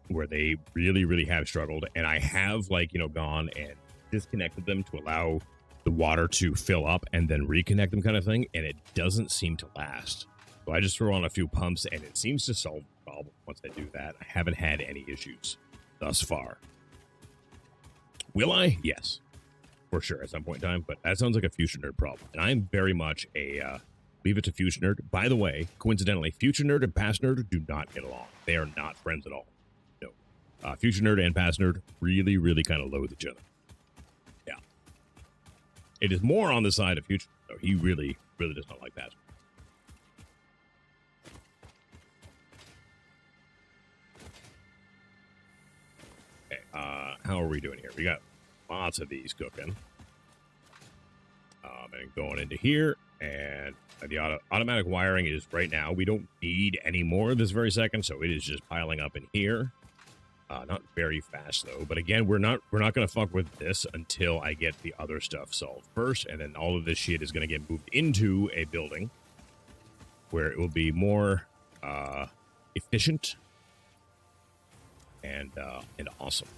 Speaker 1: where they really, really have struggled. And I have, like, you know, gone and disconnected them to allow the water to fill up and then reconnect them kind of thing, and it doesn't seem to last. So I just throw on a few pumps, and it seems to solve the problem once I do that. I haven't had any issues thus far. Will I? Yes, for sure, at some point in time, but that sounds like a Future Nerd problem, and I'm very much a leave it to Future Nerd. By the way, coincidentally, Future Nerd and Past Nerd do not get along. They are not friends at all. No. Future Nerd and Past Nerd really, really kind of loathe each other. Yeah. It is more on the side of Future Nerd, though. He really, really does not like Past Nerd. Okay, how are we doing here? We got lots of these cooking. And going into here, and the automatic wiring is right now. We don't need any more this very second, so it is just piling up in here. Not very fast though, but again, we're not gonna fuck with this until I get the other stuff solved first, and then all of this shit is gonna get moved into a building where it will be more efficient and awesome.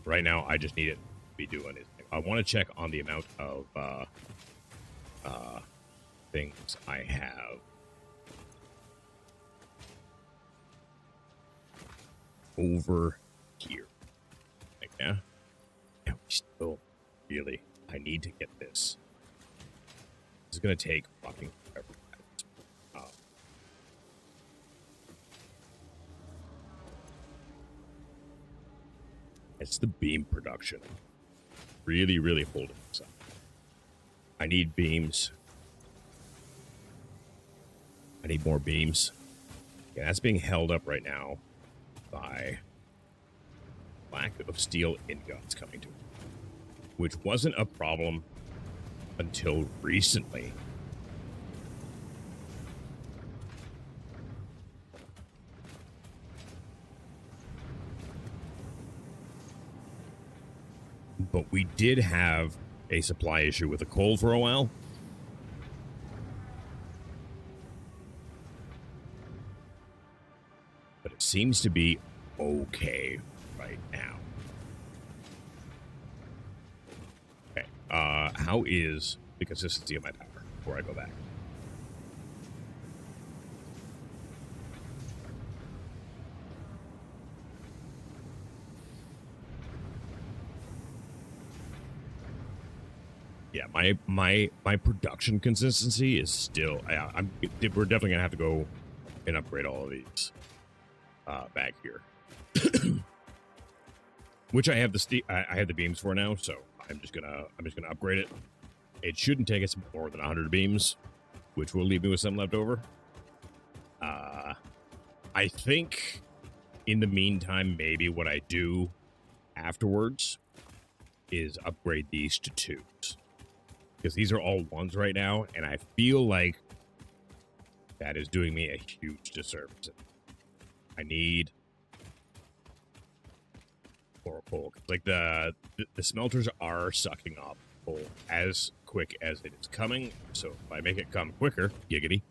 Speaker 1: Right now, I just need it to be doing it. I want to check on the amount of things I have. Over here. Like, yeah, we still really, I need to get this. This is going to take fucking forever. It's the beam production. Really, really holding this up. I need beams. I need more beams. Yeah, that's being held up right now by lack of steel ingots coming to it, which wasn't a problem until recently. But we did have a supply issue with the coal for a while. But it seems to be okay right now. Okay. How is the consistency of my power before I go back? Yeah, my production consistency is still. We're definitely gonna have to go and upgrade all of these back here, which I have I have the beams for now. So I'm just gonna upgrade it. It shouldn't take us more than 100 beams, which will leave me with some left over. I think in the meantime, maybe what I do afterwards is upgrade these to 2s. Because these are all 1s right now, and I feel like that is doing me a huge disservice. I need more coal. Like the smelters are sucking up coal as quick as it is coming. So if I make it come quicker, giggity,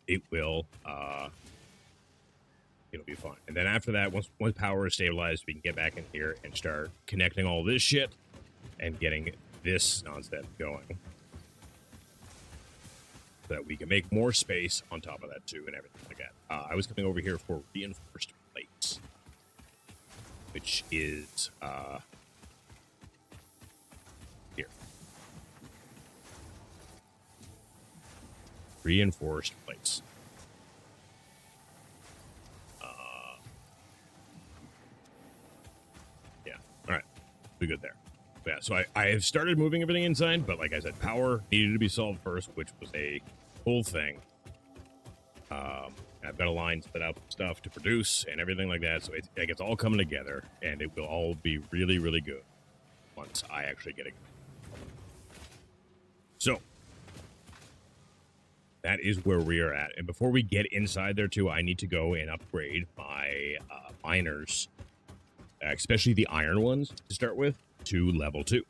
Speaker 1: it will it'll be fun. And then after that, once power is stabilized, we can get back in here and start connecting all this shit and getting this nonsense going, so that we can make more space on top of that too, and everything like that. I was coming over here for reinforced plates, which is here. Reinforced plates. Yeah. All right. Be good there. Yeah, so I have started moving everything inside, but like I said, power needed to be solved first, which was a whole thing. I've got a line set up, stuff to produce and everything like that, so it's all coming together, and it will all be really, really good once I actually get it. So that is where we are at, and before we get inside there too, I need to go and upgrade my miners, especially the iron ones to start with, to level 2.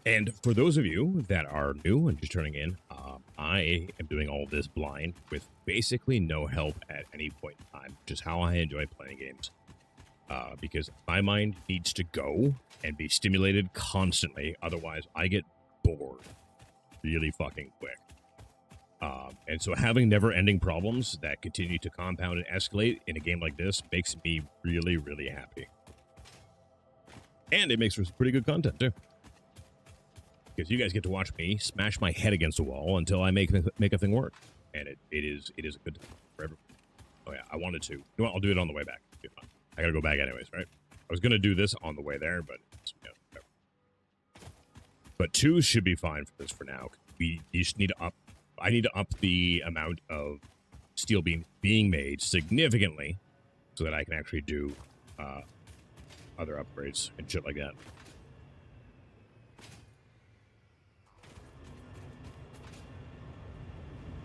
Speaker 1: And for those of you that are new and just turning in, I am doing all this blind with basically no help at any point in time, which is how I enjoy playing games. Because my mind needs to go and be stimulated constantly. Otherwise, I get bored really fucking quick. And so having never-ending problems that continue to compound and escalate in a game like this makes me really, really happy. And it makes for some pretty good content, too. Because you guys get to watch me smash my head against a wall until I make a thing work. And it is a good time for everyone. Oh, yeah, I wanted to. You know what? I'll do it on the way back. It'll be fun. I gotta go back anyways, right? I was gonna do this on the way there, but whatever. But 2 should be fine for this for now. You just need to up. I need to up the amount of steel beams being made significantly so that I can actually do other upgrades and shit like that.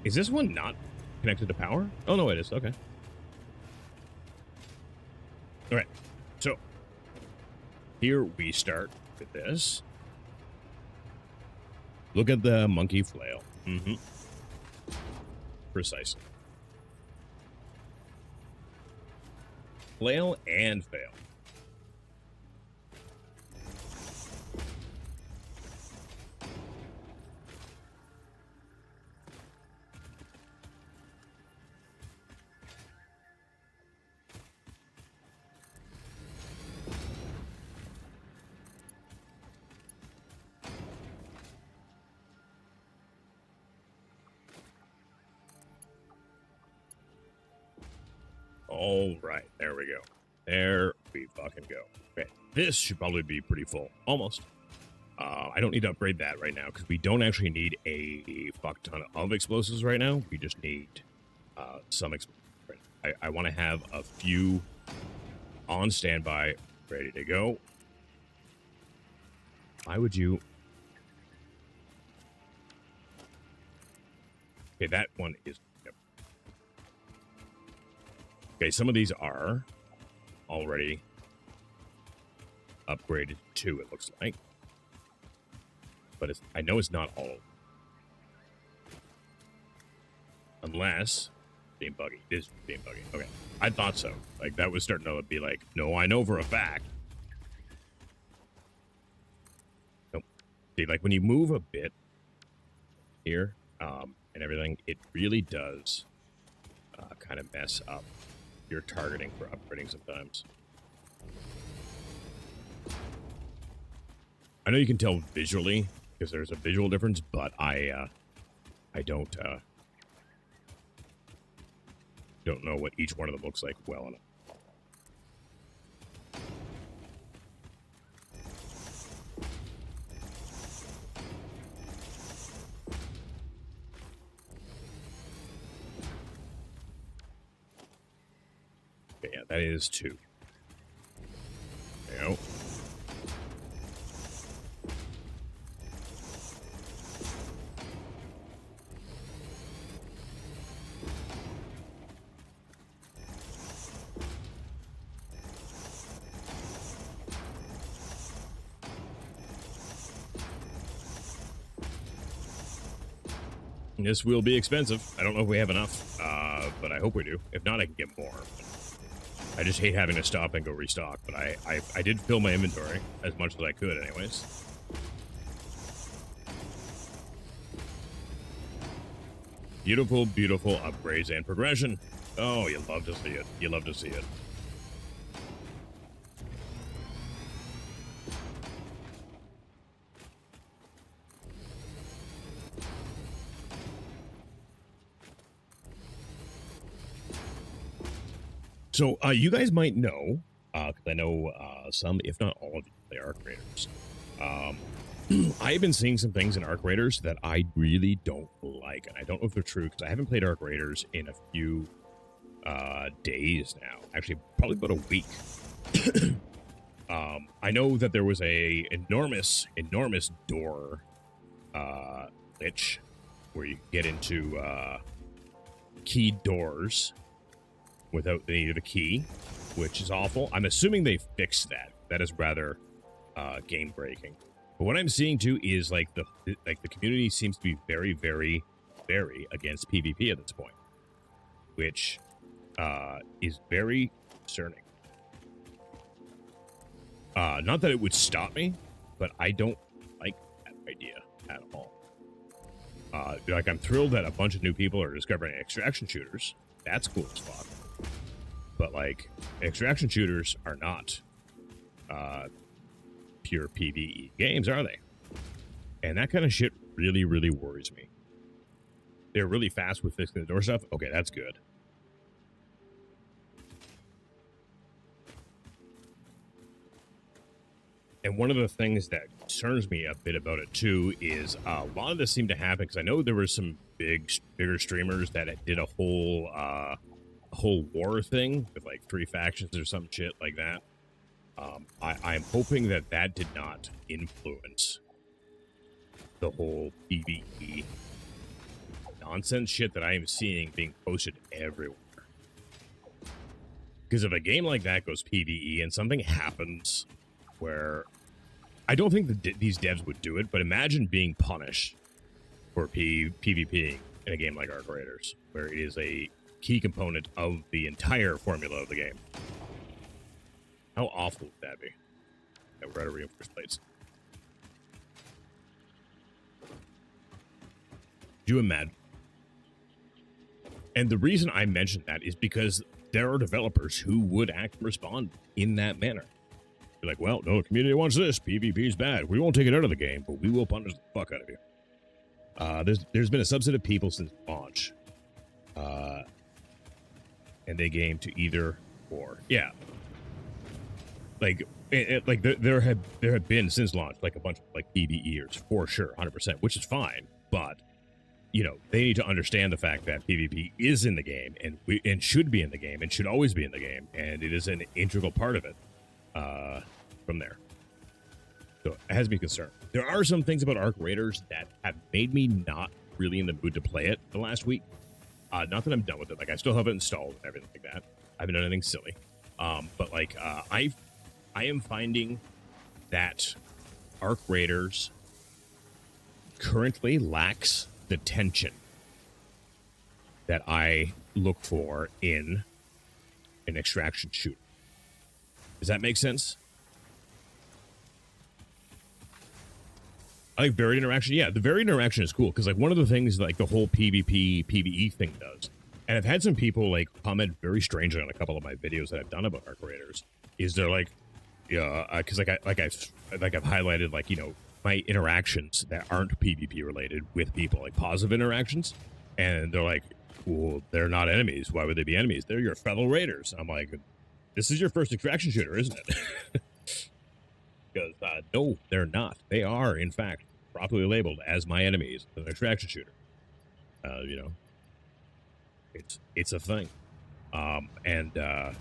Speaker 1: Is this one not connected to power? Oh, no, it is. Okay. All right. So here we start with this. Look at the monkey flail. Mm-hmm. Precisely. Flail and fail. All right, there we go. There we fucking go. Okay, this should probably be pretty full. Almost. I don't need to upgrade that right now because we don't actually need a fuck ton of explosives right now. We just need some explosives. I want to have a few on standby, ready to go. Why would you... Okay, that one is... Okay, some of these are already upgraded too, it looks like. But I know it's not all. Unless... Being buggy. It is being buggy. Okay. I thought so. Like, that was starting to be like, no, I know for a fact. Nope. See, like, when you move a bit here, and everything, it really does kind of mess up your targeting for upgrading sometimes. I know you can tell visually, because there's a visual difference, but I don't know what each one of them looks like well enough. Okay, yeah, that is 2. There you go. This will be expensive. I don't know if we have enough, but I hope we do. If not, I can get more. I just hate having to stop and go restock, but I did fill my inventory as much as I could anyways. Beautiful, beautiful upgrades and progression. Oh, you love to see it. You love to see it. So, you guys might know, because I know some, if not all of you, play Arc Raiders. I've been seeing some things in Arc Raiders that I really don't like, and I don't know if they're true, because I haven't played Arc Raiders in a few days now. Actually, probably about a week. I know that there was a enormous door glitch where you get into keyed doors without the need of a key, which is awful. I'm assuming they fixed that. That is rather game breaking. But what I'm seeing too is like the community seems to be very, very vary against PvP at this point, which is very concerning. Not that it would stop me, but I don't like that idea at all. Like, I'm thrilled that a bunch of new people are discovering extraction shooters. That's cool as fuck. But, like, extraction shooters are not pure PvE games, are they? And that kind of shit really, really worries me. They're really fast with fixing the door stuff. Okay, that's good. And one of the things that concerns me a bit about it too is a lot of this seemed to happen because I know there were some bigger streamers that did a whole war thing with like 3 factions or some shit like that. I'm hoping that that did not influence the whole PvE nonsense shit that I am seeing being posted everywhere. Because if a game like that goes PvE and something happens where I don't think that these devs would do it, but imagine being punished for PvPing in a game like Arc Raiders, where it is a key component of the entire formula of the game. How awful would that be? Yeah, we're out of reinforced plates. Do you imagine? And the reason I mention that is because there are developers who would act and respond in that manner. You're like, well, no, the community wants this. PvP is bad. We won't take it out of the game, but we will punish the fuck out of you. There's been a subset of people since launch, and they game to either or. Yeah, like there have been since launch like a bunch of like PvEers for sure, 100%, which is fine. But you know, they need to understand the fact that PvP is in the game and should be in the game and should always be in the game, and it is an integral part of it. From there. So it has me concerned. There are some things about Arc Raiders that have made me not really in the mood to play it the last week. Not that I'm done with it. Like, I still have it installed and everything like that. I haven't done anything silly. But like, I am finding that Arc Raiders currently lacks the tension that I look for in an extraction shooter. Does that make sense? I like varied interaction. Yeah, the varied interaction is cool because like one of the things like the whole PvP PvE thing does, and I've had some people like comment very strangely on a couple of my videos that I've done about Arc Raiders. Is they're like, yeah, because I've highlighted like, you know, my interactions that aren't PvP related with people, like positive interactions, and they're like, well, they're not enemies. Why would they be enemies? They're your fellow raiders. I'm like, this is your first extraction shooter, isn't it? Because no, they're not. They are, in fact, properly labeled as my enemies, an extraction shooter. You know, it's a thing. And they're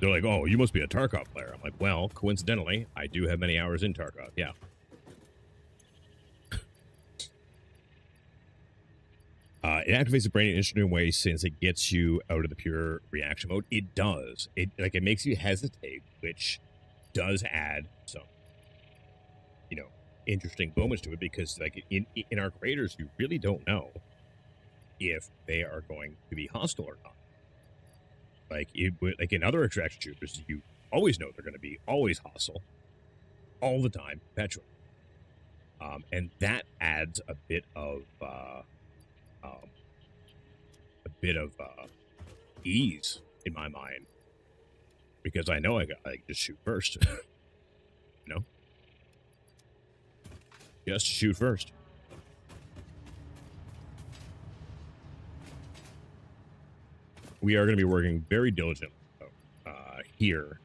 Speaker 1: like, oh, you must be a Tarkov player. I'm like, well, coincidentally, I do have many hours in Tarkov. Yeah. It activates the brain in an interesting way since it gets you out of the pure reaction mode. It does. It makes you hesitate, which does add some, you know, interesting moments to it because, like, in Arc Raiders, you really don't know if they are going to be hostile or not. Like in other extraction shooters, you always know they're going to be always hostile, all the time, perpetually, and that adds a bit of ease in my mind. Because I know I just shoot first. You know? Just shoot first. We are going to be working very diligently here.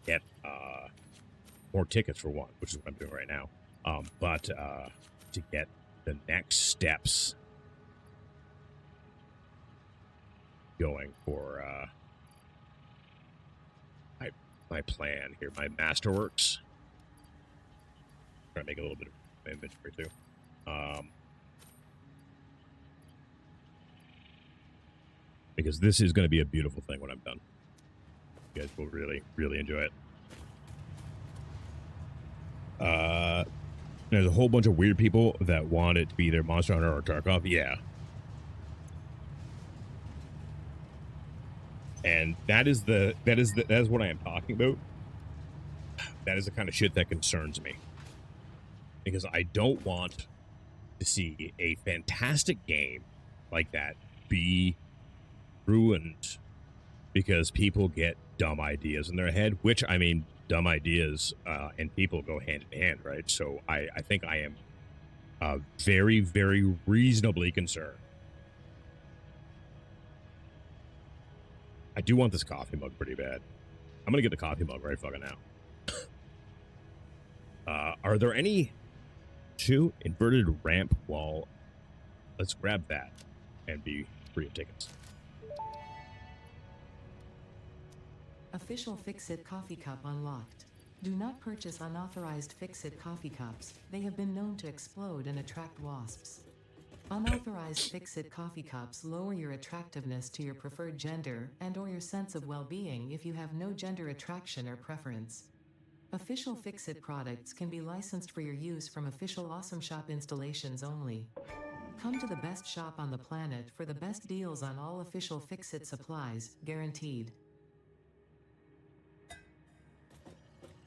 Speaker 1: Get more tickets for one, which is what I'm doing right now. But to get the next steps going for my plan here, my masterworks. Try to make a little bit of inventory too. Because this is going to be a beautiful thing when I'm done. You guys will really, really enjoy it. There's a whole bunch of weird people that want it to be either Monster Hunter or Tarkov. Yeah. And that is what I am talking about. That is the kind of shit that concerns me. Because I don't want to see a fantastic game like that be ruined because people get dumb ideas in their head, which, I mean, dumb ideas and people go hand in hand, right? So I think I am very, very reasonably concerned. I do want this coffee mug pretty bad. I'm gonna get the coffee mug right fucking now. Are there any two inverted ramp wall? Let's grab that and be free of tickets.
Speaker 5: Official Fix-It coffee cup unlocked. Do not purchase unauthorized Fix-It coffee cups. They have been known to explode and attract wasps. Unauthorized Fix-It coffee cups lower your attractiveness to your preferred gender and/or your sense of well-being if you have no gender attraction or preference. Official Fix-It products can be licensed for your use from official Awesome Shop installations only. Come to the best shop on the planet for the best deals on all official Fix-It supplies, guaranteed.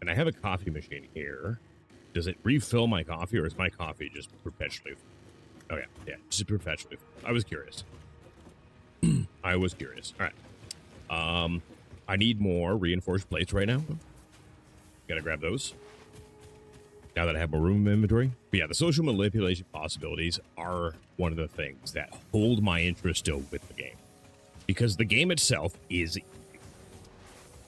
Speaker 1: And I have a coffee machine here. Does it refill my coffee, or is my coffee just perpetually full? Oh, yeah, just perpetually full. I was curious. I was curious. All right. I need more reinforced plates right now. Gotta grab those. Now that I have more room in inventory. But yeah, the social manipulation possibilities are one of the things that hold my interest still with the game. Because the game itself is easy.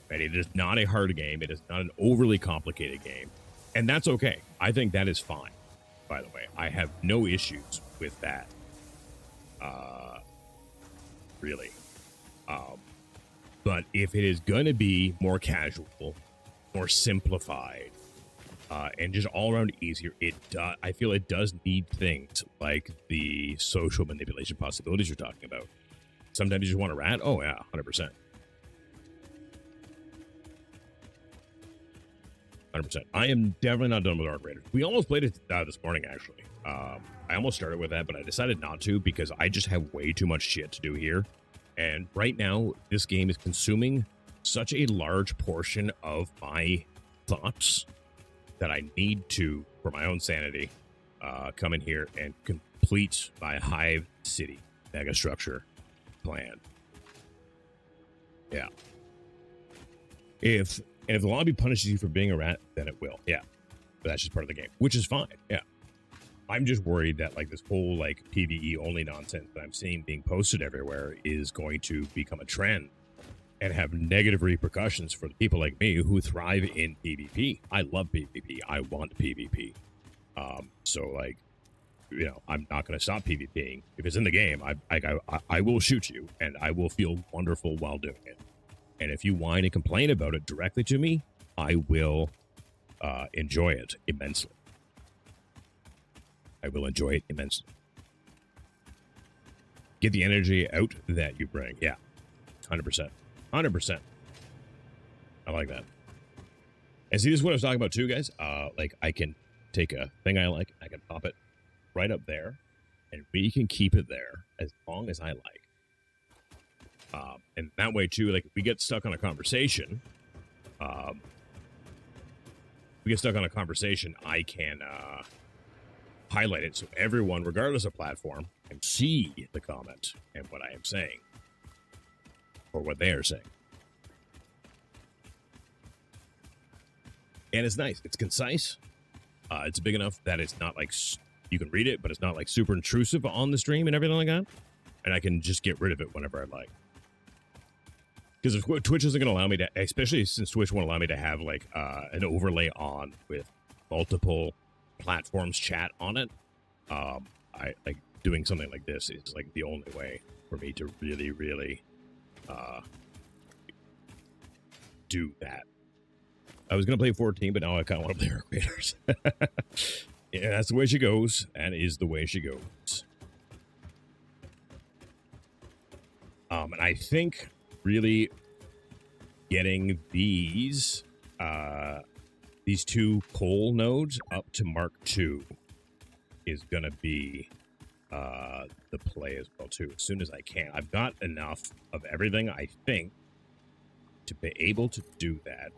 Speaker 1: Right? It is not a hard game. It is not an overly complicated game. And that's okay. I think that is fine, by the way. I have no issues with that. Really. But if it is going to be more casual, more simplified, and just all around easier, I feel it does need things like the social manipulation possibilities you're talking about. Sometimes you just want to rat. Oh, yeah, 100%. 100%. I am definitely not done with Arc Raiders. We almost played it this morning, actually. I almost started with that, but I decided not to because I just have way too much shit to do here. And right now, this game is consuming such a large portion of my thoughts that I need to, for my own sanity, come in here and complete my Hive City megastructure plan. Yeah. If the lobby punishes you for being a rat, then it will. Yeah. But that's just part of the game, which is fine. Yeah. I'm just worried that like this whole like PvE only nonsense that I'm seeing being posted everywhere is going to become a trend and have negative repercussions for the people like me who thrive in PvP. I love PvP. I want PvP. So like, you know, I'm not going to stop PvPing. If it's in the game, I will shoot you and I will feel wonderful while doing it. And if you whine and complain about it directly to me, I will enjoy it immensely. I will enjoy it immensely. Get the energy out that you bring. Yeah, 100%. 100%. I like that. And see, this is what I was talking about too, guys. Like, I can take a thing I like, I can pop it right up there, and we can keep it there as long as I like. And that way too, like, if we get stuck on a conversation, I can highlight it so everyone, regardless of platform, can see the comment and what I am saying or what they are saying. And it's nice. It's concise. It's big enough that it's not like you can read it, but it's not like super intrusive on the stream and everything like that. And I can just get rid of it whenever I like. Because if Twitch isn't going to allow me to, especially since Twitch won't allow me to have like an overlay on with multiple platforms chat on it, I like doing something like this is like the only way for me to really, really do that. I was going to play 14, but now I kind of want to play Arc Raiders. Yeah, that's the way she goes. That is the way she goes. And I think really getting these these 2 coal nodes up to Mark II is going to be the play as well, too, as soon as I can. I've got enough of everything, I think, to be able to do that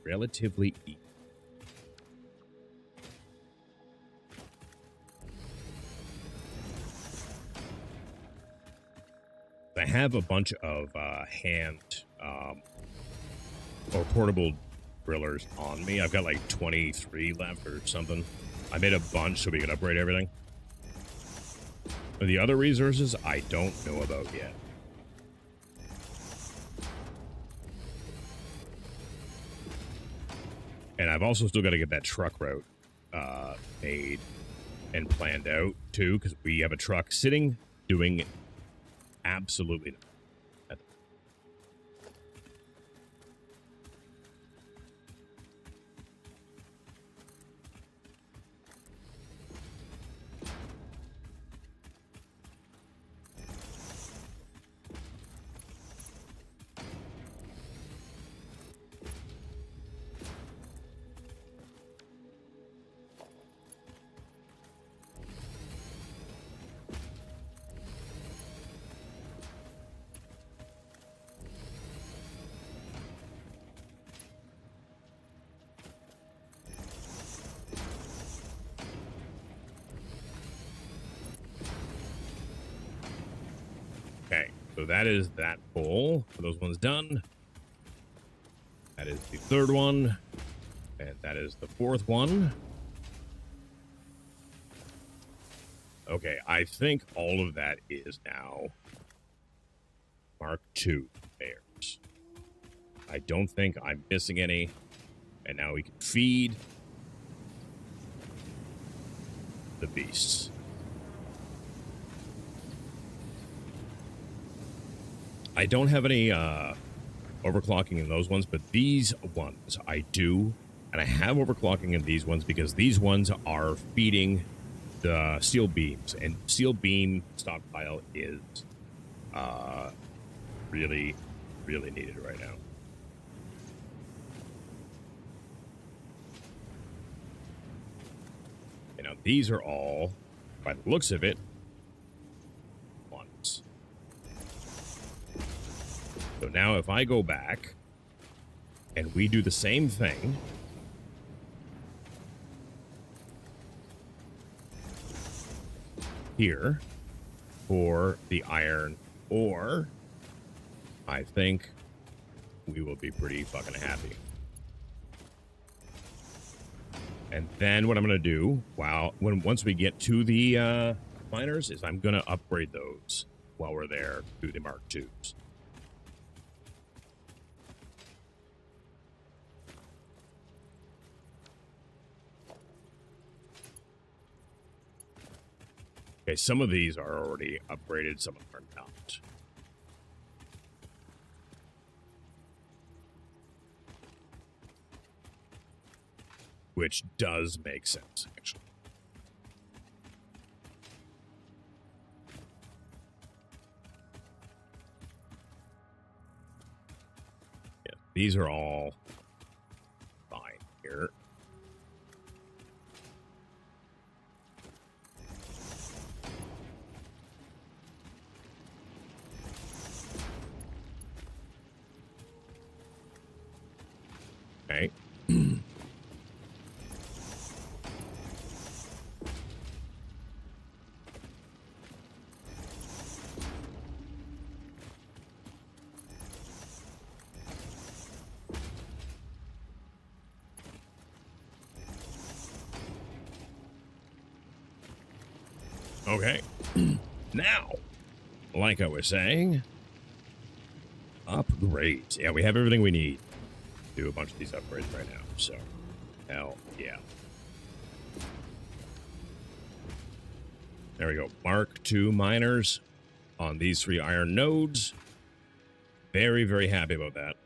Speaker 1: relatively easy. I have a bunch of hand or portable drillers on me. I've got like 23 left or something. I made a bunch so we could upgrade everything. But the other resources I don't know about yet. And I've also still got to get that truck route made and planned out too, because we have a truck sitting doing absolutely nothing. Okay, so that is that bowl. For those ones done. That is the 3rd one. And that is the 4th one. Okay, I think all of that is now Mark II bears. I don't think I'm missing any. And now we can feed the beasts. I don't have any overclocking in those ones, but these ones I do. And I have overclocking in these ones because these ones are feeding the steel beams. And steel beam stockpile is really, really needed right now. You know, these are all, by the looks of it, ones. So now if I go back and we do the same thing, here for the iron ore, I think we will be pretty fucking happy. And then what I'm going to do, once we get to the miners, is I'm going to upgrade those while we're there to the Mark IIs. Okay, some of these are already upgraded, some of them are not. Which does make sense, actually. Yeah, these are all fine here. Okay. Okay. Now, like I was saying, upgrades. Yeah, we have everything we need to do a bunch of these upgrades right now. So, hell yeah. There we go. Mark II miners on these 3 iron nodes. Very, very happy about that.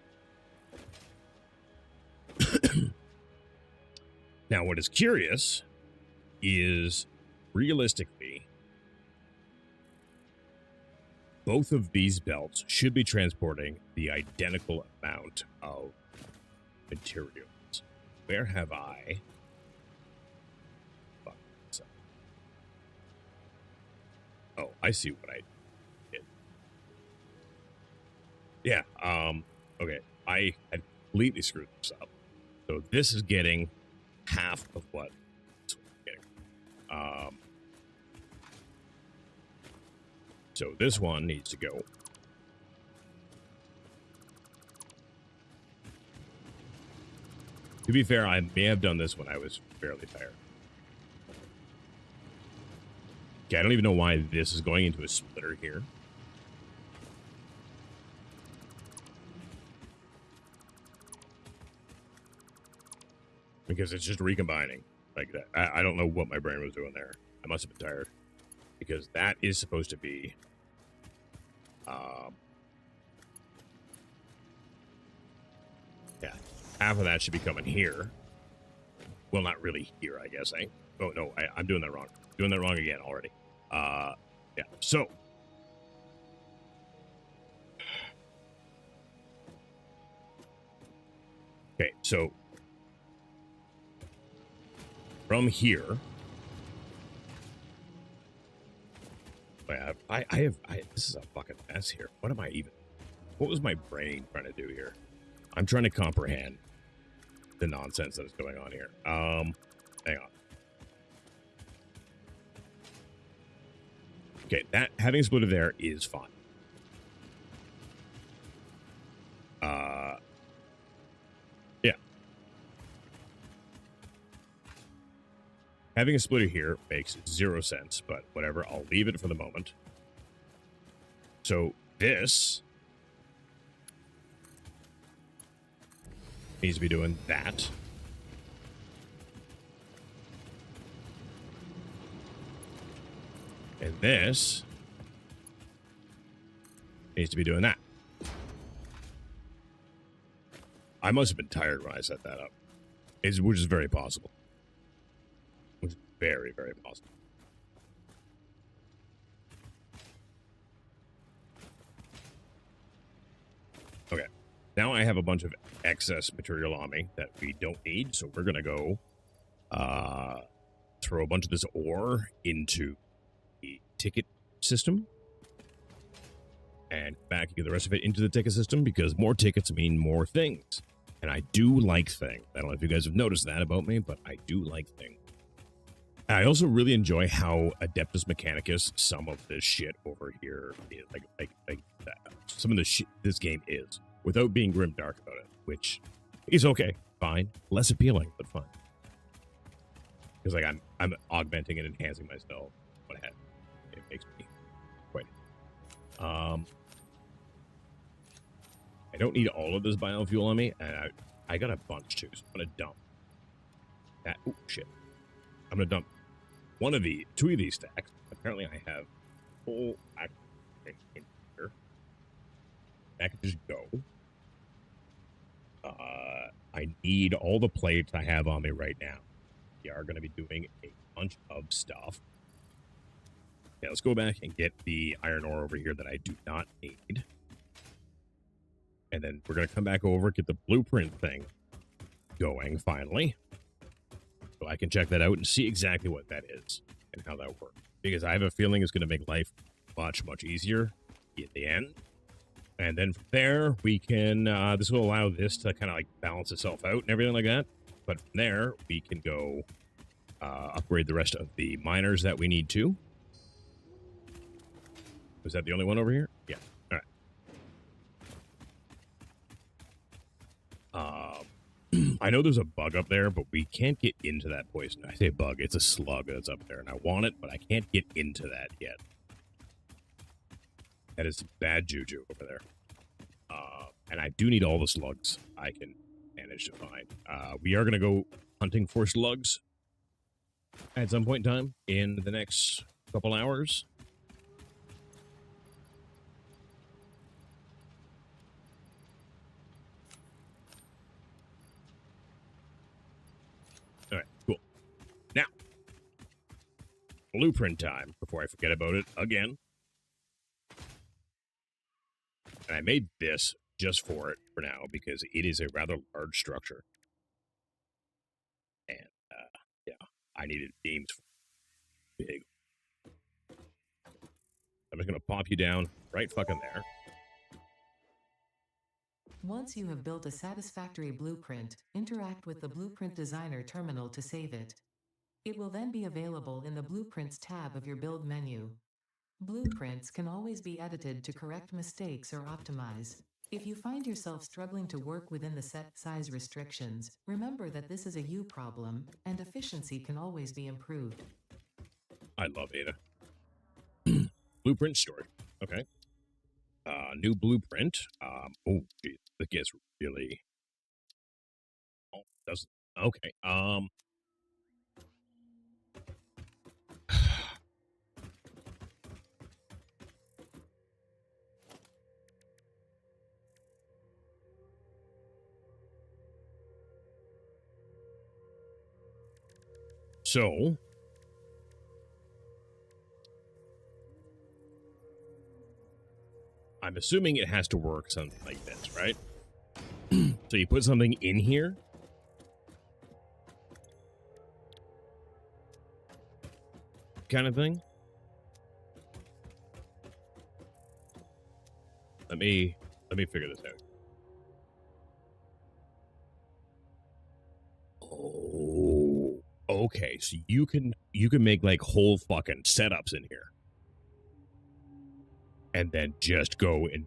Speaker 1: Now, what is curious is, realistically, both of these belts should be transporting the identical amount of materials. where have I? Fuck. Oh, I see what I did. Yeah. Okay. I had completely screwed this up. So this is getting half of what this one's getting. So this one needs to go. To be fair, I may have done this when I was fairly tired. Okay, I don't even know why this is going into a splitter here. Because it's just recombining like that. I don't know what my brain was doing there. I must have been tired. Because that is supposed to be... yeah, half of that should be coming here. Well, not really here, I guess, eh? Oh, no, I'm doing that wrong. Doing that wrong again already. Yeah, so... okay, so... from here... this is a fucking mess here. What am I even... what was my brain trying to do here? I'm trying to comprehend the nonsense that is going on here. Hang on. Okay, that having a splitter there is fine. Yeah. Having a splitter here makes 0 sense, but whatever. I'll leave it for the moment. So this needs to be doing that. And this needs to be doing that. I must have been tired when I set that up. Which is very possible. Which is very, very possible. Okay. Now I have a bunch of excess material on me that we don't need, so we're going to go throw a bunch of this ore into the ticket system and back and get the rest of it into the ticket system because more tickets mean more things. And I do like things. I don't know if you guys have noticed that about me, but I do like things. I also really enjoy how Adeptus Mechanicus some of this shit over here is. Like some of the shit this game is, without being grimdark about it, which is okay, fine, less appealing, but fine. Because like I'm augmenting and enhancing myself. What have it makes me quite. I don't need all of this biofuel on me, and I got a bunch too, so I'm gonna dump that. Oh shit! I'm gonna dump two of these stacks. Apparently, I have full thing in here. That can just go. I need all the plates I have on me right now. We are going to be doing a bunch of stuff. Yeah, let's go back and get the iron ore over here that I do not need. And then we're going to come back over, get the blueprint thing going finally. So I can check that out and see exactly what that is and how that works. Because I have a feeling it's going to make life much, much easier in the end. And then from there, we can, this will allow this to kind of like balance itself out and everything like that. But from there, we can go upgrade the rest of the miners that we need to. Was that the only one over here? Yeah. All right. I know there's a bug up there, but we can't get into that poison. I say bug, it's a slug that's up there, and I want it, but I can't get into that yet. That is bad juju over there. And I do need all the slugs I can manage to find. We are going to go hunting for slugs at some point in time in the next couple hours. All right, cool. Now, blueprint time before I forget about it again. And I made this just for it for now because it is a rather large structure. And yeah, I needed beams big. I'm just gonna pop you down right fucking there.
Speaker 5: Once you have built a satisfactory blueprint, interact with the Blueprint Designer terminal to save it. It will then be available in the Blueprints tab of your build menu. Blueprints can always be edited to correct mistakes or optimize. If you find yourself struggling to work within the set size restrictions, remember that this is a you problem, and efficiency can always be improved.
Speaker 1: I love Ada. Blueprint story. Okay. New blueprint. Oh, geez, it gets really. Oh, doesn't. Okay. So. I'm assuming it has to work something like this, right? So you put something in here. Kind of thing. Let me figure this out. Oh, okay. So you can make like whole fucking setups in here. And then just go and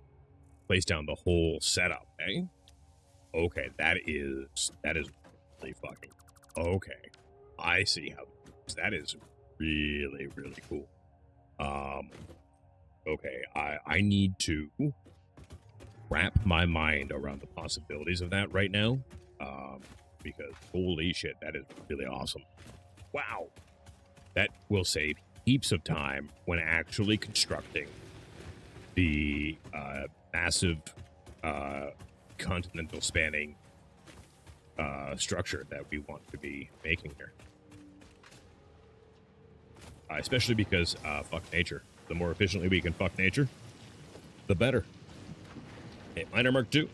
Speaker 1: place down the whole setup, eh? Okay, that is really fucking okay. I see how that is really, really cool. Okay, I need to wrap my mind around the possibilities of that right now. Because holy shit, that is really awesome. Wow. That will save heaps of time when actually constructing the massive continental spanning structure that we want to be making here. Especially because fuck nature. The more efficiently we can fuck nature, the better. Okay, miner mark 2.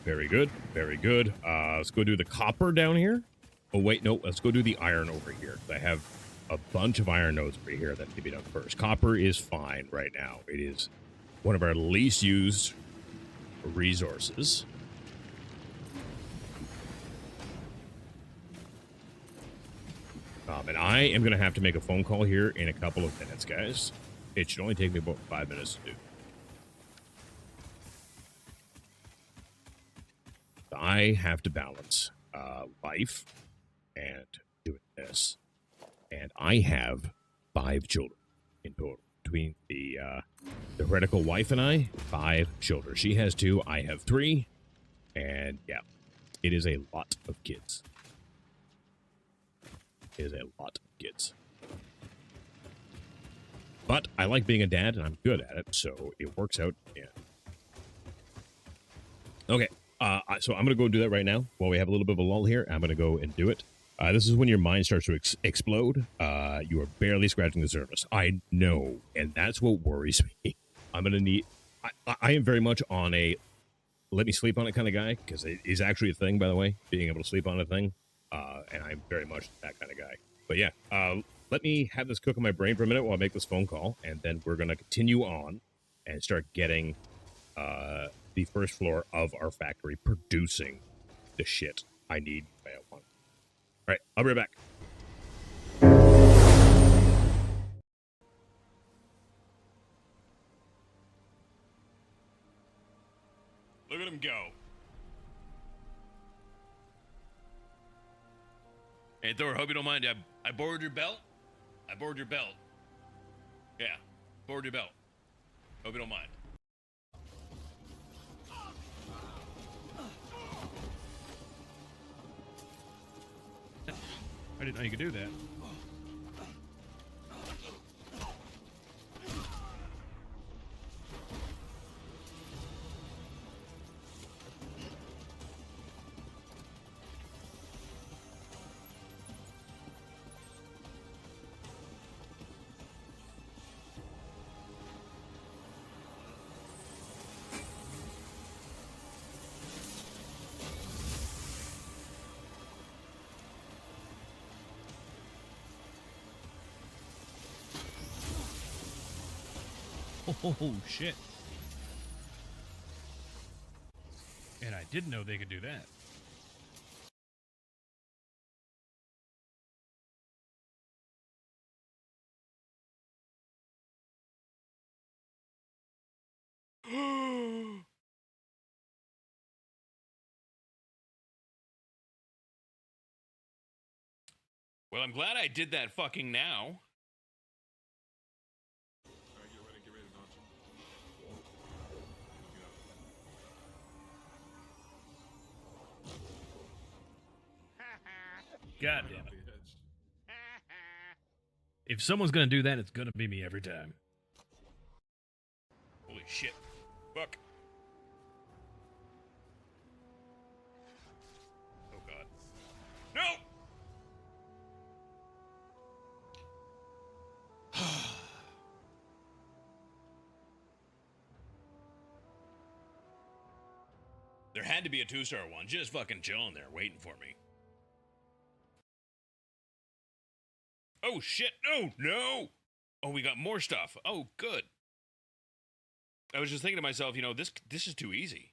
Speaker 1: Very good. Very good. Let's go do the copper down here. Oh, wait, no. Let's go do the iron over here. I have a bunch of iron nodes over here that need to be done first. Copper is fine right now. It is one of our least used resources. And I am going to have to make a phone call here in a couple of minutes, guys. It should only take me about 5 minutes to do. I have to balance life and doing this. And I have 5 children in total. Between the heretical wife and I, 5 children. She has 2, I have 3. And yeah, it is a lot of kids. It is a lot of kids. But I like being a dad, and I'm good at it, so it works out. Yeah. Okay. So I'm going to go do that right now while we have a little bit of a lull here. I'm going to go and do it. This is when your mind starts to explode. You are barely scratching the surface. I know, and that's what worries me. I'm going to need... I am very much on a let me sleep on it kind of guy, because it is actually a thing, by the way, being able to sleep on a thing. And I'm very much that kind of guy. But yeah, let me have this cook in my brain for a minute while I make this phone call, and then we're going to continue on and start getting... the first floor of our factory producing the shit I need. I want. All right, I'll be right back.
Speaker 2: Look at him go. Hey, Thor, hope you don't mind. I borrowed your belt. I borrowed your belt. Yeah, borrowed your belt. Hope you don't mind. I didn't know you could do that. Oh, shit. And I didn't know they could do that. Well, I'm glad I did that fucking now.
Speaker 6: Alright, get ready to launch.
Speaker 2: God damn it. If someone's gonna do that, it's gonna be me every time. Holy shit. Fuck. Oh god. No! There had to be a 2-star one just fucking chilling there waiting for me. Oh shit, no, no! Oh, we got more stuff. Oh, good. I was just thinking to myself, you know, this is too easy.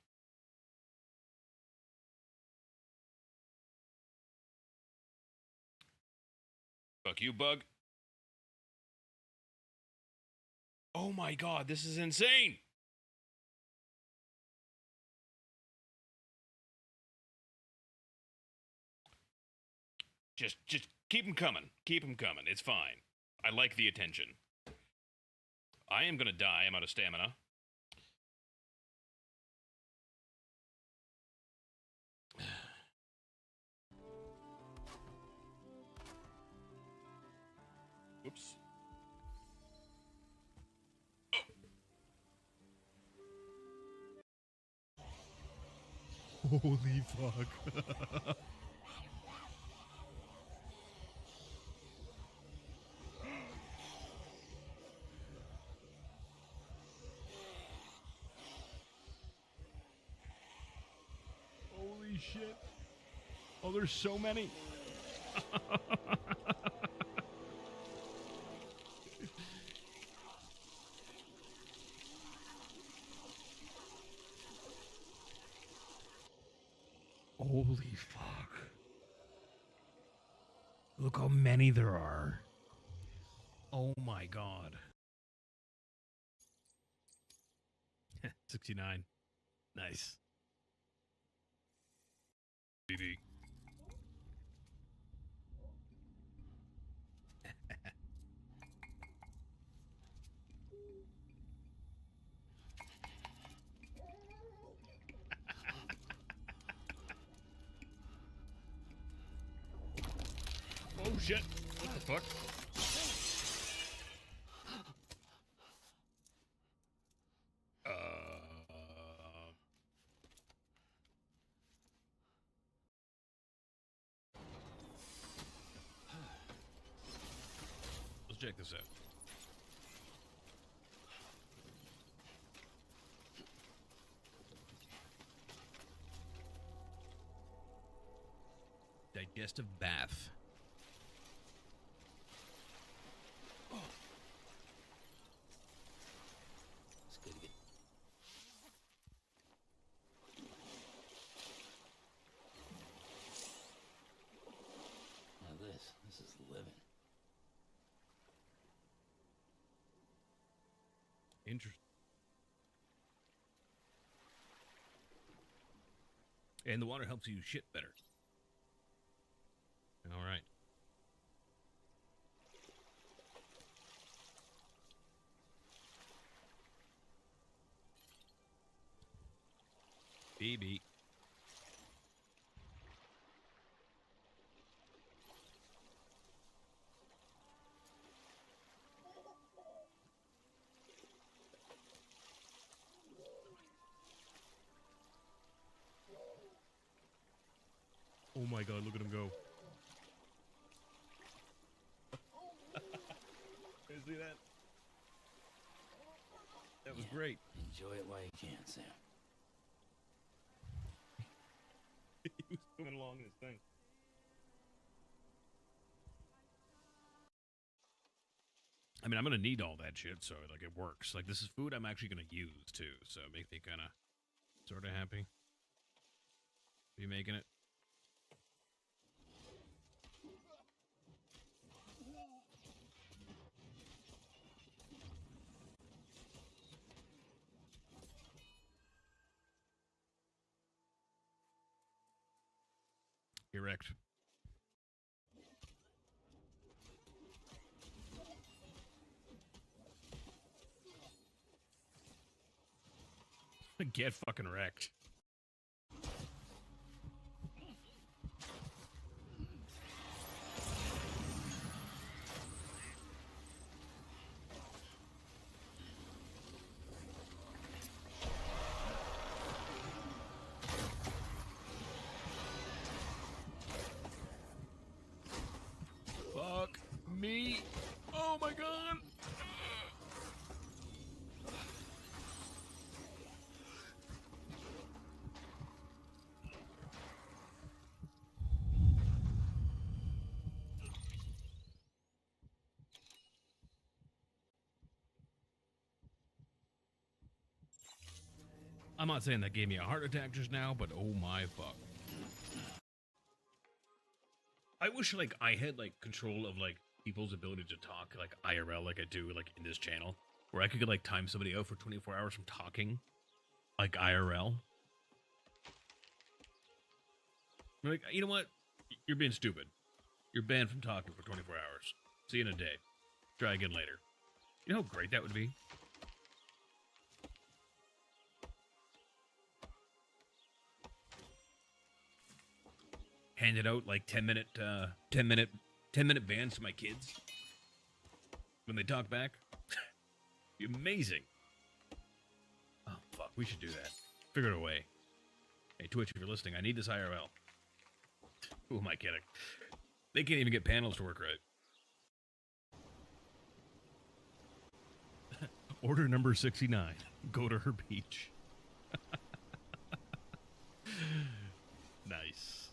Speaker 2: Fuck you, bug. Oh my god, this is insane! Just keep them coming. Keep them coming. It's fine. I like the attention. I am gonna die. I'm out of stamina. Oops. Oh. Holy fuck. Holy shit. Oh, there's so many. Holy fuck. Look how many there are. Oh my god. 69. Nice. BB. Oh shit. What the fuck? Let's check this out. Digestive bath.
Speaker 4: It's good to get. Now this is living.
Speaker 2: Interesting. And the water helps you shit better. All right. BB. Oh my god, look at him go. You see that? That was great.
Speaker 4: Enjoy it while you can, Sam.
Speaker 2: He was swimming along in his thing. I mean, I'm gonna need all that shit, so like it works. Like this is food I'm actually gonna use too, so it makes me kind of, sort of happy. Be making it. Erect. Get fucking wrecked. Fuck me. Oh my god. I'm not saying that gave me a heart attack just now, but oh my fuck. I wish like I had like control of like people's ability to talk like IRL like I do like in this channel, where I could like time somebody out for 24 hours from talking like IRL. Like, you know what? You're being stupid. You're banned from talking for 24 hours. See you in a day. Try again later. You know how great that would be? Handed out like 10 minute bans to my kids when they talk back. Be amazing. Oh fuck, we should do that. Figure it a way. Hey Twitch, if you're listening, I need this IRL. Who am I kidding? They can't even get panels to work right. Order number 69. Go to her beach. Nice.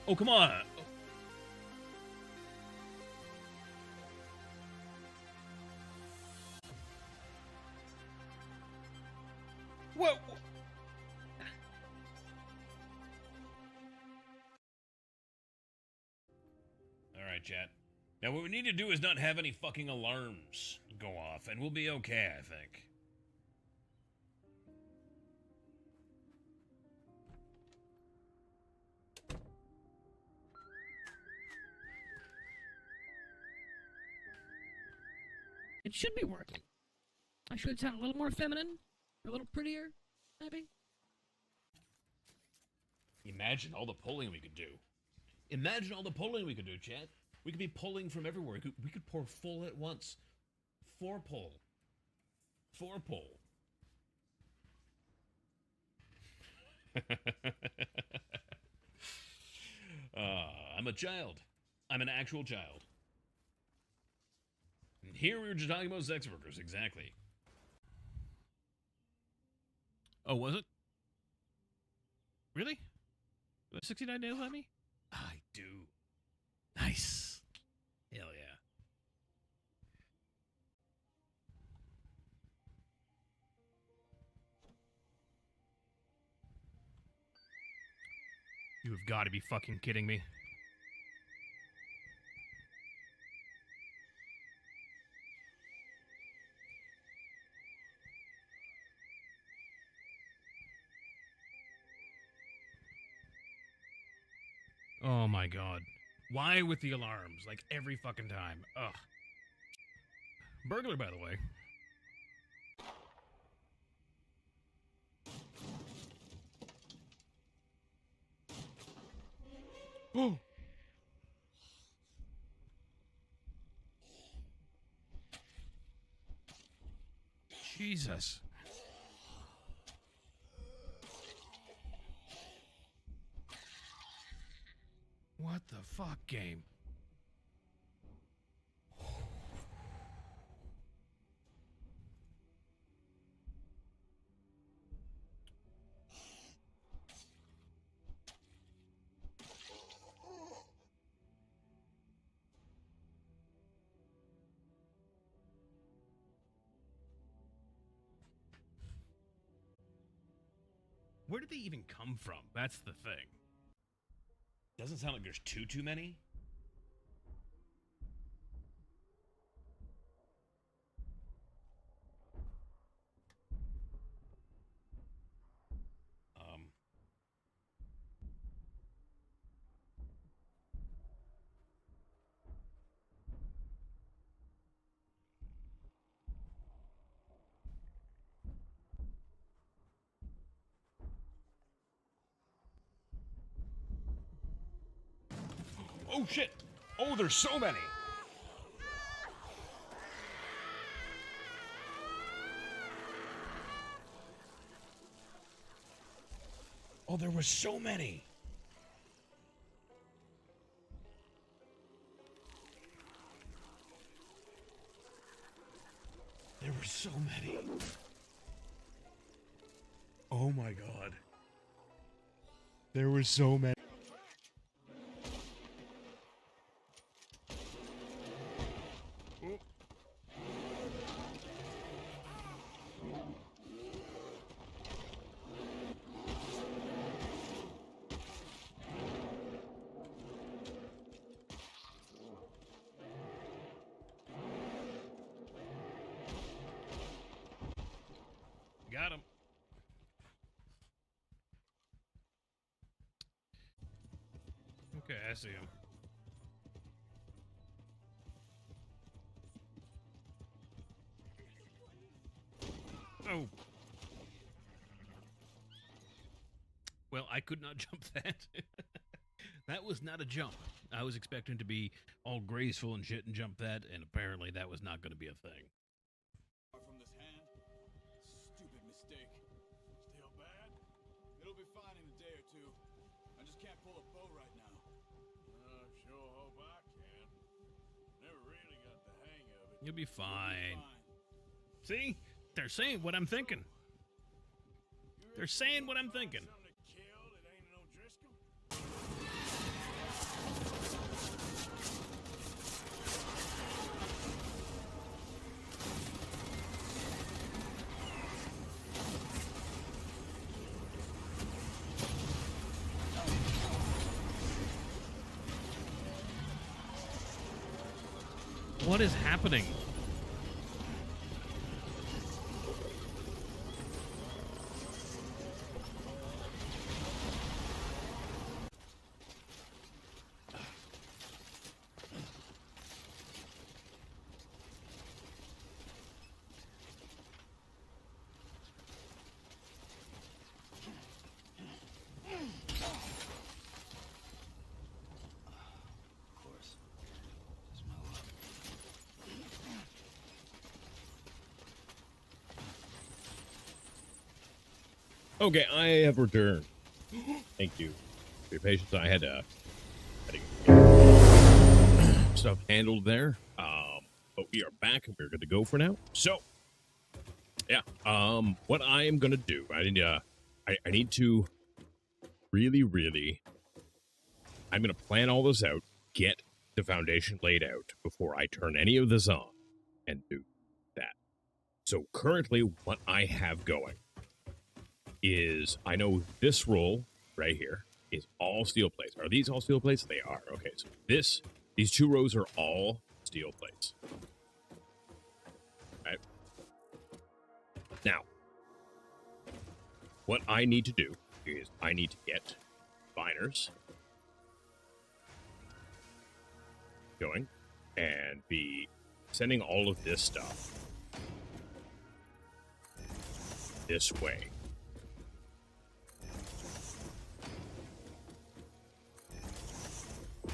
Speaker 2: Oh, come on. What? All right, chat. Now, what we need to do is not have any fucking alarms go off, and we'll be okay, I think.
Speaker 7: It should be working. I should sound a little more feminine, a little prettier, maybe.
Speaker 2: Imagine all the pulling we could do. Imagine all the pulling we could do, chat. We could be pulling from everywhere. We could pour full at once. 4 pull. 4 pull. I'm a child. I'm an actual child. And here we were just talking about sex workers, exactly. Oh, was it? Really? 69 nails on me? I do. Nice. Hell yeah. You have got to be fucking kidding me. Oh my god. Why with the alarms? Like every fucking time. Ugh. Burglar, by the way. Oh! Jesus. What the fuck, game? Where did they even come from? That's the thing. Doesn't sound like there's too many. Oh shit! Oh, there's so many! Oh, there were so many! There were so many. Oh my god. There were so many. Got him. Okay, I see him. Oh. Well, I could not jump that. That was not a jump. I was expecting to be all graceful and shit and jump that, and apparently that was not going to be a thing.
Speaker 6: From this hand? Stupid mistake. Still bad? It'll be fine in a day or two. I just can't pull a bow right now. Sure hope I can. Never really got the hang of it.
Speaker 2: You'll be fine. See? They're saying what I'm thinking. They're saying what I'm thinking.
Speaker 6: Something to kill that ain't no Driscoll?
Speaker 2: What is happening?
Speaker 1: Okay, I have returned. Thank you for your patience. I had stuff handled there, but we are back and we're good to go for now. So, yeah, what I am gonna do, I need to really, I'm gonna plan all this out, get the foundation laid out before I turn any of this on, and do that. So currently, what I have going is, I know this roll right here is all steel plates. Are these all steel plates? They are. Okay, so these two rows are all steel plates. Right. Now, what I need to do is I need to get biners going and be sending all of this stuff this way.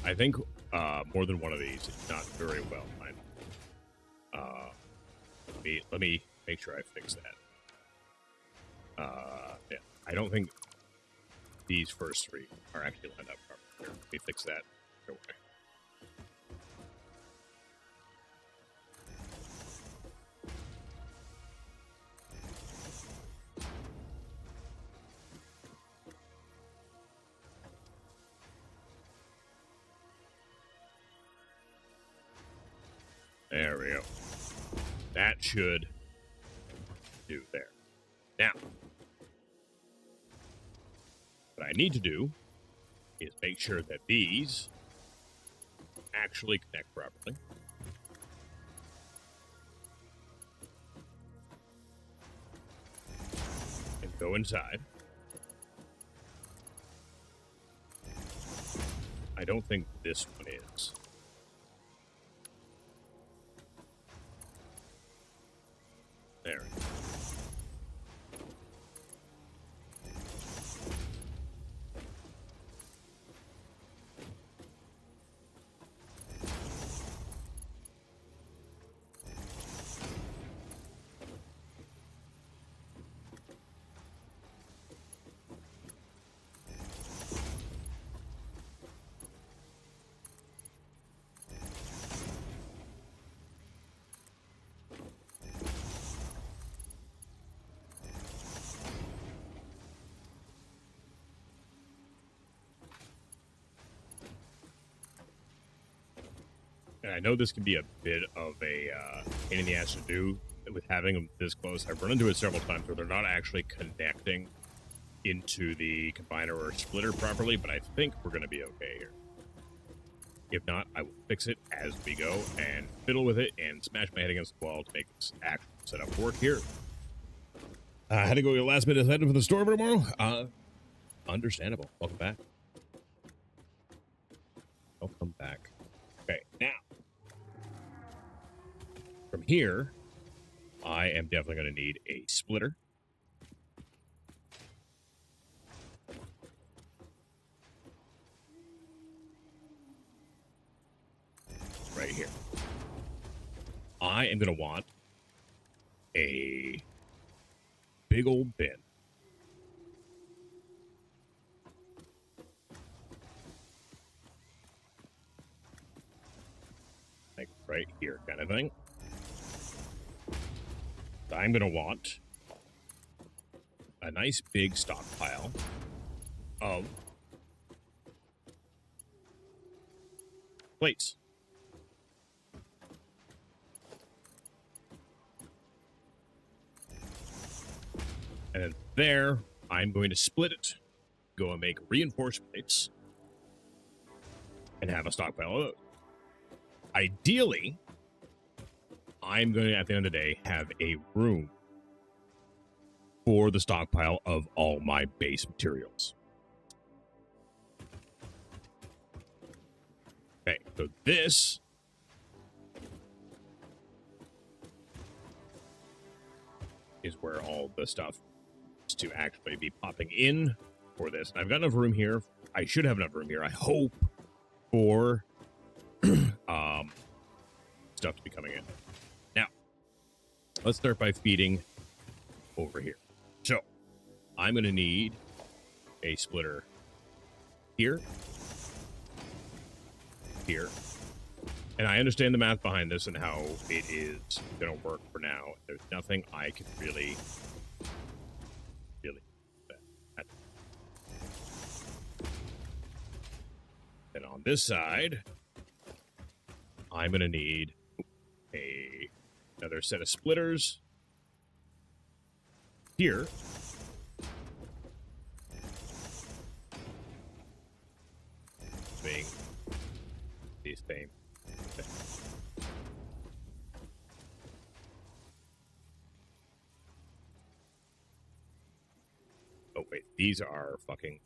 Speaker 1: I think more than one of these is not very well timed. Let me make sure I fix that. Yeah, I don't think these first three are actually lined up properly. Here, let me fix that. Go away. There we go. That should do there. Now, What I need to do is make sure that these actually connect properly. And go inside. I don't think this one is. There. And I know this can be a bit of a pain in the ass to do with having them this close. I've run into it several times where they're not actually connecting into the combiner or splitter properly, but I think we're going to be okay here. If not, I will fix it as we go and fiddle with it and smash my head against the wall to make this actual setup work here. I had to go last minute headed for the store for tomorrow. Understandable. Welcome back. Welcome back. Okay, now, from here, I am definitely going to need a splitter. Right here. I am going to want a big old bin. Like right here kind of thing. I'm going to want a nice big stockpile of plates. And then there, I'm going to split it, go and make reinforced plates, and have a stockpile of those. Ideally, I'm going to, at the end of the day, have a room for the stockpile of all my base materials. Okay, so this is where all the stuff is to actually be popping in for this. And I've got enough room here. I should have enough room here, I hope, for stuff to be coming in. Now, let's start by feeding over here. So, I'm going to need a splitter here, here, and I understand the math behind this and how it is going to work for now. There's nothing I can really and on this side, I'm going to need another set of splitters here. Being these same. Oh wait, these are fucking.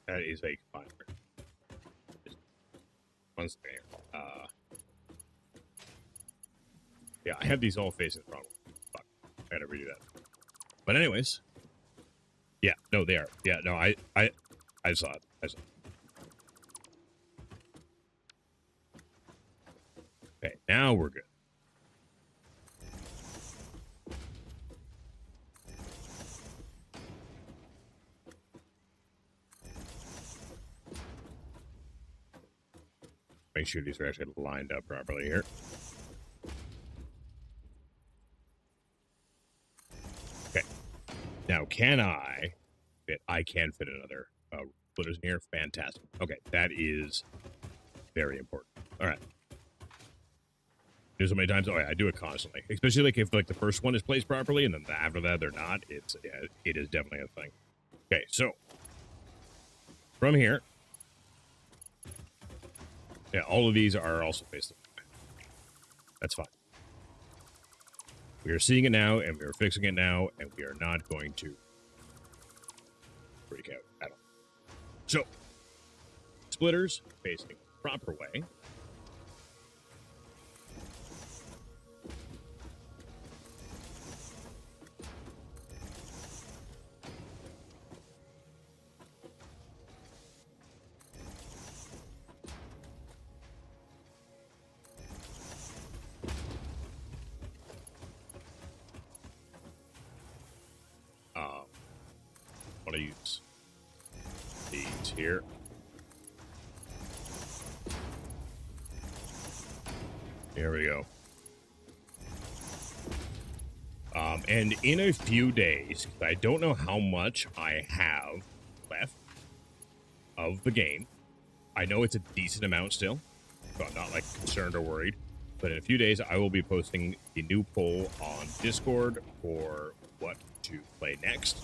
Speaker 1: That is a combiner. One second here. Yeah, I have these all facing the wrong way. Fuck. I gotta redo that. But anyways. Yeah, no, they are. Yeah, no, I saw it. I saw it. Okay, now we're good. Make sure these are actually lined up properly here. Okay. Now, can I fit? I can fit another splitters in here. Fantastic. Okay, that is very important. All right. Do so many times. Oh, yeah, I do it constantly. Especially like if like the first one is placed properly and then after that they're not. It is definitely a thing. Okay, so from here, yeah, all of these are also facing. That's fine. We are seeing it now, and we are fixing it now, and we are not going to freak out at all. So, splitters facing the proper way. Want to use these here. Here we go. And in a few days, 'cause I don't know how much I have left of the game. I know it's a decent amount still, so I'm not like concerned or worried. But in a few days, I will be posting the new poll on Discord for what to play next.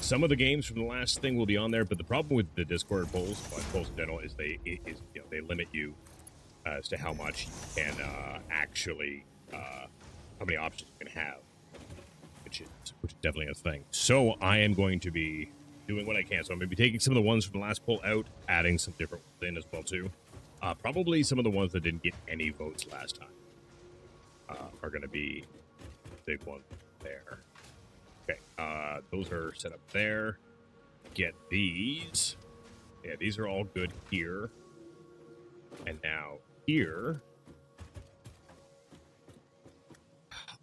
Speaker 1: Some of the games from the last thing will be on there, but the problem with the Discord polls, well, polls in general, is they limit you as to how much you can actually, how many options you can have, which is definitely a thing. So I am going to be doing what I can. So I'm going to be taking some of the ones from the last poll out, adding some different ones in as well too. Probably some of the ones that didn't get any votes last time are going to be big ones there. Okay, those are set up there. Get these. Yeah, these are all good here. And now here,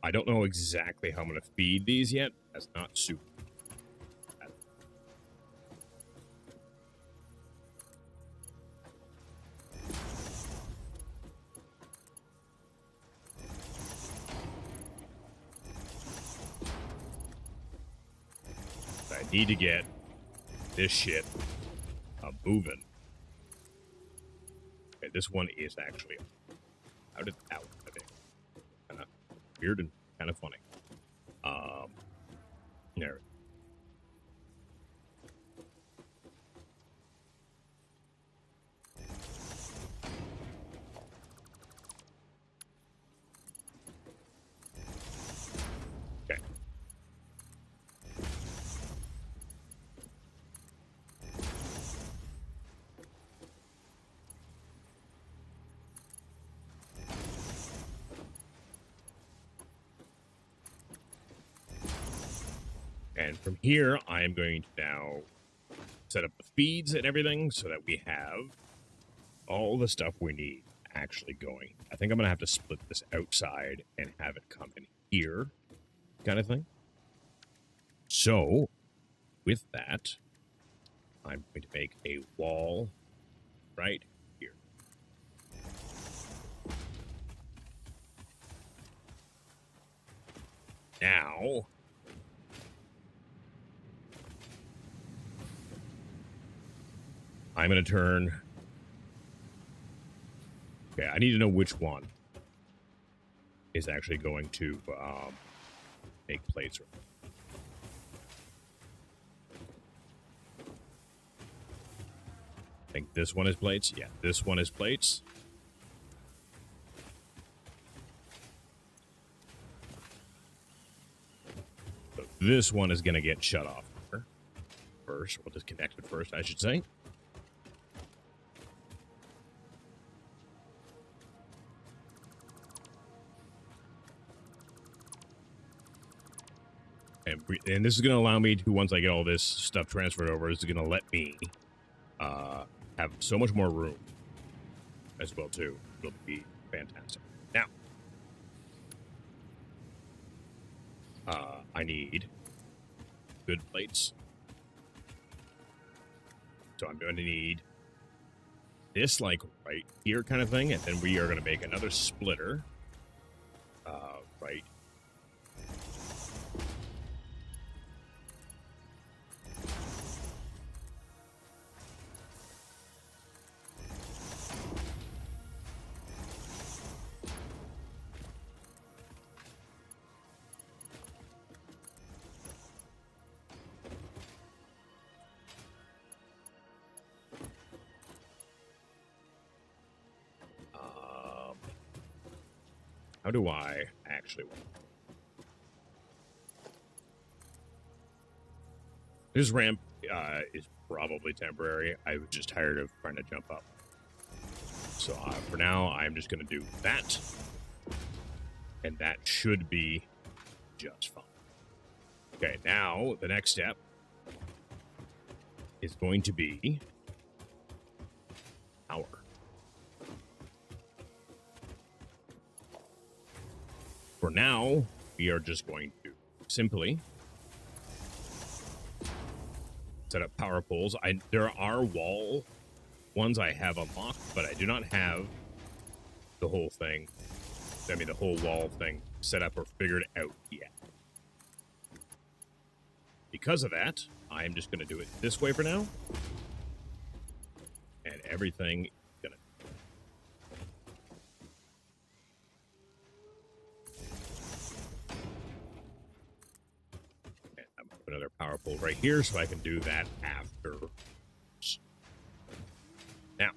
Speaker 1: I don't know exactly how I'm going to feed these yet. That's not super. I need to get this shit moving. Okay, this one is actually. How did that one be? Kind of weird and kind of funny. There. Okay. And from here, I am going to now set up the feeds and everything so that we have all the stuff we need actually going. I think I'm going to have to split this outside and have it come in here, kind of thing. So, with that, I'm going to make a wall right here. Now, I'm going to turn... Okay, I need to know which one is actually going to make plates. I think this one is plates. Yeah, this one is plates. So this one is going to get shut off first, or disconnected first, I should say. And this is going to allow me to, once I get all this stuff transferred over, is going to let me have so much more room as well, too. It'll be fantastic. Now, I need good plates. So I'm going to need this, like, right here kind of thing, and then we are going to make another splitter right. How do I actually... This ramp is probably temporary. I was just tired of trying to jump up. So for now, I'm just going to do that. And that should be just fine. Okay, now the next step is going to be power. For now, we are just going to simply set up power poles. There are wall ones I have unlocked, but I do not have the whole thing. I mean, the whole wall thing set up or figured out yet. Because of that, I'm just going to do it this way for now. And everything is going to... And I'm going to put another power pole right here so I can do that after. Now.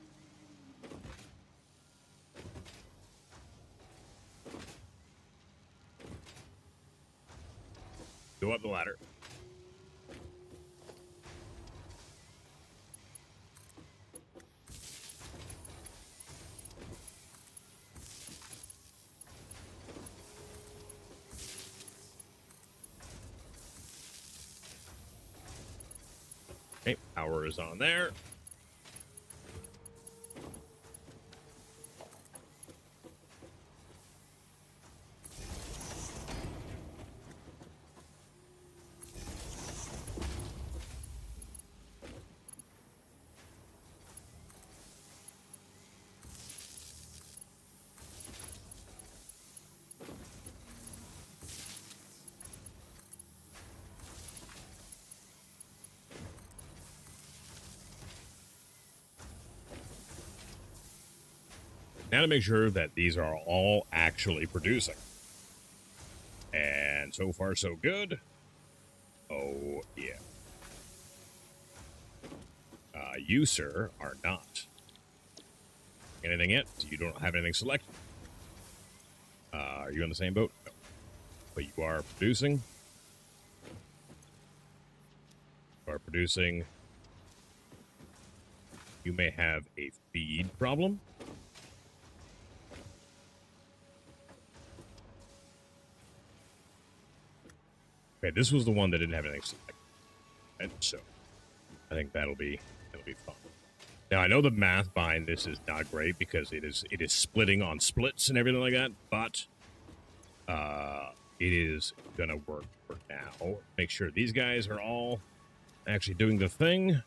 Speaker 1: Go up the ladder. Okay, power is on there. Now to make sure that these are all actually producing. And so far, so good. Oh, yeah. You, sir, are not. Anything yet? You don't have anything selected. Are you on the same boat? No. But you are producing. You are producing. You may have a feed problem. Okay, this was the one that didn't have anything selected. And so I think that'll be fun. Now I know the math behind this is not great because it is splitting on splits and everything like that, but it is gonna work for now. Make sure these guys are all actually doing the thing.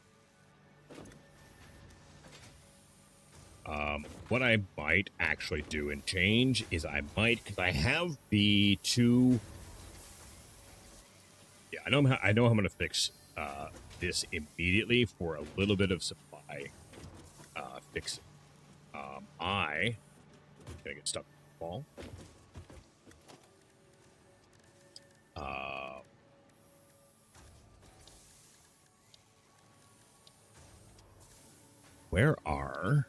Speaker 1: What I might actually do and change is I might, because I have the two. Yeah, I know I'm going to fix this immediately for a little bit of supply fixing. I'm going to get stuck in the wall. Where are...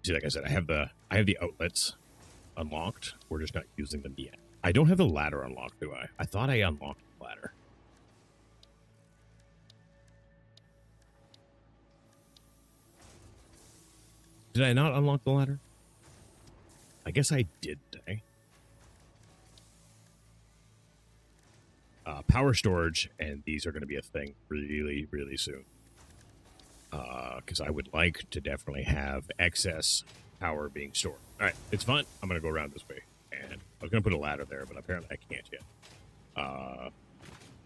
Speaker 1: See, like I said, I have the outlets unlocked. We're just not using them yet. I don't have the ladder unlocked, do I? I thought I unlocked the ladder. Did I not unlock the ladder? I guess I did, didn't I? Power storage, and these are going to be a thing really, really soon. Because I would like to definitely have excess power being stored. All right, it's fine. I'm going to go around this way. And I was going to put a ladder there, but apparently I can't yet.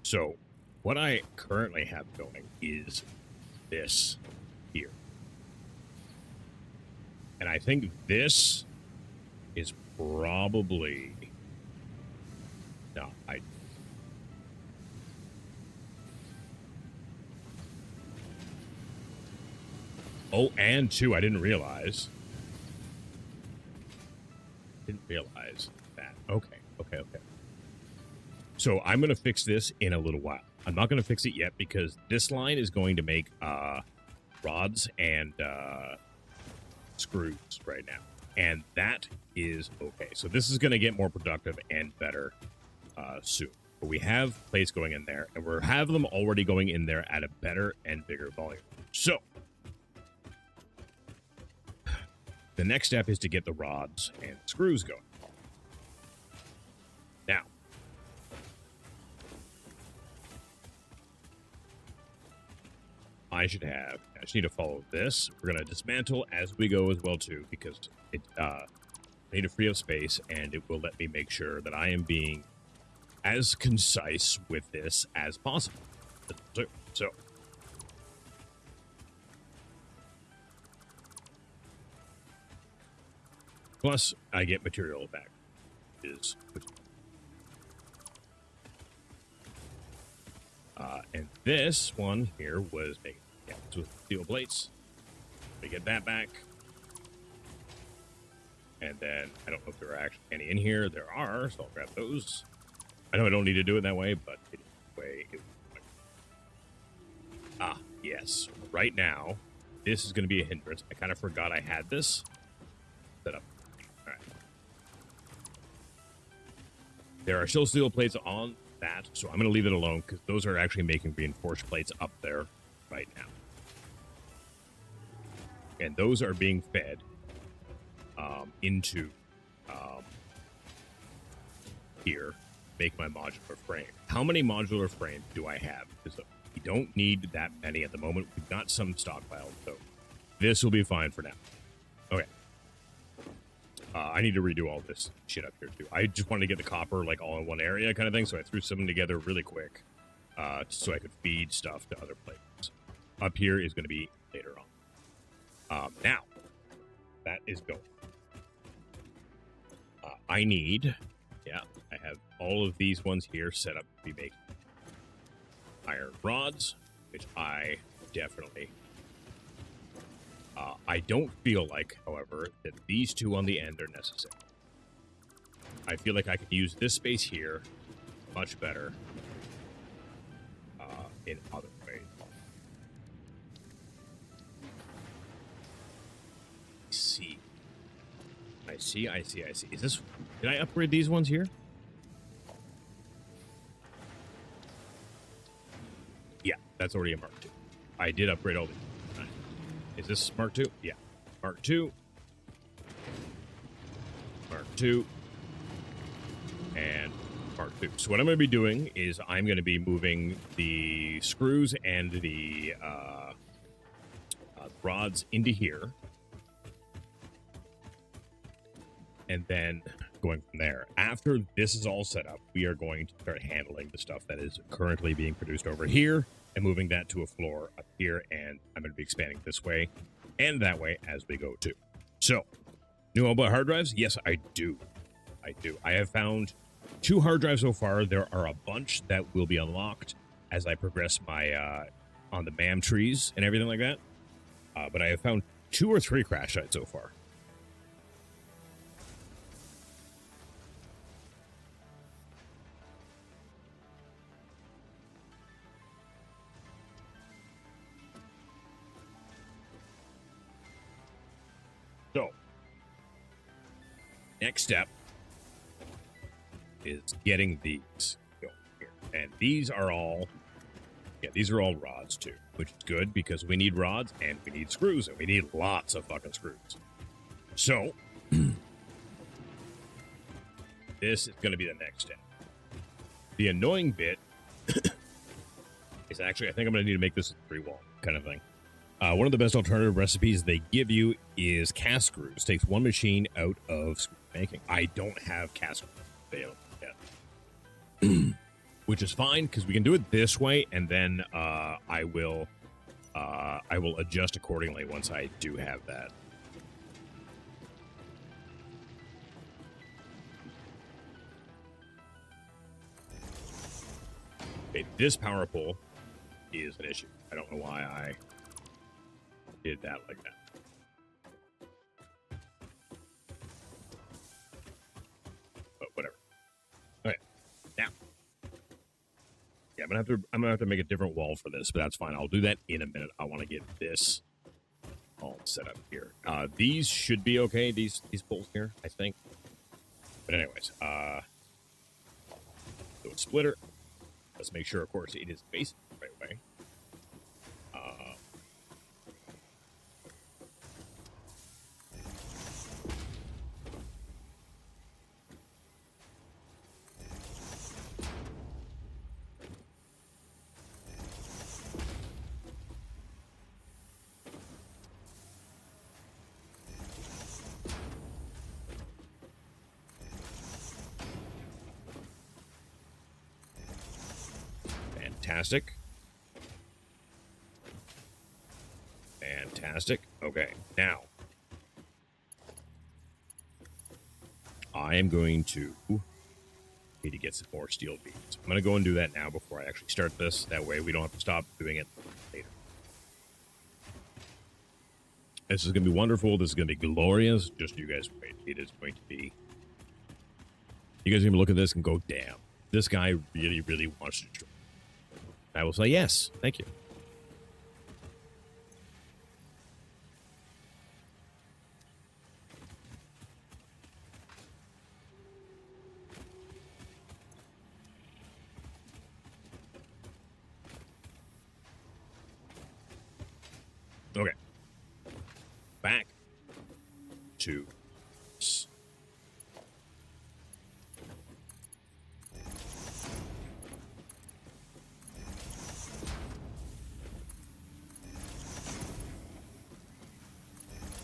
Speaker 1: So what I currently have going is this here. And I think this is probably... No, Oh, and two, I didn't realize. Didn't realize that. Okay. So I'm going to fix this in a little while. I'm not going to fix it yet because this line is going to make rods and screws right now, and that is okay. So this is going to get more productive and better soon. But we have plates going in there, and we're have them already going in there at a better and bigger volume. So the next step is to get the rods and screws going. Now, I just need to follow this. We're going to dismantle as we go as well, too, because it I need to free up space, and it will let me make sure that I am being as concise with this as possible. So, plus, I get material back. And this one here was making with steel plates. We get that back. And then, I don't know if there are actually any in here. There are, so I'll grab those. I know I don't need to do it that way, but it is the way it would. Ah, yes. Right now, this is going to be a hindrance. I kind of forgot I had this set up. All right. There are still steel plates on that, so I'm going to leave it alone because those are actually making reinforced plates up there right now. And those are being fed into here, make my modular frame. How many modular frames do I have? Because we don't need that many at the moment. We've got some stockpiled, so this will be fine for now. Okay. I need to redo all this shit up here, too. I just wanted to get the copper, like, all in one area kind of thing, so I threw some together really quick so I could feed stuff to other places. Up here is going to be later on. Now, that is going. I need, I have all of these ones here set up to be making iron rods, which I definitely, I don't feel like, however, that these two on the end are necessary. I feel like I could use this space here much better in other ways. I see. Is this... Did I upgrade these ones here? Yeah, that's already a Mark II. I did upgrade all these. Right. Is this Mark II? Yeah. Mark II. Mark II. And Mark II. So what I'm going to be doing is I'm going to be moving the screws and the rods into here. And then going from there. After this is all set up, we are going to start handling the stuff that is currently being produced over here and moving that to a floor up here. And I'm going to be expanding this way and that way as we go too. So, new about hard drives? Yes, I do. I have found 2 hard drives so far. There are a bunch that will be unlocked as I progress my on the MAM trees and everything like that. But I have found 2 or 3 crash sites so far. So, next step is getting these going here. And these are all rods too, which is good because we need rods and we need screws and we need lots of fucking screws. So, this is going to be the next step. The annoying bit is actually, I think I'm going to need to make this a 3-wall kind of thing. One of the best alternative recipes they give you is cast screws. Takes one machine out of screw making. I don't have cast screws available yet. Which is fine, because we can do it this way, and then I will adjust accordingly once I do have that. Okay, this power pole is an issue. I don't know why I did that like that. But whatever. Okay. Now. Yeah, I'm gonna have to make a different wall for this, but that's fine. I'll do that in a minute. I want to get this all set up here. These should be okay. These poles here, I think. But anyways, so a splitter. Let's make sure, of course, it is facing the right way. Fantastic. Fantastic. Okay, now I am going to need to get some more steel beams. I'm going to go and do that now before I actually start this. That way we don't have to stop doing it later. This is going to be wonderful. This is going to be glorious. Just you guys wait. It is going to be... You guys are going to look at this and go, damn, this guy really, really wants to destroy. I will say yes. Thank you. Okay. Back to...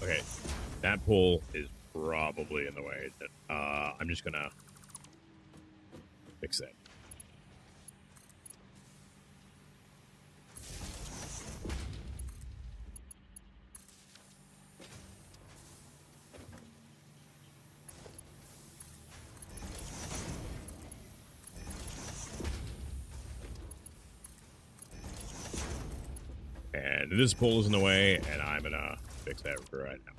Speaker 1: Okay, that pole is probably in the way. I'm just gonna fix that. And this pole is in the way, and I'm gonna fix that right now.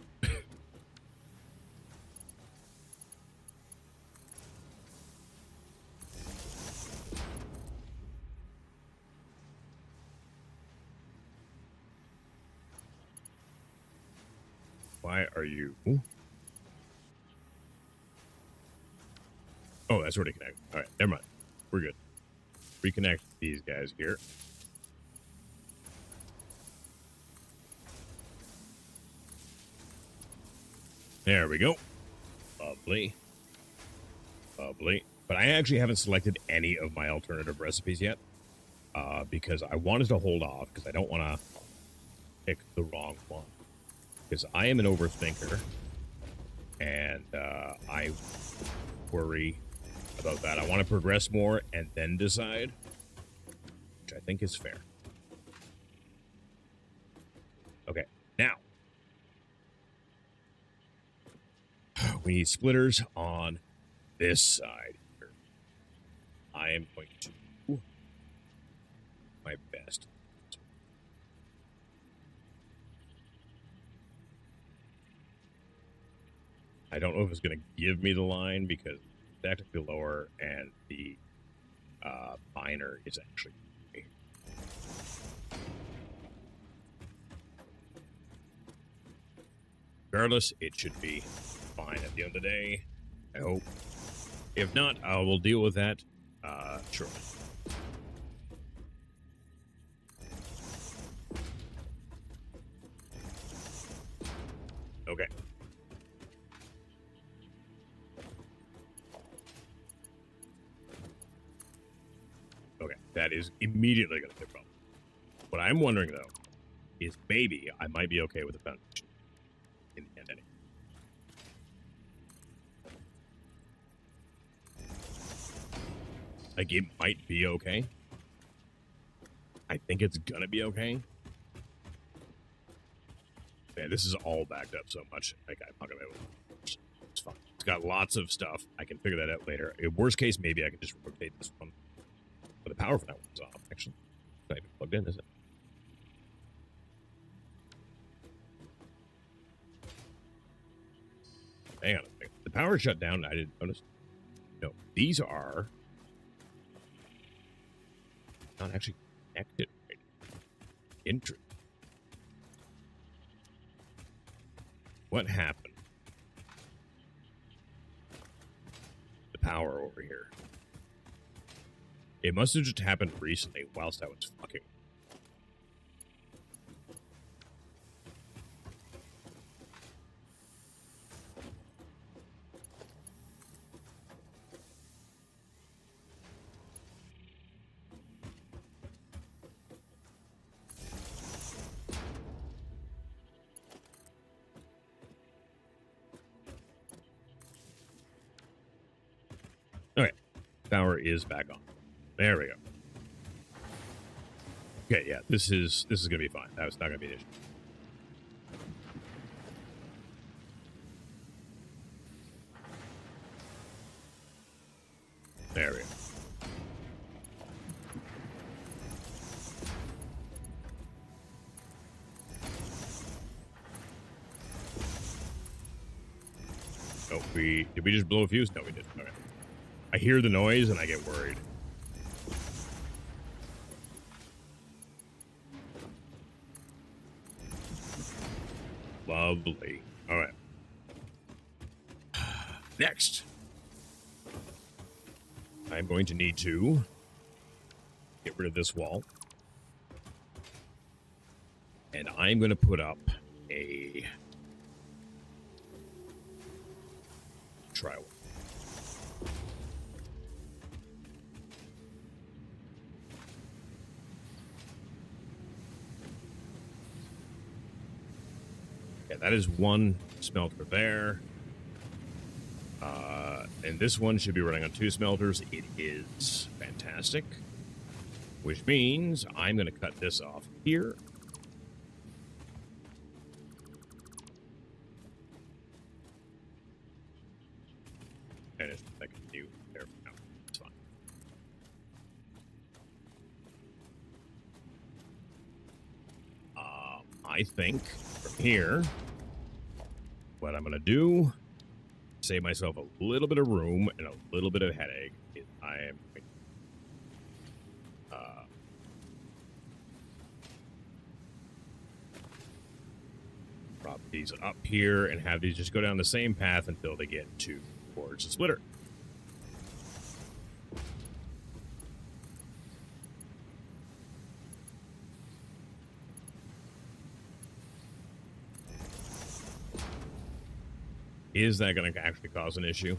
Speaker 1: Why are you... Oh, that's already connected. All right, never mind. We're good. Reconnect these guys here. There we go. Lovely. Lovely. But I actually haven't selected any of my alternative recipes yet. Because I wanted to hold off, because I don't want to pick the wrong one. Because I am an overthinker. And I worry about that. I want to progress more and then decide. Which I think is fair. Okay. Now. We need splitters on this side here. I am going to do my best. I don't know if it's going to give me the line because it's actually lower and the miner is actually... Regardless, it should be fine at the end of the day. I hope. If not, I will deal with that shortly. Okay. Okay, that is immediately going to be a problem. What I'm wondering, though, is maybe I might be okay with the foundation. In the end, anyway. Like, it might be okay. I think it's gonna be okay. Man, this is all backed up so much. Like, I'm not gonna be able to... It's fine. It's got lots of stuff. I can figure that out later. In worst case, maybe I can just rotate this one. But the power for that one's off, actually. It's not even plugged in, is it? Hang on a second. The power shut down. I didn't notice. No, these are not actually connected. Right? Interesting. what happened? The power over here. It must have just happened recently whilst I was fucking. Okay, power is back on. There we go. Okay, yeah, this is gonna be fine. That's not gonna be an issue. There we go. Oh, did we just blow a fuse? No, we didn't. Okay. I hear the noise and I get worried. Lovely. All right. Next, I'm going to need to get rid of this wall. And I'm going to put up a trial. Yeah, that is one smelter there. And this one should be running on 2 smelters. It is fantastic. Which means I'm going to cut this off here. And it's I can do there for now. It's fine. I think from here, what I'm going to do, save myself a little bit of room and a little bit of headache, is I am going to prop these up here and have these just go down the same path until they get towards the splitter. Is that going to actually cause an issue?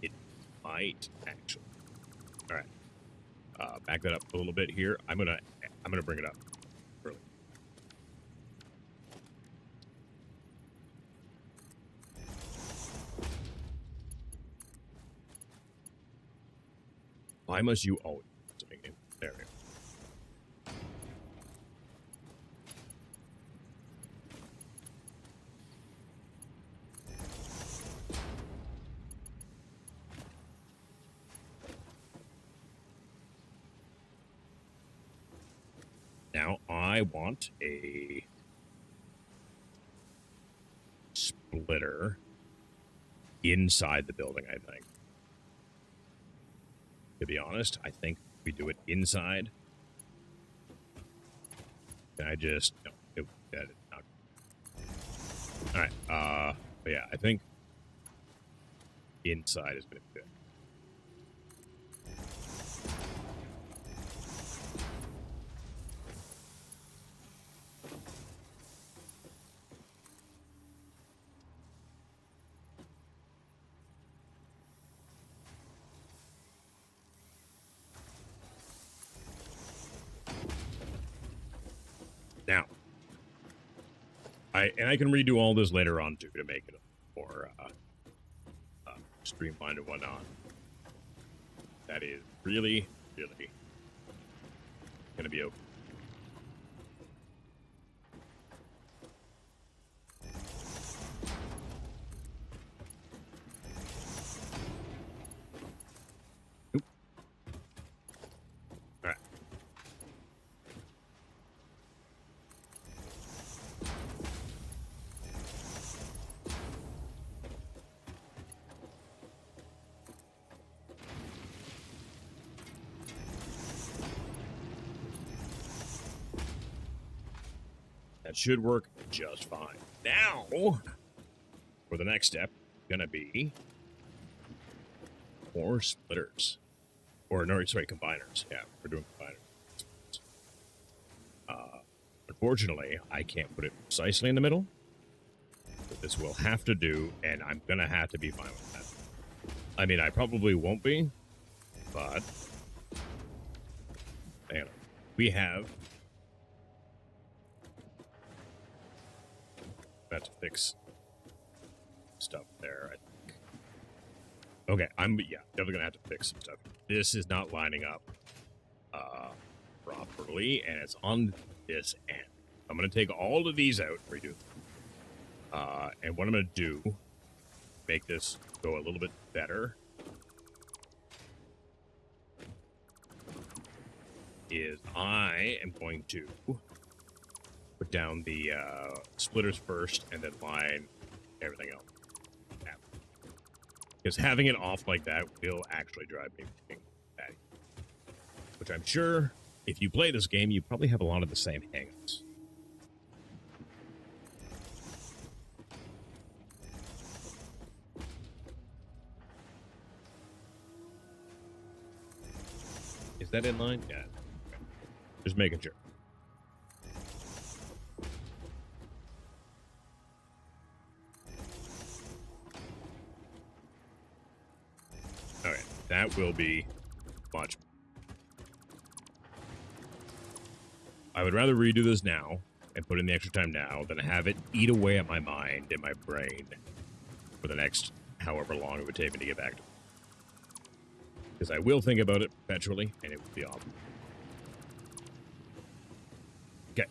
Speaker 1: It might actually. All right. Back that up a little bit here. I'm gonna bring it up early. Why must you always? There we go. Now I want a splitter inside the building, I think. To be honest, I think we do it inside. And I just no, that is not. All right. But yeah, I think inside is going to be good. Now, I can redo all this later on too to make it more streamlined and whatnot. That is really, really gonna be okay. Oop. All right. That should work just fine. Now, for the next step, gonna be 4 splitters. Or, no, sorry, combiners. Yeah, we're doing combiners. Unfortunately, I can't put it precisely in the middle. But this will have to do, and I'm gonna have to be fine with that. I mean, I probably won't be, but hang on. We have got to fix stuff there, I think. Okay, yeah, definitely gonna have to fix some stuff. This is not lining up properly, and it's on this end. I'm gonna take all of these out, redo them. And what I'm gonna do, make this go a little bit better, is I am going to put down the splitters first and then line everything else. Because having it off like that will actually drive me batty. Which I'm sure, if you play this game, you probably have a lot of the same hangups. Is that in line? Yeah. Just making sure. Okay, that will be much. I would rather redo this now and put in the extra time now than have it eat away at my mind and my brain for the next however long it would take me to get back to it. Because I will think about it perpetually, and it will be awful. Okay.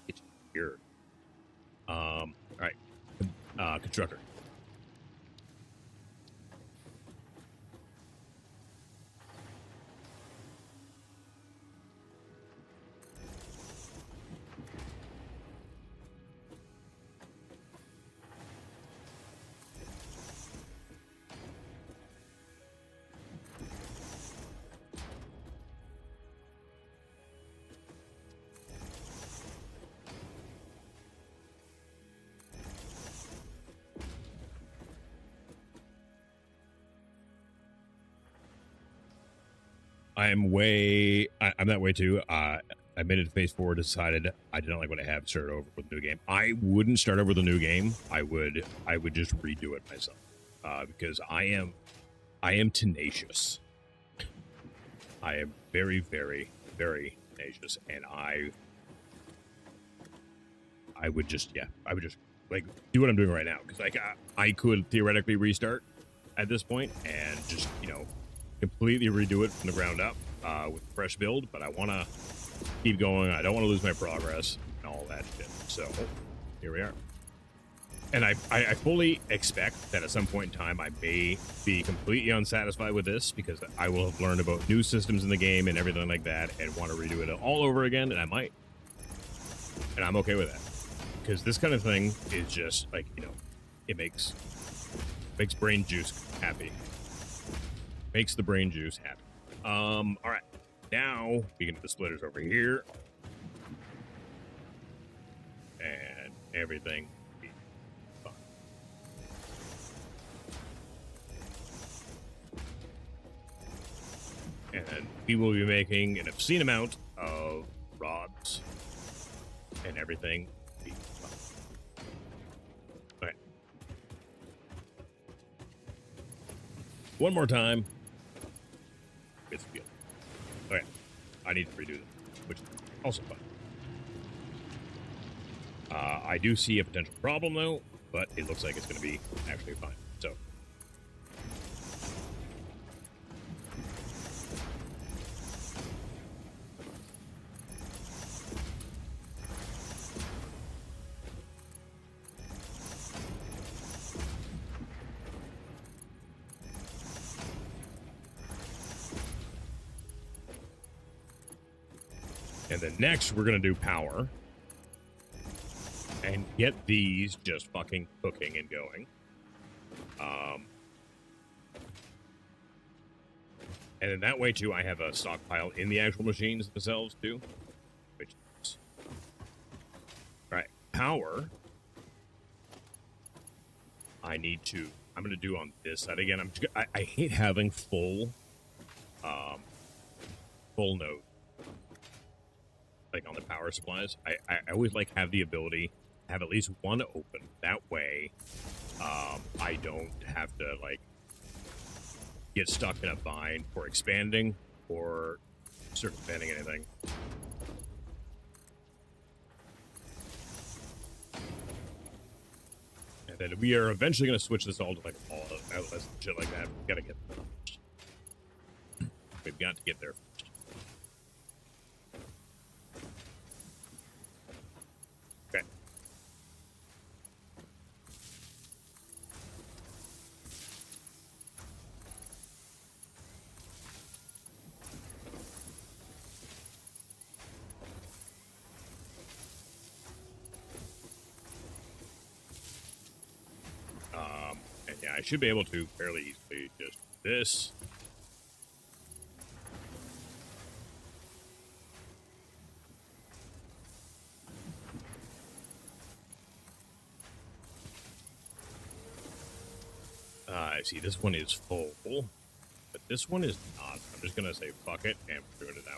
Speaker 1: It's weird. All right. Constructor. I'm that way too. I made it to phase 4, decided I did not like what I have, started over with a new game. I wouldn't start over with a new game. I would just redo it myself. Because I am tenacious. I am very, very, very tenacious, and I would just like do what I'm doing right now, because like I could theoretically restart at this point and just, you know, completely redo it from the ground up with a fresh build, but I want to keep going. I don't want to lose my progress and all that shit. So here we are. And I fully expect that at some point in time I may be completely unsatisfied with this, because I will have learned about new systems in the game and everything like that and want to redo it all over again, and I might. And I'm okay with that. Because this kind of thing is just like, you know, it makes brain juice happy. Makes the brain juice happy. All right. Now we can do the splitters over here. And everything. And then we will be making an obscene amount of rods and everything. Okay. One more time. It's field. Okay. I need to redo them, which is also fun. I do see a potential problem though, but it looks like it's going to be actually fine. So. And then next, we're going to do power. And get these just fucking cooking and going. And then that way, too, I have a stockpile in the actual machines themselves, too. power, I'm going to do on this side again. I hate having full node, like on the power supplies. I always like have the ability to have at least one open. That way, I don't have to like get stuck in a bind for expanding or circumventing anything. And then we are eventually going to switch this all to like all outlets and shit like that. We've got to get there first. We've got to get there first. Okay. And yeah, I should be able to fairly easily just do this. I see this one is full, but this one is not. I'm just going to say fuck it, and we're doing it that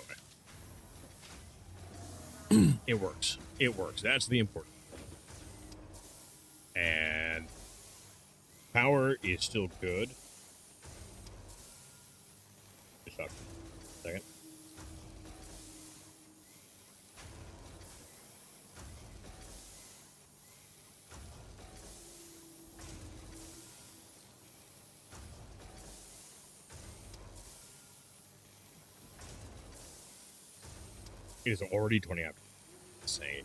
Speaker 1: way. It works. It works. That's the important thing. And power is still good. Just a second. It is already 20 after. Insane.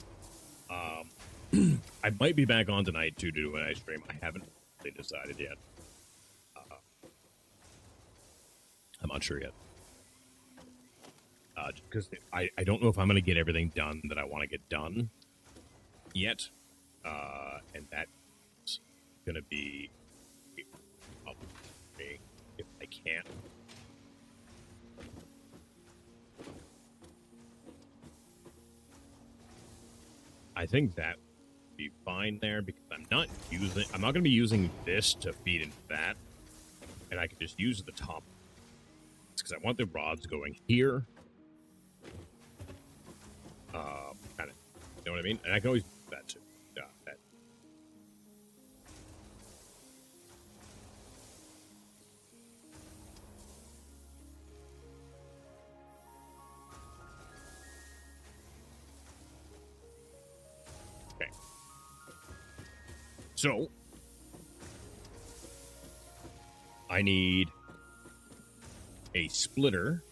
Speaker 1: I might be back on tonight to do an ice stream. I haven't really decided yet. I'm not sure yet. Because I don't know if I'm going to get everything done that I want to get done yet. And that's going to be up to me if I can't. I think that would be fine there because I'm not going to be using this to feed into that. And I can just use the top. It's because I want the rods going here. Kind of, you know what I mean? And I can always do that too. That. Okay. So, I need a splitter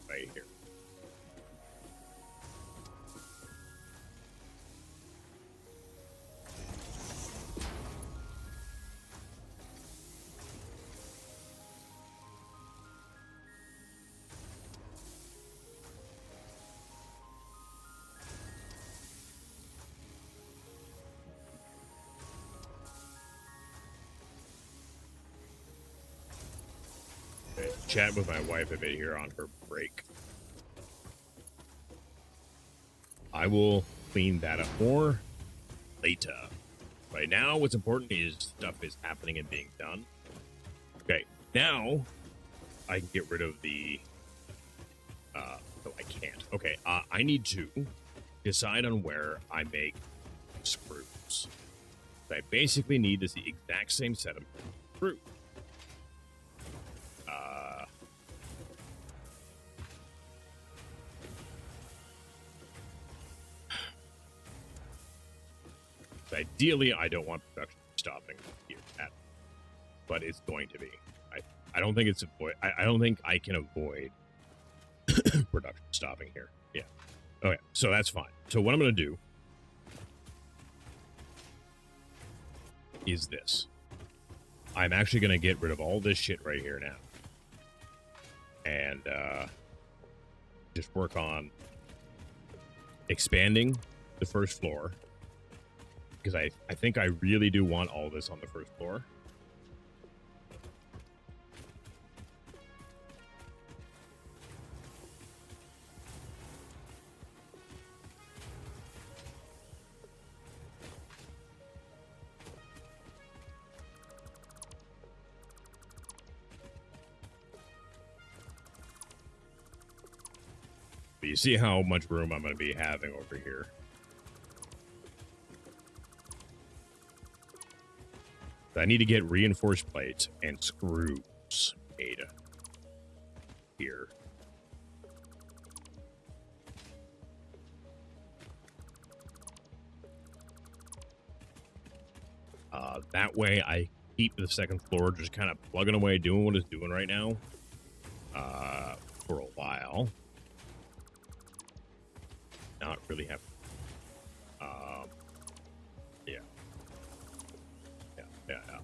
Speaker 1: right here. Chat with my wife a bit here on her break. I will clean that up more later. Right now, what's important is stuff is happening and being done. Okay, now I can get rid of the. No, I can't. Okay, I need to decide on where I make screws. I basically need the exact same set of screws. Ideally, I don't want production stopping here, but it's going to be. I don't think it's I don't think I can avoid production stopping here. Yeah. Okay, so that's fine. So what I'm going to do is this. I'm actually going to get rid of all this shit right here now, and just work on expanding the first floor. Because I think I really do want all this on the first floor. But you see how much room I'm going to be having over here. I need to get reinforced plates and screws made here. That way I keep the second floor just kind of plugging away, doing what it's doing right now for a while. Not really have. Yeah. Yeah.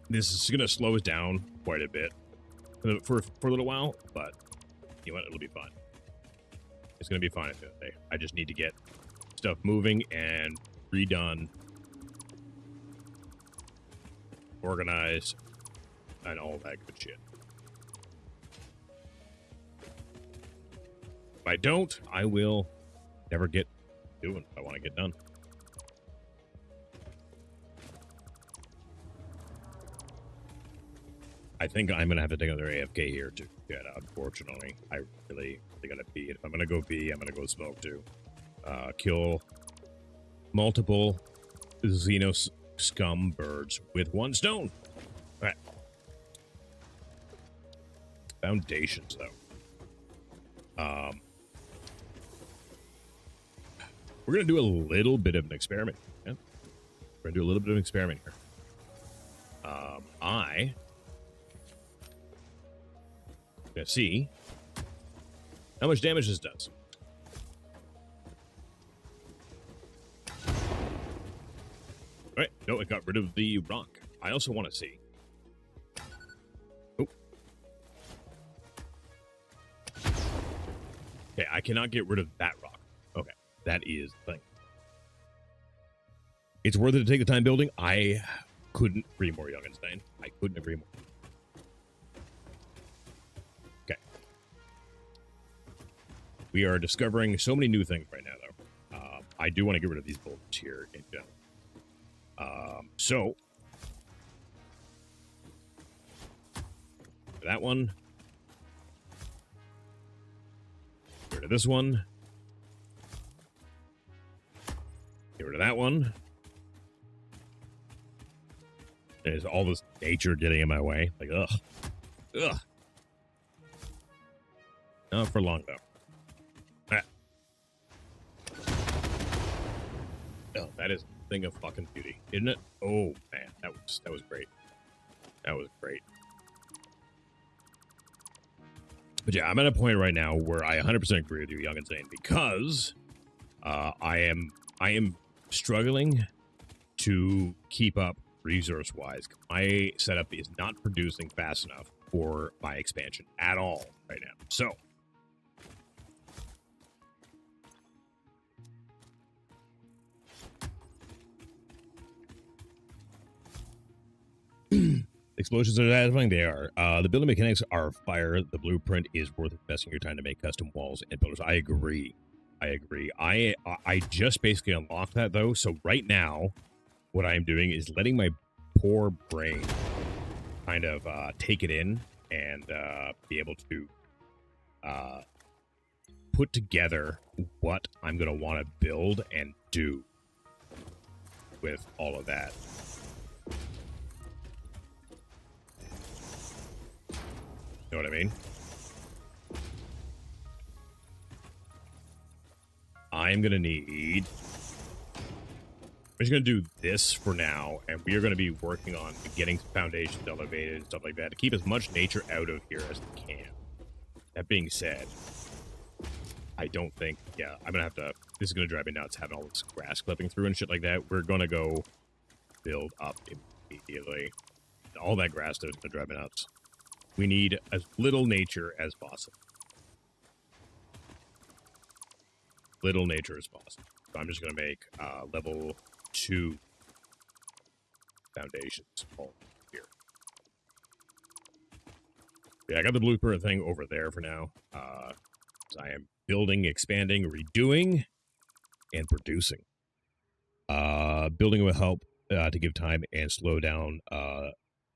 Speaker 1: This is going to slow us down quite a bit for a little while, but you know what? It'll be fun. It's going to be fine at the end of the day. I just need to get stuff moving and redone, organized, and all that good shit. If I don't, I will never get doing what I want to get done. I think I'm going to have to take another AFK here to get, unfortunately. I really got to pee. If I'm going to go pee, I'm going to go smoke too. Kill multiple Xenos scum birds with one stone. All right. Foundations, though. We're going to do a little bit of an experiment. Yeah? We're going to do a little bit of an experiment here. Let's see how much damage this does. All right, no, it got rid of the rock. I also want to see. Oh. Okay, I cannot get rid of that rock. Okay, that is the thing. It's worth it to take the time building. I couldn't agree more, Youngenstain. I couldn't agree more. We are discovering so many new things right now, though. I do want to get rid of these bullets here in general. So, that one. Get rid of this one. Get rid of that one. There's all this nature getting in my way. Like, ugh. Ugh. Not for long, though. Oh, that is a thing of fucking beauty, isn't it? Oh man, that was great. That was great. But yeah, I'm at a point right now where I 100% agree with you, Young Insane, because I am struggling to keep up resource-wise. My setup is not producing fast enough for my expansion at all right now. So. Explosions are satisfying. They are. The building mechanics are fire. The blueprint is worth investing your time to make custom walls and pillars. I agree. I just basically unlocked that, though. So right now, what I am doing is letting my poor brain kind of take it in and be able to put together what I'm going to want to build and do with all of that. Know what I mean? I'm gonna need. I'm just gonna do this for now, and we are gonna be working on getting foundations elevated and stuff like that to keep as much nature out of here as we can. That being said, I don't think. Yeah, I'm gonna have to. This is gonna drive me nuts having all this grass clipping through and shit like that. We're gonna go build up immediately. All that grass is gonna drive me nuts. We need as little nature as possible. Little nature as possible. So I'm just going to make level 2 foundations all here. Yeah, I got the blueprint thing over there for now. because I am building, expanding, redoing, and producing. Building will help to give time and slow down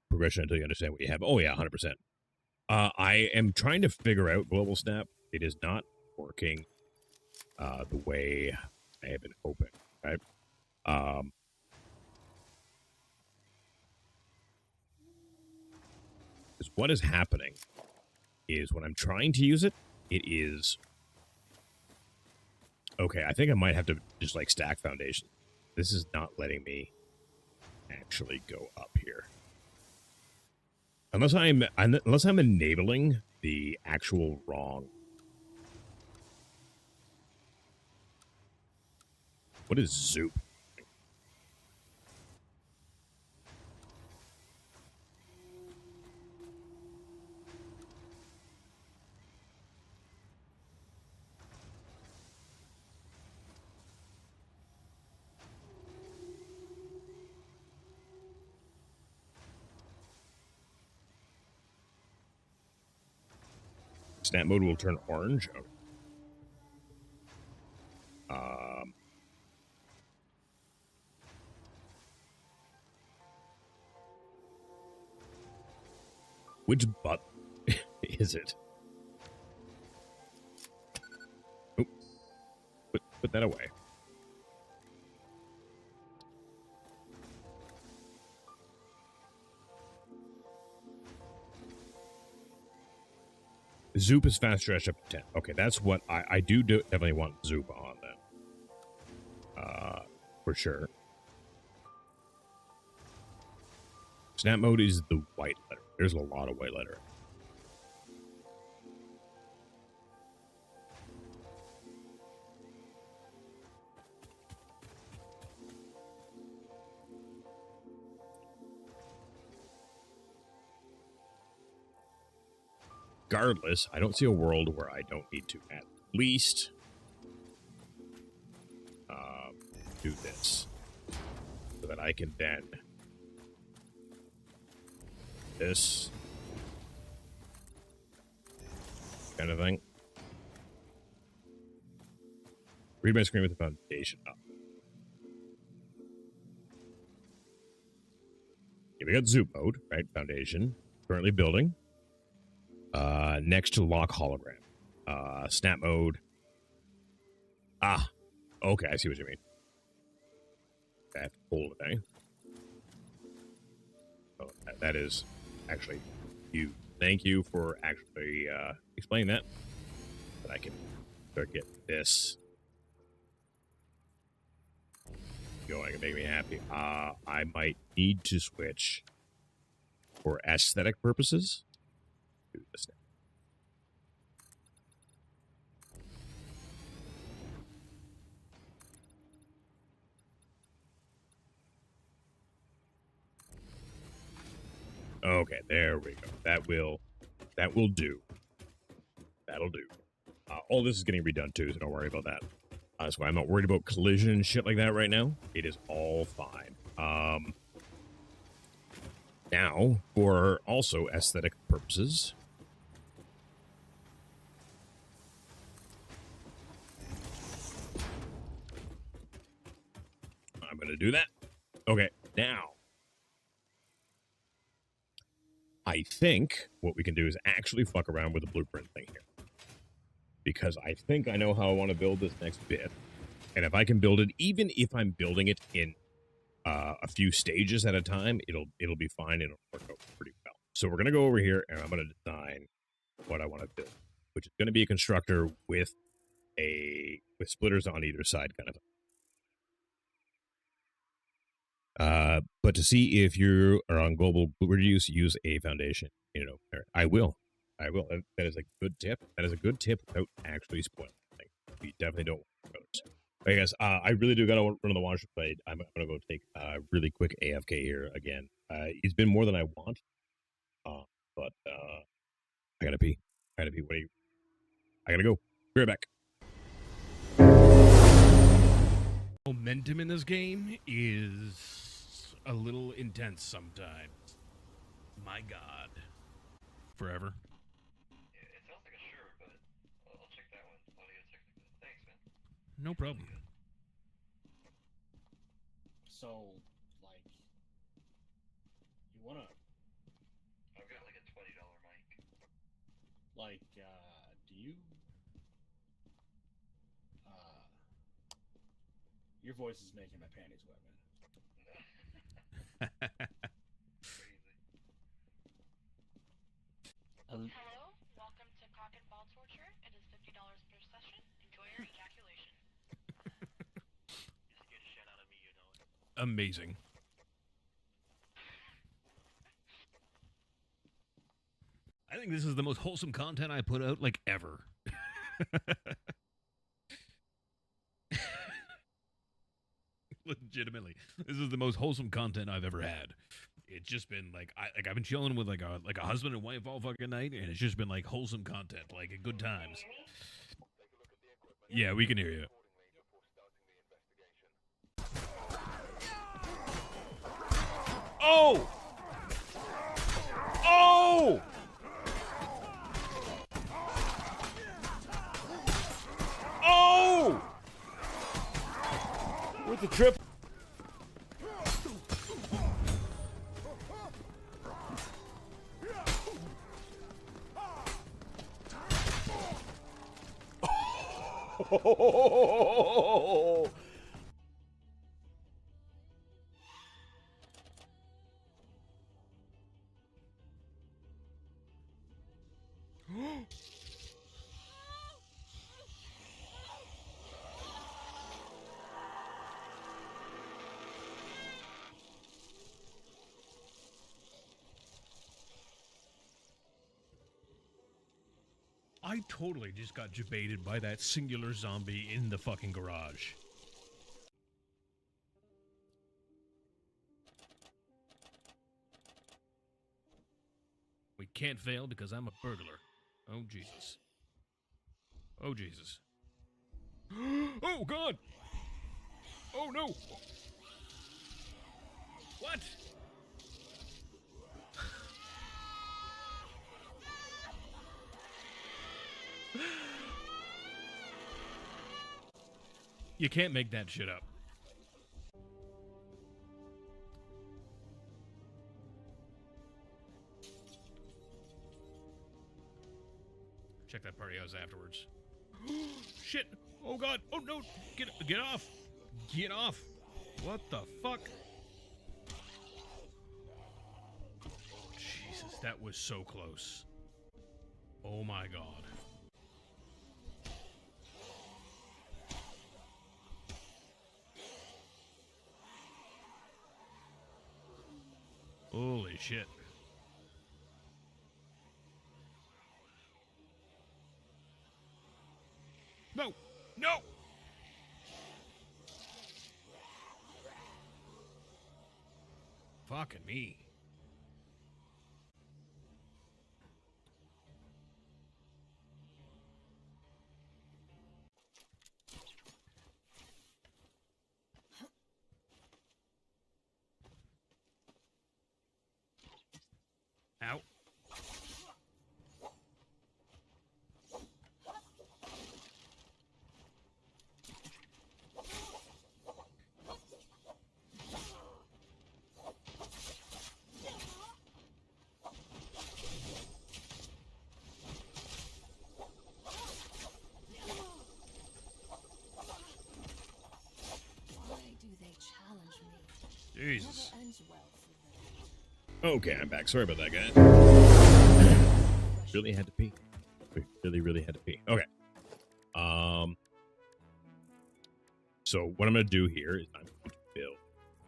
Speaker 1: progression until you understand what you have. Oh yeah, 100%. I am trying to figure out Global Snap. It is not working the way I have been hoping, right? Because what is happening is when I'm trying to use it, it is... Okay, I think I might have to just, like, stack foundation. This is not letting me actually go up here. Unless I'm enabling the actual wrong... What is Zoop? Snap mode will turn orange. Okay. Which button is it? Oh, put that away. Zoop is fast stretch up to 10. Okay, that's what I do definitely want Zoop on then. For sure. Snap mode is the white letter. There's a lot of white letter. Regardless, I don't see a world where I don't need to at least do this so that I can then this kind of thing. Read my screen with the foundation up. Yeah, we got Zoop mode, right? Foundation currently building. Next to lock hologram. Snap mode. Ah, okay, I see what you mean. I have to pull it, eh? Oh, that is actually you. Thank you for actually explaining that. But I can start getting this going and make me happy. I might need to switch for aesthetic purposes. Do this now. Okay, there we go. That will do. That'll do. All this is getting redone too, so don't worry about that. That's why I'm not worried about collision and shit like that right now. It is all fine. Now, for also aesthetic purposes, I'm going to do that. Okay, now, I think what we can do is actually fuck around with the blueprint thing here. Because I think I know how I want to build this next bit. And if I can build it, even if I'm building it in a few stages at a time, it'll be fine. It'll work out pretty well. So we're going to go over here and I'm going to design what I want to build, which is going to be a constructor with splitters on either side kind of thing. But to see if you are on global reduce, use a foundation. You know, I will. That is a good tip. That is a good tip without actually spoiling anything. We definitely don't want those. But guys, I really do gotta run to the washer plate. I'm gonna go take a really quick AFK here again. It's been more than I want. But I gotta pee. What are you? I gotta go. Be right back.
Speaker 2: Momentum in this game is a little intense sometimes. My God. Forever.
Speaker 8: Yeah, it sounds like a shirt, but I'll check that one.
Speaker 2: No problem.
Speaker 8: So, like, you wanna?
Speaker 9: I've got like a $20 mic.
Speaker 8: Like, do you? Your voice is making my panties wet, man.
Speaker 9: Crazy.
Speaker 10: Hello, welcome to Cock and Ball Torture. It is $50 per session. Enjoy your ejaculation.
Speaker 9: You scared the shit out of me, you know it.
Speaker 2: Amazing. I think this is the most wholesome content I put out, like, ever. Legitimately, this is the most wholesome content I've ever had. It's just been like I've been chilling with like a husband and wife all fucking night, and it's just been like wholesome content, like good times. Yeah, we can hear you. Oh! Oh! Oh!
Speaker 8: With the trip.
Speaker 2: I totally just got debated by that singular zombie in the fucking garage. We can't fail because I'm a burglar. Oh, Jesus. Oh, Jesus. Oh, God! Oh, no! What? You can't make that shit up. Check that party house afterwards. Shit! Oh God! Oh no! Get off! Get off! What the fuck? Jesus, that was so close. Oh my God. Holy shit. No! No! Fucking me. Ow.
Speaker 11: Why do they challenge me?
Speaker 2: Jesus.
Speaker 11: Never ends well for them.
Speaker 1: Okay, I'm back. Sorry about that, guys. Really had to pee. Really had to pee. Okay. So what I'm going to do here is I'm going to build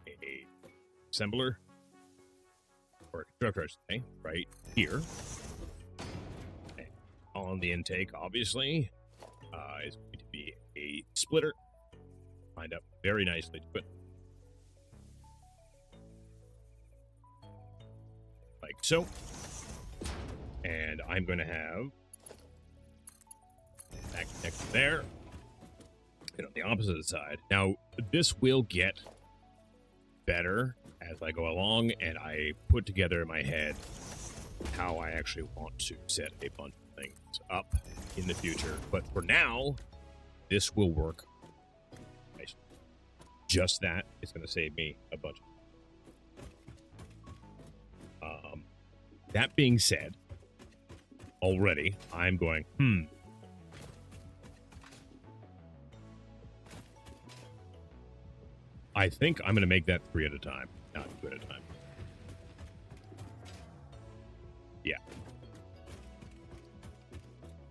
Speaker 1: a assembler or constructor, I should say, right here. And on the intake, obviously, is going to be a splitter. Lined up very nicely to put like so. And I'm going to have that connected there. And on the opposite side. Now, this will get better as I go along, and I put together in my head how I actually want to set a bunch of things up in the future. But for now, this will work just that, it's going to save me a bunch. That being said, already I'm going, I think I'm going to make that 3 at a time, not 2 at a time. Yeah.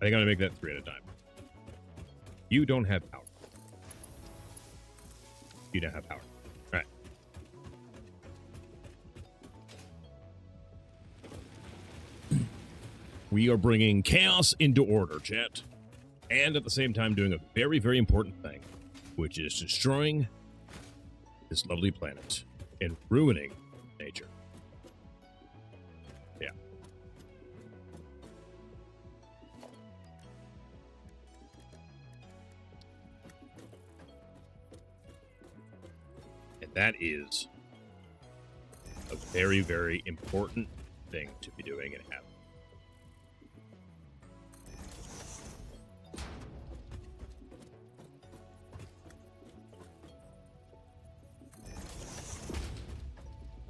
Speaker 1: I think I'm going to make that 3 at a time. You don't have power. You don't have power. All right. We are bringing chaos into order, chat. And at the same time doing a very, very important thing, which is destroying this lovely planet and ruining nature. Yeah. And that is a very, very important thing to be doing and having.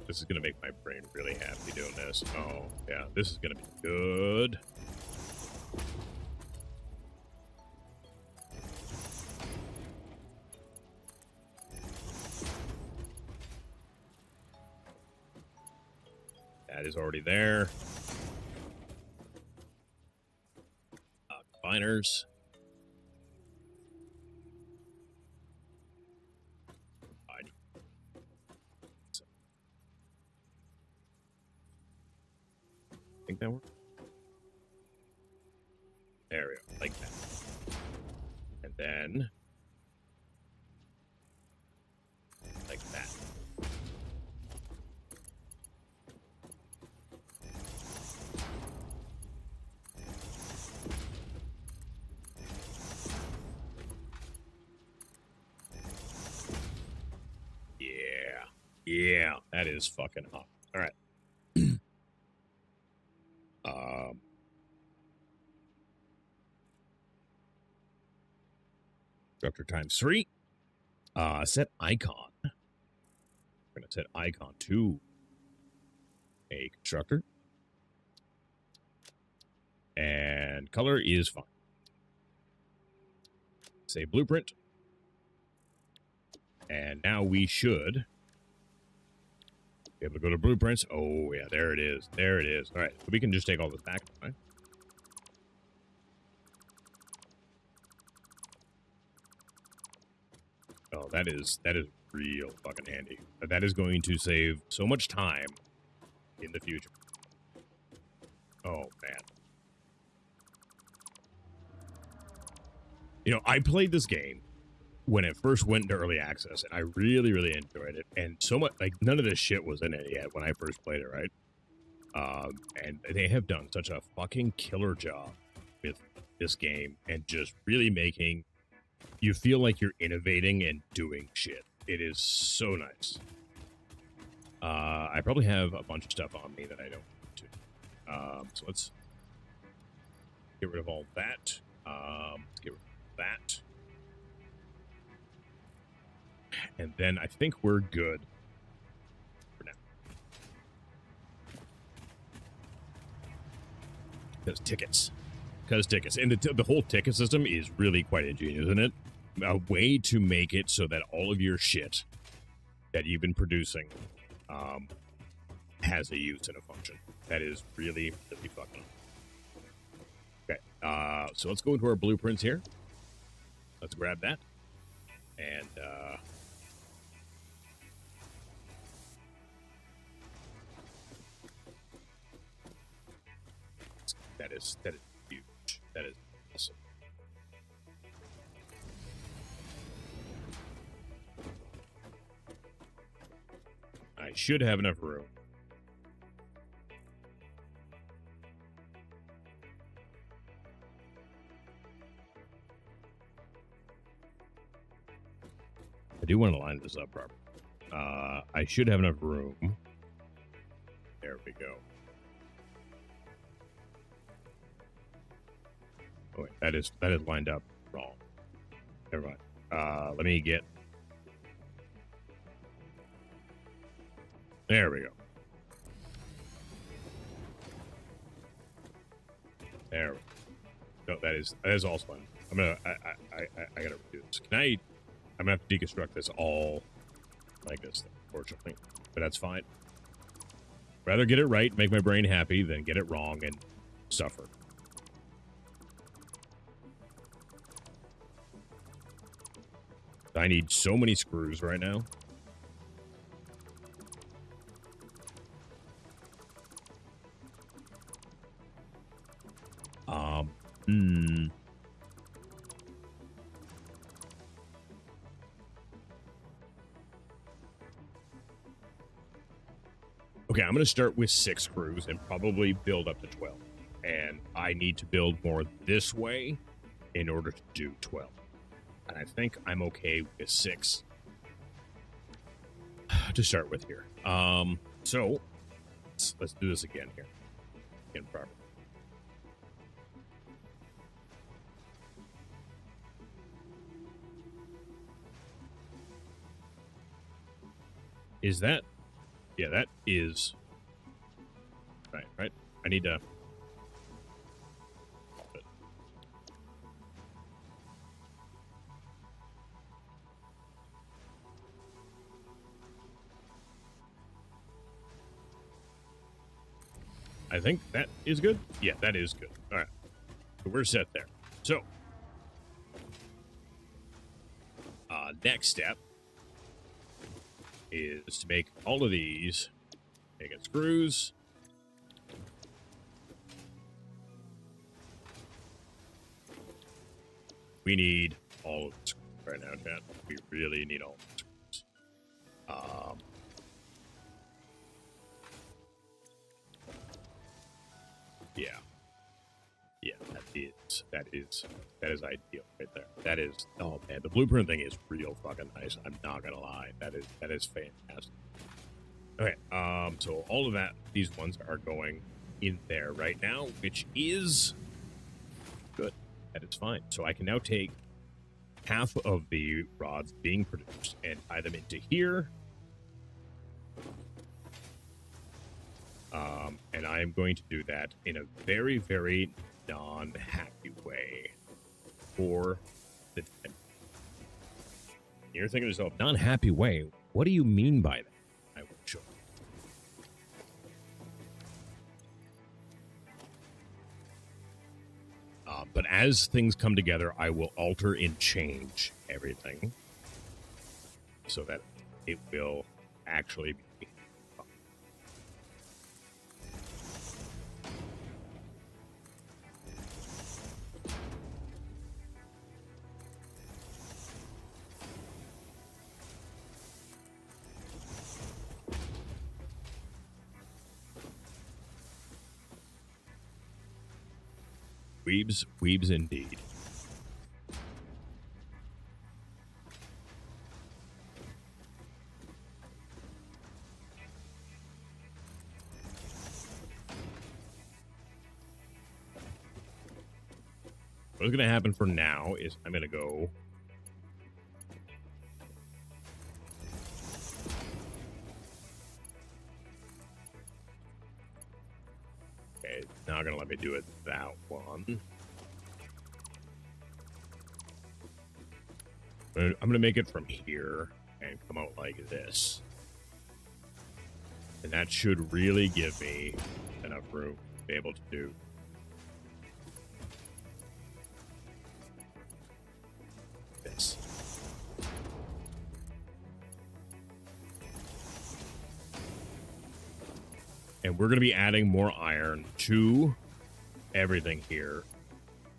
Speaker 1: This is going to make my brain really happy doing this. Oh, yeah, this is going to be good. That is already there. Combiners. Think that works? There we go, like that. And then like that. Yeah, that is fucking hot. All right. Constructor times 3. Set icon. We're going to set icon to a constructor. And color is fine. Say blueprint. And now we should be able to go to blueprints. Oh, yeah, there it is. There it is. All right, so we can just take all this back. Right? Oh, that is real fucking handy. That is going to save so much time in the future. Oh, man. You know, I played this game when it first went into early access, and I really, really enjoyed it. And so much, like, none of this shit was in it yet when I first played it, right? And they have done such a fucking killer job with this game and just really making you feel like you're innovating and doing shit. It is so nice. I probably have a bunch of stuff on me that I don't need to. So let's get rid of all that. Let's get rid of that. And then I think we're good for now. Because tickets. And the whole ticket system is really quite ingenious, isn't it? A way to make it so that all of your shit that you've been producing has a use and a function. That is really, really fucking awesome. Okay, so let's go into our blueprints here. Let's grab that. And that is huge. That is awesome. I should have enough room. I do want to line this up properly. I should have enough room. There we go. Oh, wait, that is lined up wrong. Never mind. Let me get There we go. There we go. No, that is also fun. I'm gonna I gotta redo this. I'm gonna have to deconstruct this all like this, unfortunately. But that's fine. Rather get it right, make my brain happy, than get it wrong and suffer. I need so many screws right now. Okay, I'm going to start with 6 screws and probably build up to 12. And I need to build more this way in order to do 12. And I think I'm okay with 6 to start with here. So let's do this again here. Again, properly. Is that? Yeah, that is. Right. I need to. I think that is good. Yeah, that is good. All right. So we're set there. So, next step is to make all of these. Make it screws. We need all of the screws right now, chat. We really need all of the screws. Yeah, that is ideal right there. That is, oh man, the blueprint thing is real fucking nice. I'm not gonna lie. That is fantastic. Okay, so all of that, these ones are going in there right now, which is good. That is fine. So I can now take half of the rods being produced and tie them into here. And I am going to do that in a very, very non-happy way for the time. You're thinking to yourself, non-happy way? What do you mean by that? I will show you. But as things come together, I will alter and change everything so that it will actually be. Weebs indeed. What's going to happen for now is I'm going to go. Okay, it's not going to let me do it that one. I'm going to make it from here and come out like this. And that should really give me enough room to be able to do this. And we're going to be adding more iron to everything here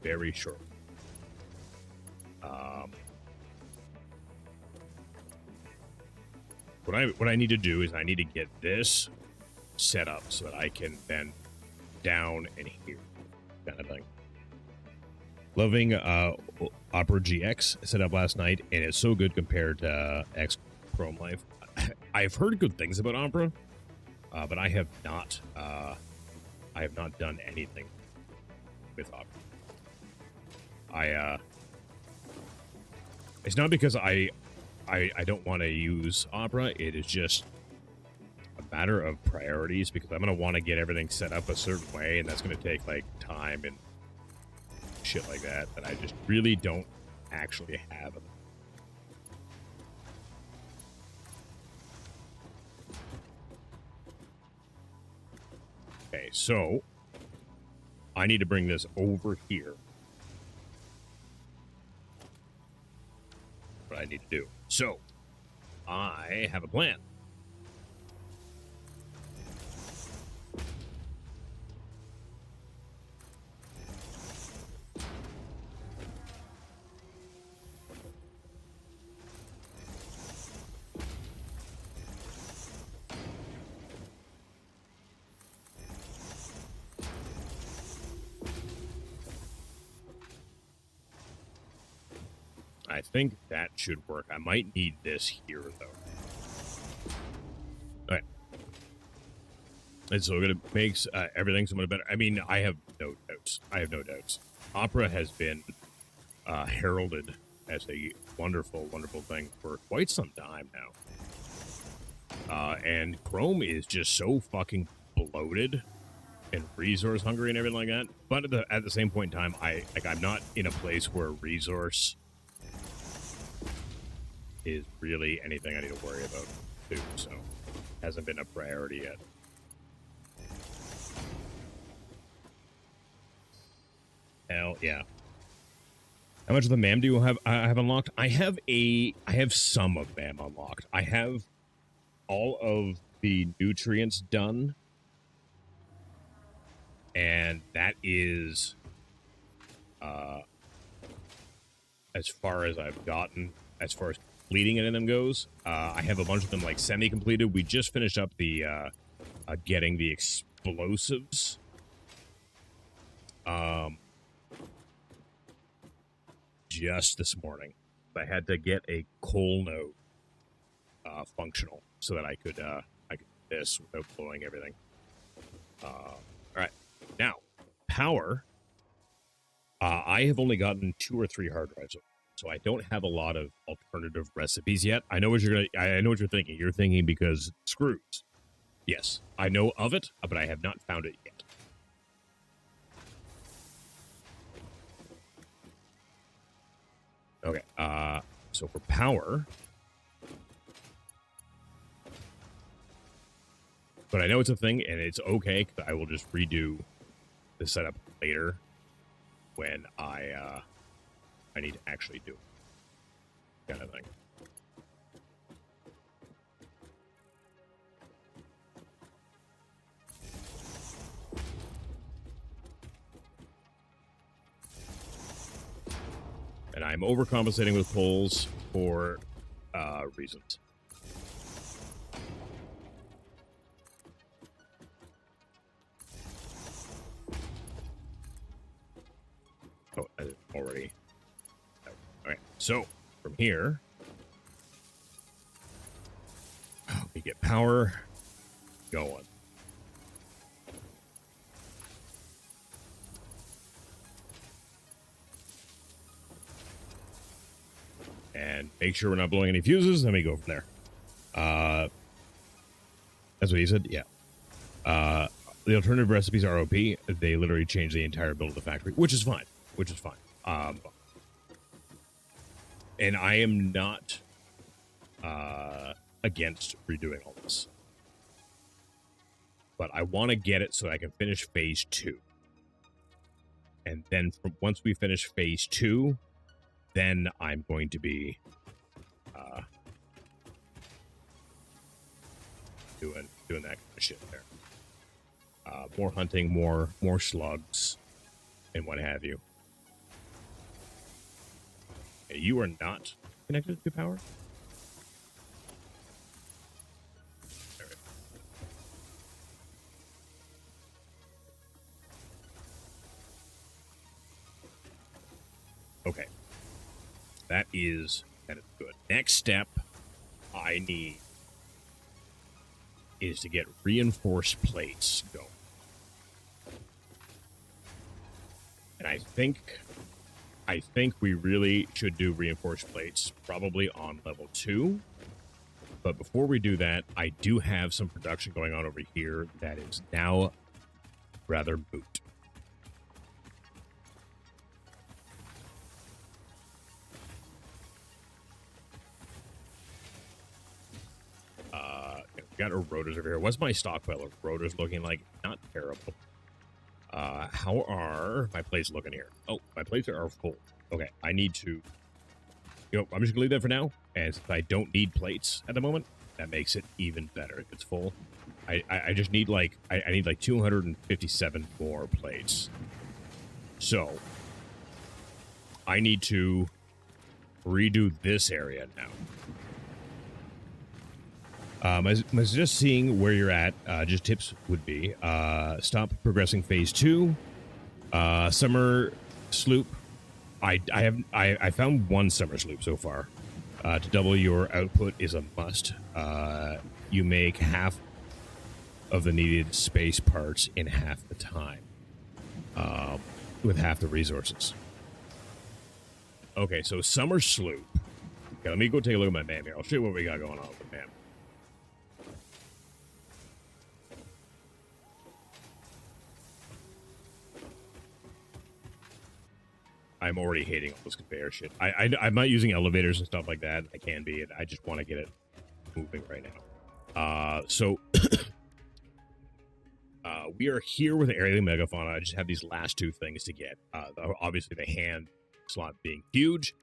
Speaker 1: very shortly. What I need to do is I need to get this set up so that I can then down and here kind of thing. Loving Opera GX set up last night, and it's so good compared to X Chrome Life. I've heard good things about Opera, but I have not done anything with Opera. It's not because I don't want to use Opera. It is just a matter of priorities because I'm going to want to get everything set up a certain way, and that's going to take like time and shit like that I just really don't actually have. Okay, so I need to bring this over here. What I need to do. So I have a plan. I think that should work. I might need this here, though. All right. And so it makes everything so much better. I mean, I have no doubts. I have no doubts. Opera has been heralded as a wonderful, wonderful thing for quite some time now. And Chrome is just so fucking bloated and resource hungry and everything like that. But at the same point in time, I'm not in a place where resource is really anything I need to worry about too, so hasn't been a priority yet. Hell yeah. How much of the MAM do you have? I have unlocked. I have some of MAM unlocked. I have all of the nutrients done, and that is as far as I've gotten as far as completing any of them goes. I have a bunch of them like semi-completed. We just finished up the getting the explosives. Just this morning. I had to get a coal node functional so that I could do this without blowing everything. All right, now power. I have only gotten 2 or 3 hard drives, so I don't have a lot of alternative recipes yet. I know what I know what you're thinking. You're thinking because screws. Yes, I know of it, but I have not found it yet. Okay, so for power, but I know it's a thing, and it's okay, because I will just redo the setup later when I need to actually do it, kind of thing. And I'm overcompensating with poles for reasons. Oh, I already. All right. So from here, we get power going. And make sure we're not blowing any fuses, then we go from there. That's what he said? Yeah. The alternative recipes are OP. They literally change the entire build of the factory, which is fine. And I am not against redoing all this. But I want to get it so I can finish phase 2. And then once we finish phase 2, then I'm going to be doing that kind of shit there. More hunting, more slugs, and what have you. Okay, you are not connected to power? There we go. Okay. That is good. Next step I need is to get reinforced plates going. And I think we really should do reinforced plates probably on level 2. But before we do that, I do have some production going on over here that is now rather moot. Got our rotors over here. What's my stockpile of rotors looking like? Not terrible. How are my plates looking here? Oh, my plates are full. Okay, I need to... You know, I'm just gonna leave that for now. And since I don't need plates at the moment, that makes it even better if it's full. I just need like... I need like 257 more plates. So, I need to redo this area now. I was just seeing where you're at. Just tips would be stop progressing phase 2. Summer sloop. I found one summer sloop so far. To double your output is a must. You make half of the needed space parts in half the time, with half the resources. Okay, so summer sloop. Okay, let me go take a look at my map here. I'll show you what we got going on with the map. I'm already hating all this conveyor shit. I'm not using elevators and stuff like that. I can be. I just want to get it moving right now. So we are here with the aerial megafauna. I just have these last two things to get. Obviously, the hand slot being huge.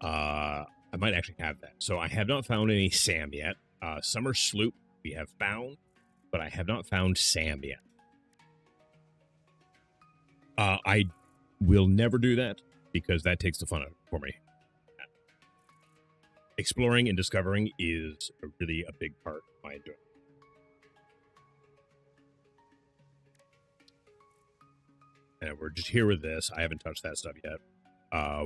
Speaker 1: I might actually have that. So I have not found any SAM yet. Summer sloop we have found, but I have not found SAM yet. I will never do that, because that takes the fun out of it for me. Exploring and discovering is really a big part of my enjoyment. And we're just here with this. I haven't touched that stuff yet.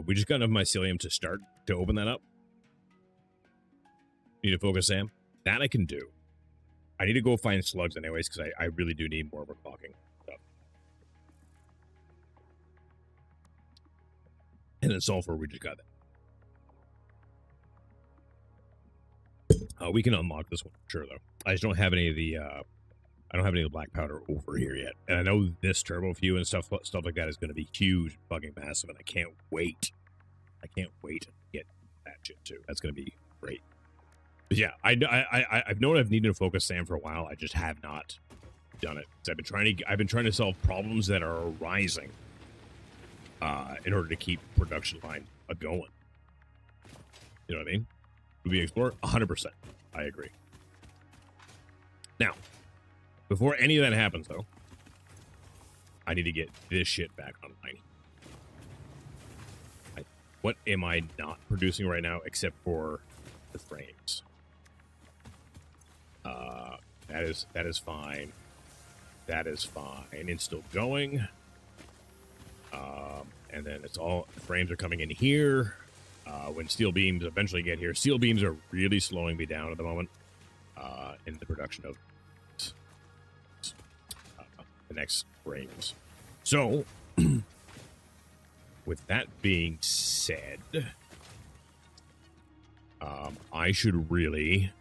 Speaker 1: We just got enough mycelium to start to open that up. Need to focus, Sam? That I can do. I need to go find slugs anyways, because I really do need more overclocking stuff. And then sulfur, we just got that. We can unlock this one for sure, though. I just don't have any of the I don't have any of the black powder over here yet. And I know this turbo fuel and stuff like that is going to be huge, fucking massive, and I can't wait. I can't wait to get that shit too. That's going to be great. But yeah, I've known I've needed to focus SAM for a while. I just have not done it. I've been trying to solve problems that are arising in order to keep production line going. You know what I mean? Would we explore? 100%. I agree. Now, before any of that happens, though, I need to get this shit back online. What am I not producing right now except for the frames? That is fine. That is fine. It's still going. And then it's all the frames are coming in here. When steel beams eventually get here, steel beams are really slowing me down at the moment in the production of the next frames. So, with that being said, I should really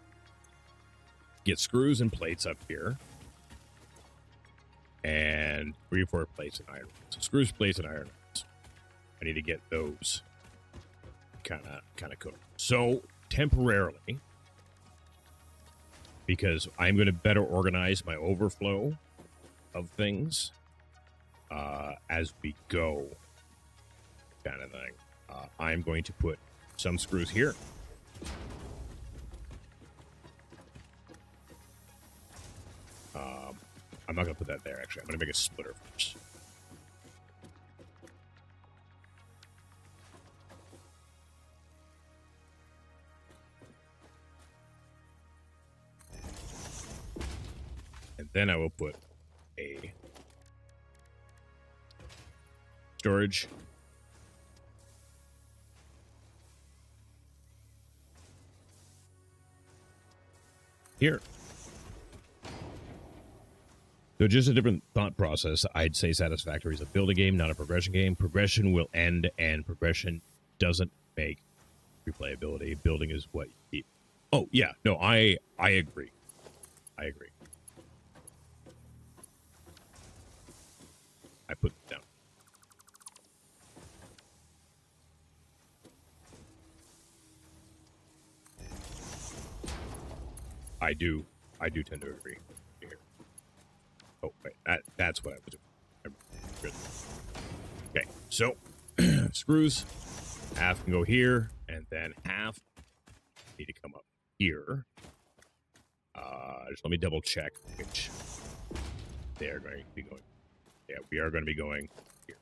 Speaker 1: get screws and plates up here, and 3 or 4 plates and iron. So screws, plates, and iron. I need to get those kind of cooked. So temporarily, because I'm going to better organize my overflow of things as we go, kind of thing. I'm going to put some screws here. I'm not going to put that there, actually. I'm going to make a splitter first. And then I will put a storage. Here. So just a different thought process. I'd say Satisfactory is a building game, not a progression game. Progression will end, and progression doesn't make replayability. Building is what you keep. Oh yeah, no, I agree. I agree. I put it down. I do tend to agree here. Oh wait, that's what I was doing. Good. Okay, so screws. Half can go here, and then half need to come up here. Just let me double check which they are going to be going. Yeah, we are going to be going here.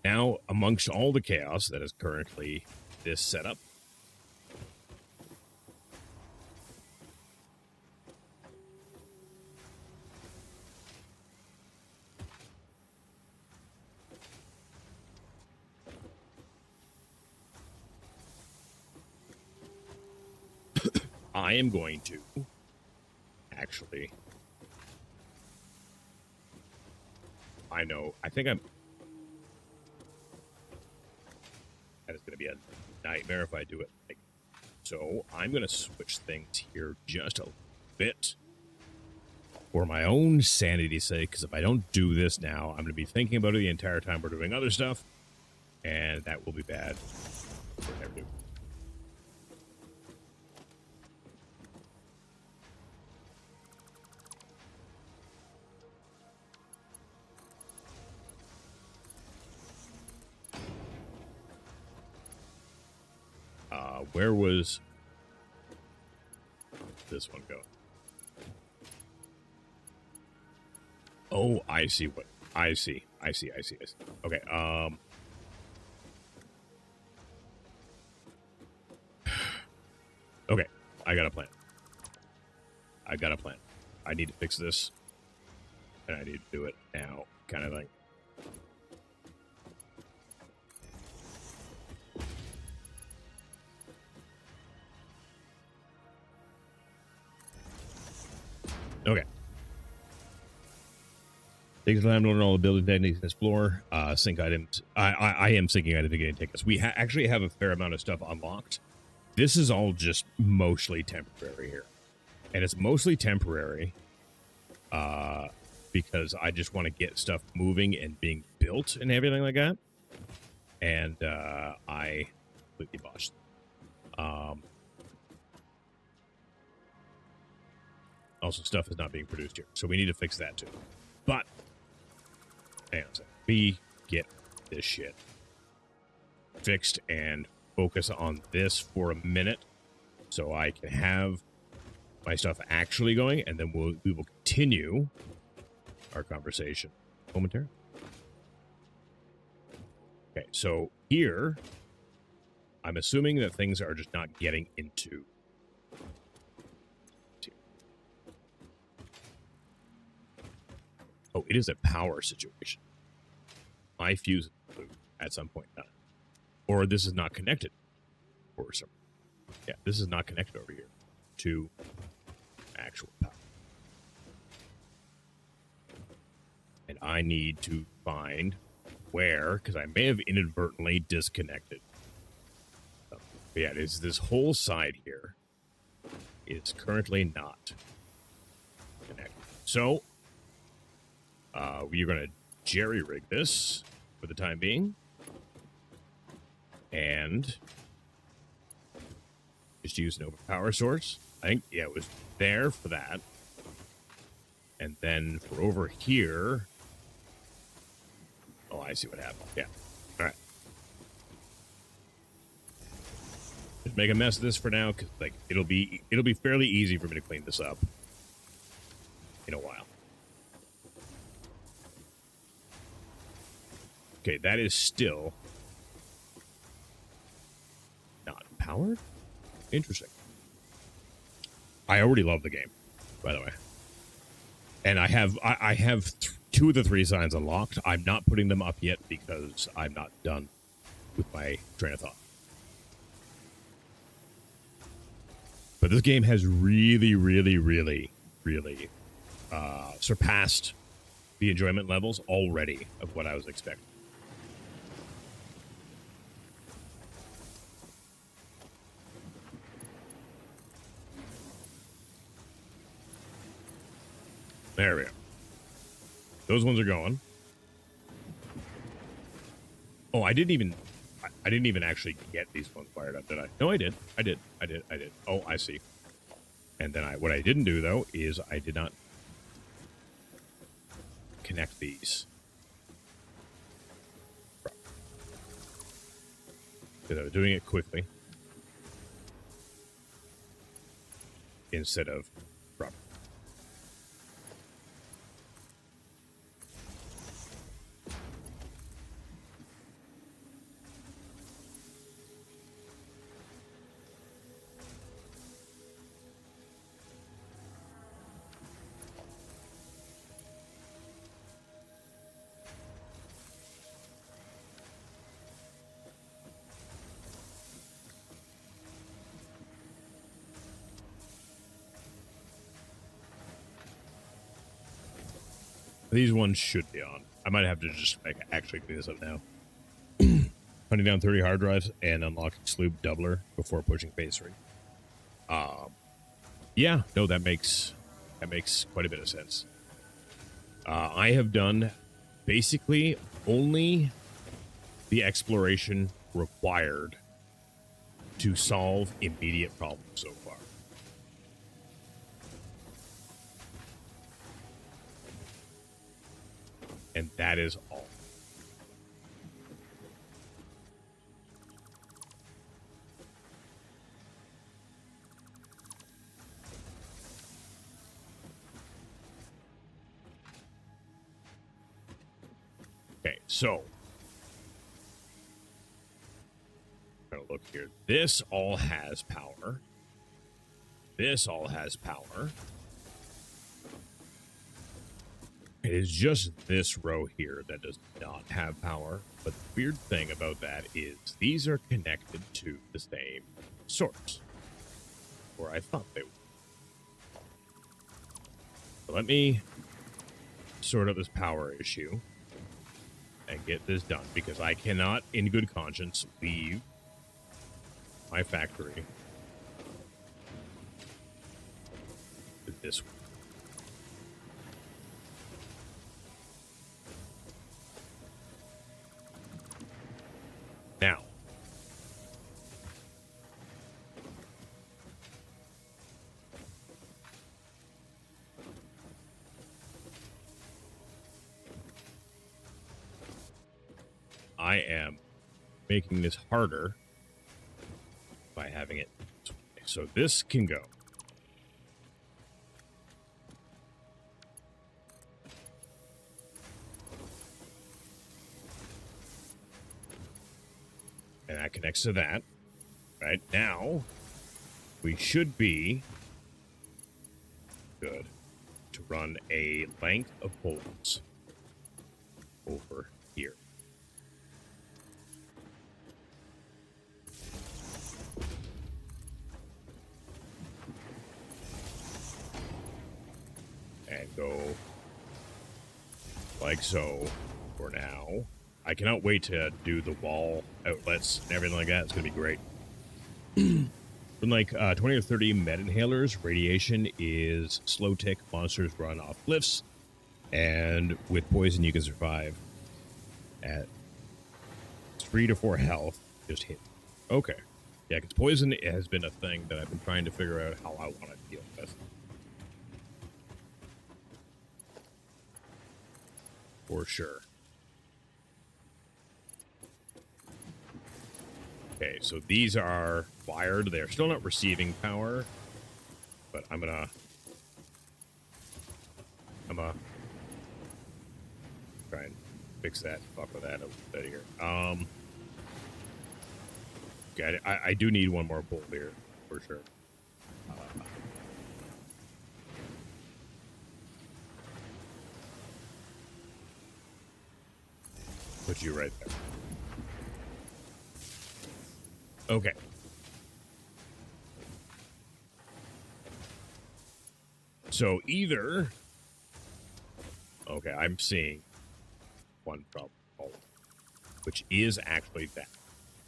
Speaker 1: Now, amongst all the chaos that is currently this setup, I am going to actually, I think I'm, that is going to be a nightmare if I do it. So I'm going to switch things here just a bit for my own sanity's sake, because if I don't do this now, I'm going to be thinking about it the entire time we're doing other stuff, and that will be bad for everyone. Where was this one go? Oh, I see what I see. Okay, okay, I got a plan. I need to fix this, and I need to do it now, kind of thing. Okay. Takes time to learn all the building techniques and explore. Sync items. I am syncing items again. Take us. We actually have a fair amount of stuff unlocked. This is all just mostly temporary here, and it's mostly temporary because I just want to get stuff moving and being built and everything like that. And I completely botched. Also, stuff is not being produced here, so we need to fix that too. But hang on a second. We get this shit fixed and focus on this for a minute so I can have my stuff actually going, and then we will continue our conversation momentarily. Okay, so here, I'm assuming that things are just not getting into. Oh, it is a power situation. My fuse blew at some point in time. Or this is not connected. Or some. Yeah, this is not connected over here to actual power. And I need to find where, because I may have inadvertently disconnected. But yeah, it is this whole side here is currently not connected. So we're going to jerry-rig this for the time being. And just use an open power source. I think, yeah, it was there for that. And then for over here. Oh, I see what happened. Yeah. All right. Just make a mess of this for now, because like it'll be fairly easy for me to clean this up in a while. Okay, that is still not powered? Interesting. I already love the game, by the way. And I have 2 of the 3 signs unlocked. I'm not putting them up yet because I'm not done with my train of thought. But this game has really, really, really, really surpassed the enjoyment levels already of what I was expecting. There we go. Those ones are going. Oh, I didn't even actually get these ones fired up, did I? No, I did. I did. Oh, I see. And then what I didn't do though is I did not connect these. Because I was doing it quickly instead of properly. These ones should be on. I might have to just actually clean this up now. Hunting down 30 hard drives and unlocking sloop doubler before pushing phase 3. Yeah, no, that makes quite a bit of sense. I have done basically only the exploration required to solve immediate problems so far. And that is all. Okay, so I'm gonna look here. This all has power. This all has power. It is just this row here that does not have power. But the weird thing about that is these are connected to the same source. Or I thought they were. So let me sort out this power issue and get this done, because I cannot, in good conscience, leave my factory with this one. Now, I am making this harder by having it this way. So this can go. And that connects to that. Right now, we should be good to run a length of bolts over here. And go like so for now. I cannot wait to do the wall outlets and everything like that. It's going to be great. From like 20 or 30 med inhalers, radiation is slow tick. Monsters run off cliffs. And with poison, you can survive at 3 to 4 health. Just hit. Okay. Yeah, because poison has been a thing that I've been trying to figure out how I want to deal with. For sure. Okay, so these are wired. They're still not receiving power, but I'm gonna try and fix that. Fuck with that a little bit here. Okay, I do need one more bolt here for sure. Put you right there. Okay. So either... Okay, I'm seeing one problem, which is actually that.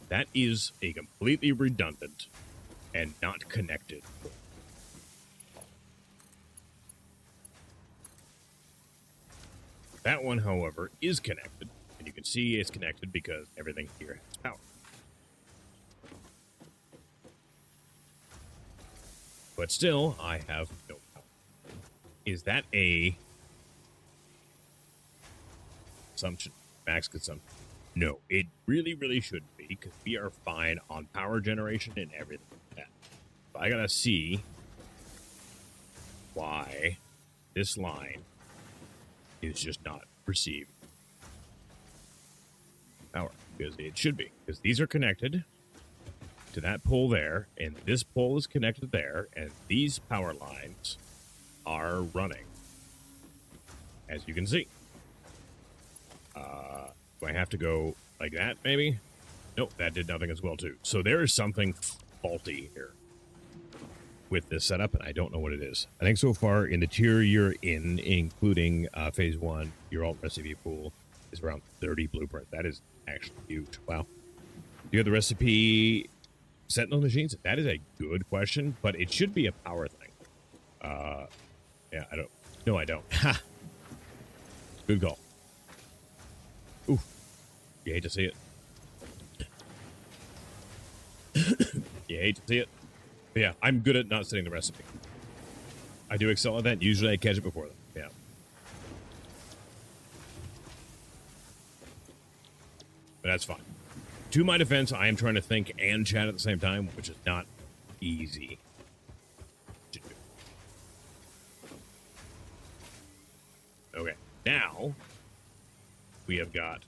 Speaker 1: That is a completely redundant and not connected. That one, however, is connected. And you can see it's connected because everything here has power. But still, I have no power. Is that a consumption? Max consumption? No, it really, really shouldn't be, because we are fine on power generation and everything like that. So I gotta see why this line is just not receiving power, because it should be, because these are connected to that pole there, and this pole is connected there, and these power lines are running, as you can see. Do I have to go like that, maybe? Nope, that did nothing as well, too. So there is something faulty here with this setup, and I don't know what it is. I think so far in the tier you're in, including phase 1, your alt recipe pool is around 30 blueprint. That is actually huge. Wow. Do you have the recipe Sentinel machines? That is a good question, but it should be a power thing. Yeah, I don't. No, I don't. Ha! Good call. Oof. You hate to see it. You hate to see it. But yeah, I'm good at not setting the recipe. I do excel at that. Usually I catch it before them. Yeah. But that's fine. To my defense, I am trying to think and chat at the same time, which is not easy to do. Okay, now we have got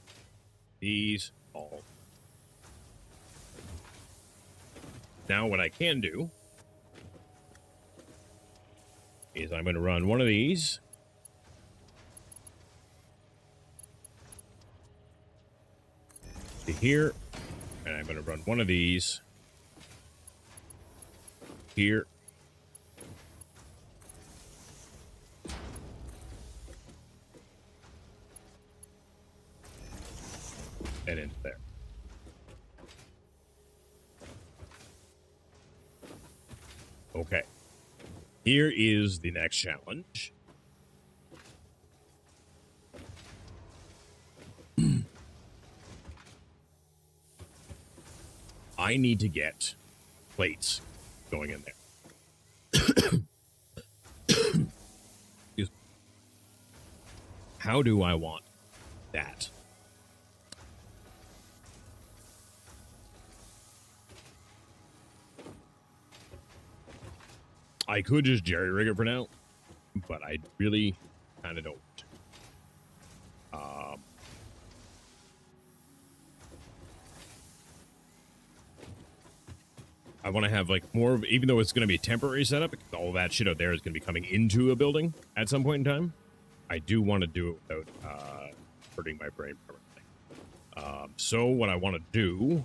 Speaker 1: these all. Now what I can do is I'm going to run one of these. To here, and I'm going to run one of these here. And into there. Okay. Here is the next challenge. I need to get plates going in there. Excuse me. How do I want that? I could just jerry-rig it for now, but I really kind of don't. I want to have like more of, even though it's going to be a temporary setup, because all that shit out there is going to be coming into a building at some point in time. I do want to do it without hurting my brain permanently. So what I want to do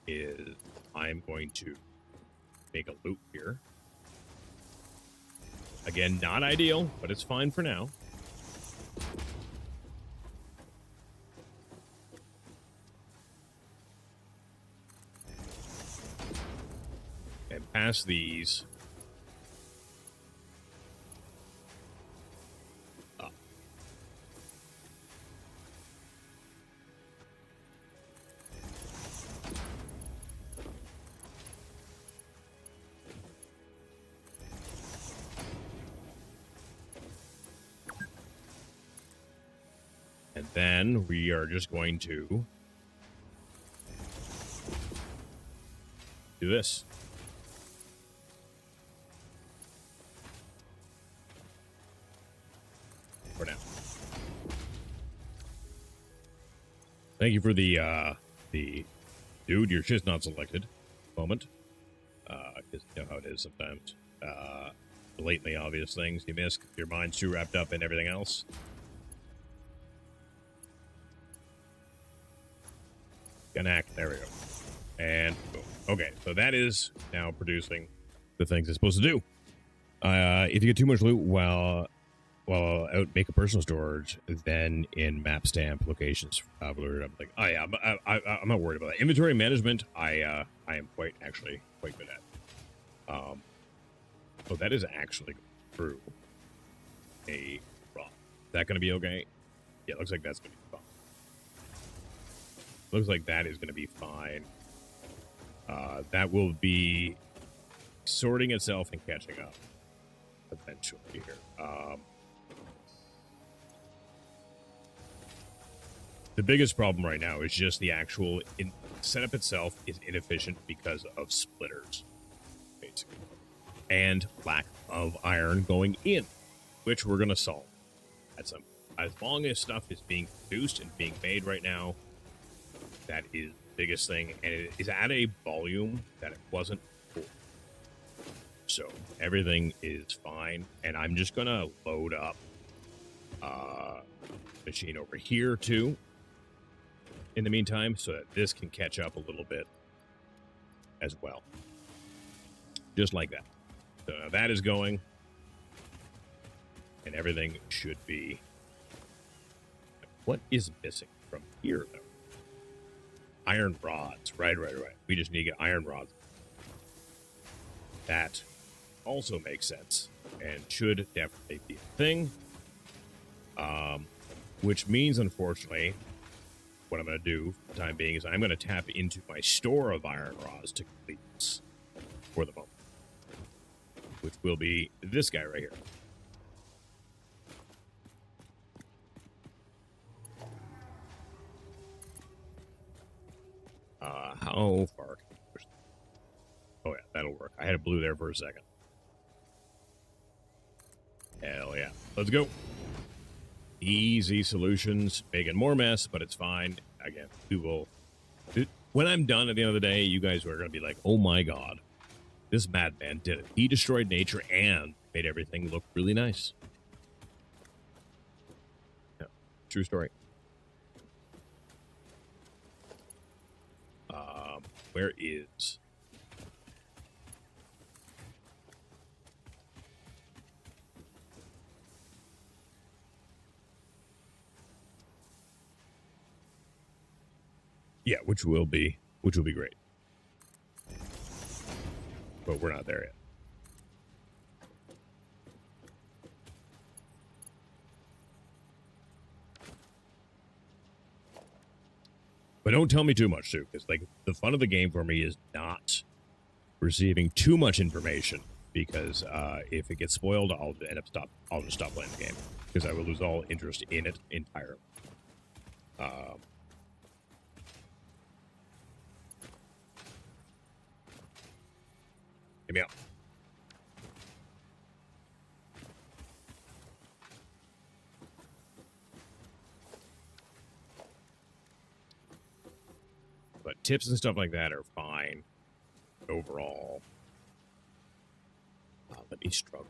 Speaker 1: is I'm going to make a loop here. Again, not ideal, but it's fine for now. And pass these up. And then we are just going to do this. For now. Thank you for the dude, your shit's not selected moment. Because you know how it is sometimes. Blatantly obvious things you miss, your mind's too wrapped up in everything else. Connect, there we go. And boom. Okay, so that is now producing the things it's supposed to do. If you get too much loot while out, make a personal storage, then in map stamp locations, I'm like, oh yeah, I'm not worried about that. Inventory management, I am quite good at. So that is actually through a rock. that going to be okay? Yeah, looks like that's going to be fine. Looks like that is going to be fine. That will be sorting itself and catching up eventually here. The biggest problem right now is just the actual setup itself is inefficient because of splitters, basically, and lack of iron going in, which we're going to solve at some. As long as stuff is being produced and being made right now, that is the biggest thing, and it is at a volume that it wasn't before. So everything is fine, and I'm just going to load up machine over here too in the meantime, so that this can catch up a little bit as well. Just like that. So now that is going, and everything should be. What is missing from here, though? Iron rods. Right. We just need to get iron rods. That also makes sense and should definitely be a thing. Which means, unfortunately, what I'm going to do for the time being is I'm going to tap into my store of iron rods to complete this for the moment. Which will be this guy right here. How far can I push that? Oh yeah, that'll work. I had a blue there for a second. Hell yeah. Let's go. Easy solutions. Making more mess, but it's fine. Again, we will. When I'm done at the end of the day, you guys are going to be like, oh my god, this madman did it. He destroyed nature and made everything look really nice. Yeah, true story. Where is... Yeah, which will be great. But we're not there yet. But don't tell me too much, too, because like the fun of the game for me is not receiving too much information. Because if it gets spoiled, I'll just stop playing the game because I will lose all interest in it entirely. Get me out. But tips and stuff like that are fine overall. Let me struggle.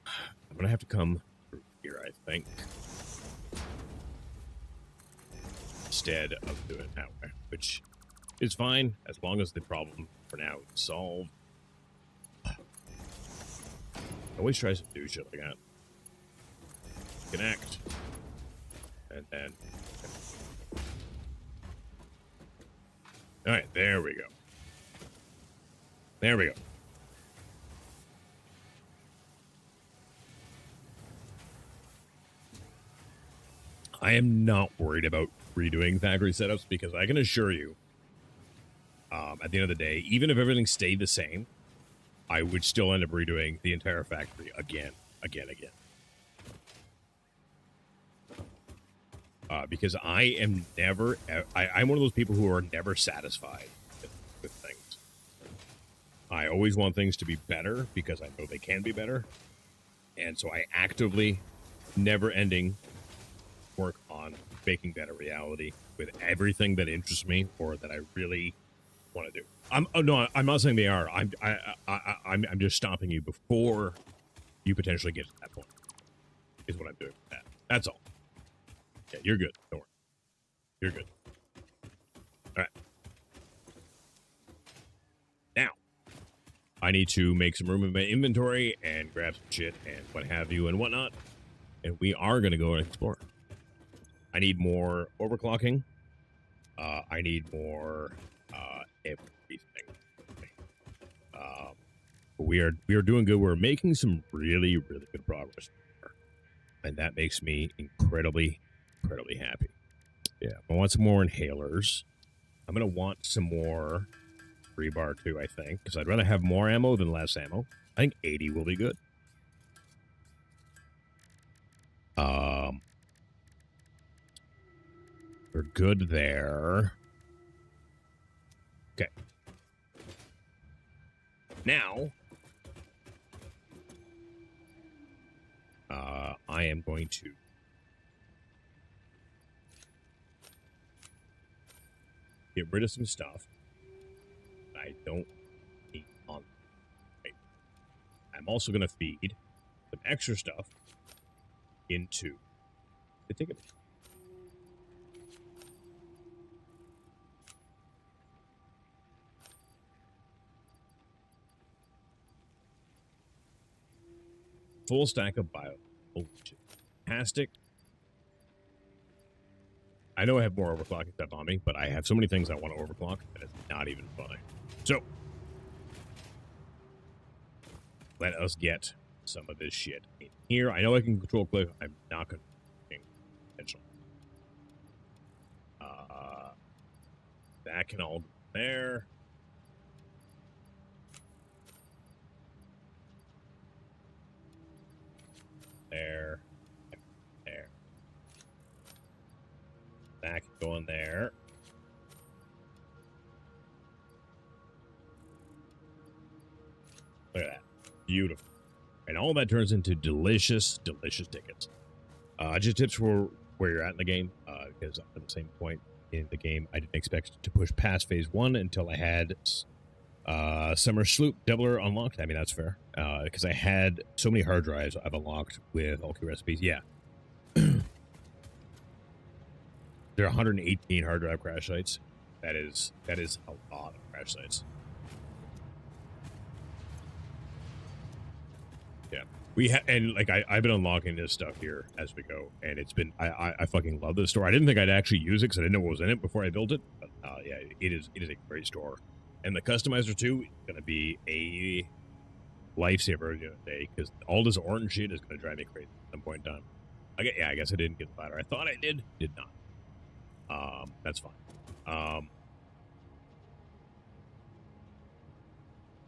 Speaker 1: I'm going to have to come through here, I think. Instead of doing it that way, which is fine as long as the problem for now is solved. Always tries to do shit like that. Connect. And then... Alright, there we go. There we go. I am not worried about redoing factory setups because I can assure you, at the end of the day, even if everything stayed the same, I would still end up redoing the entire factory again. Because I am never, I'm one of those people who are never satisfied with things. I always want things to be better because I know they can be better. And so I actively, never-ending work on making that a reality with everything that interests me or that I really want to do. I'm not saying they are. I'm just stopping you before you potentially get to that point. Is what I'm doing with that. That's all. Yeah, you're good. Don't worry. You're good. All right. Now, I need to make some room in my inventory and grab some shit and what have you and whatnot. And we are going to go and explore. I need more overclocking. I need more everything. But we are doing good. We're making some really, really good progress, and that makes me incredibly happy. Yeah, I want some more inhalers. I'm gonna want some more rebar too, I think, because I'd rather have more ammo than less ammo. I think 80 will be good. We're good there. Okay. Now, I am going to get rid of some stuff I don't need on. Right. I'm also going to feed some extra stuff into the ticket. Full stack of bio. Fantastic. I know I have more overclocking stuff on me, but I have so many things I want to overclock that it's not even funny. So, let us get some of this shit in here. I know I can control click. I'm not going to potential. That can all go there. There. There. That can go in there. Look at that. Beautiful. And all that turns into delicious, delicious tickets. Just tips for where you're at in the game, because at the same point in the game, I didn't expect to push past phase 1 until I had Summer Sloop Doubler unlocked. I mean, that's fair, because I had so many hard drives I've unlocked with all key recipes. Yeah. There are 118 hard drive crash sites. That is a lot of crash sites. Yeah, and like I've been unlocking this stuff here as we go, and it's been I fucking love this store. I didn't think I'd actually use it because I didn't know what was in it before I built it. But yeah, it is a great store, and the customizer too is going to be a lifesaver at the end of the day, because all this orange shit is going to drive me crazy at some point in time. I guess I didn't get the ladder. I thought I did not. That's fine.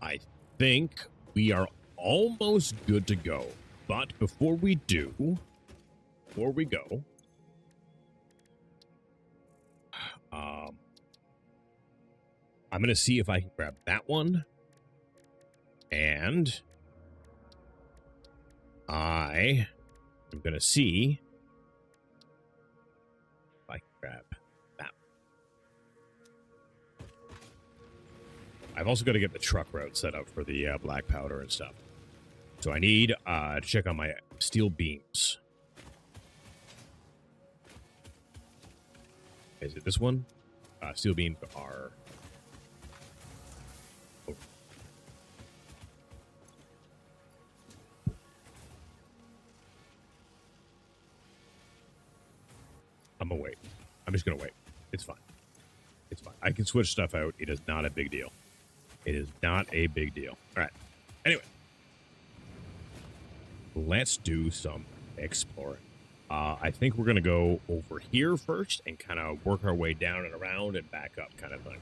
Speaker 1: I think we are almost good to go, but before we go, I'm gonna see if I can grab that one, and I am gonna see if I can grab that one. I've also got to get the truck route set up for the black powder and stuff. So I need to check on my steel beams. Is it this one? Steel beams are... Oh. I'm gonna wait. I'm just gonna wait. It's fine. It's fine. I can switch stuff out. It is not a big deal. It is not a big deal. All right. Anyway. Let's do some exploring. I think we're going to go over here first and kind of work our way down and around and back up kind of thing.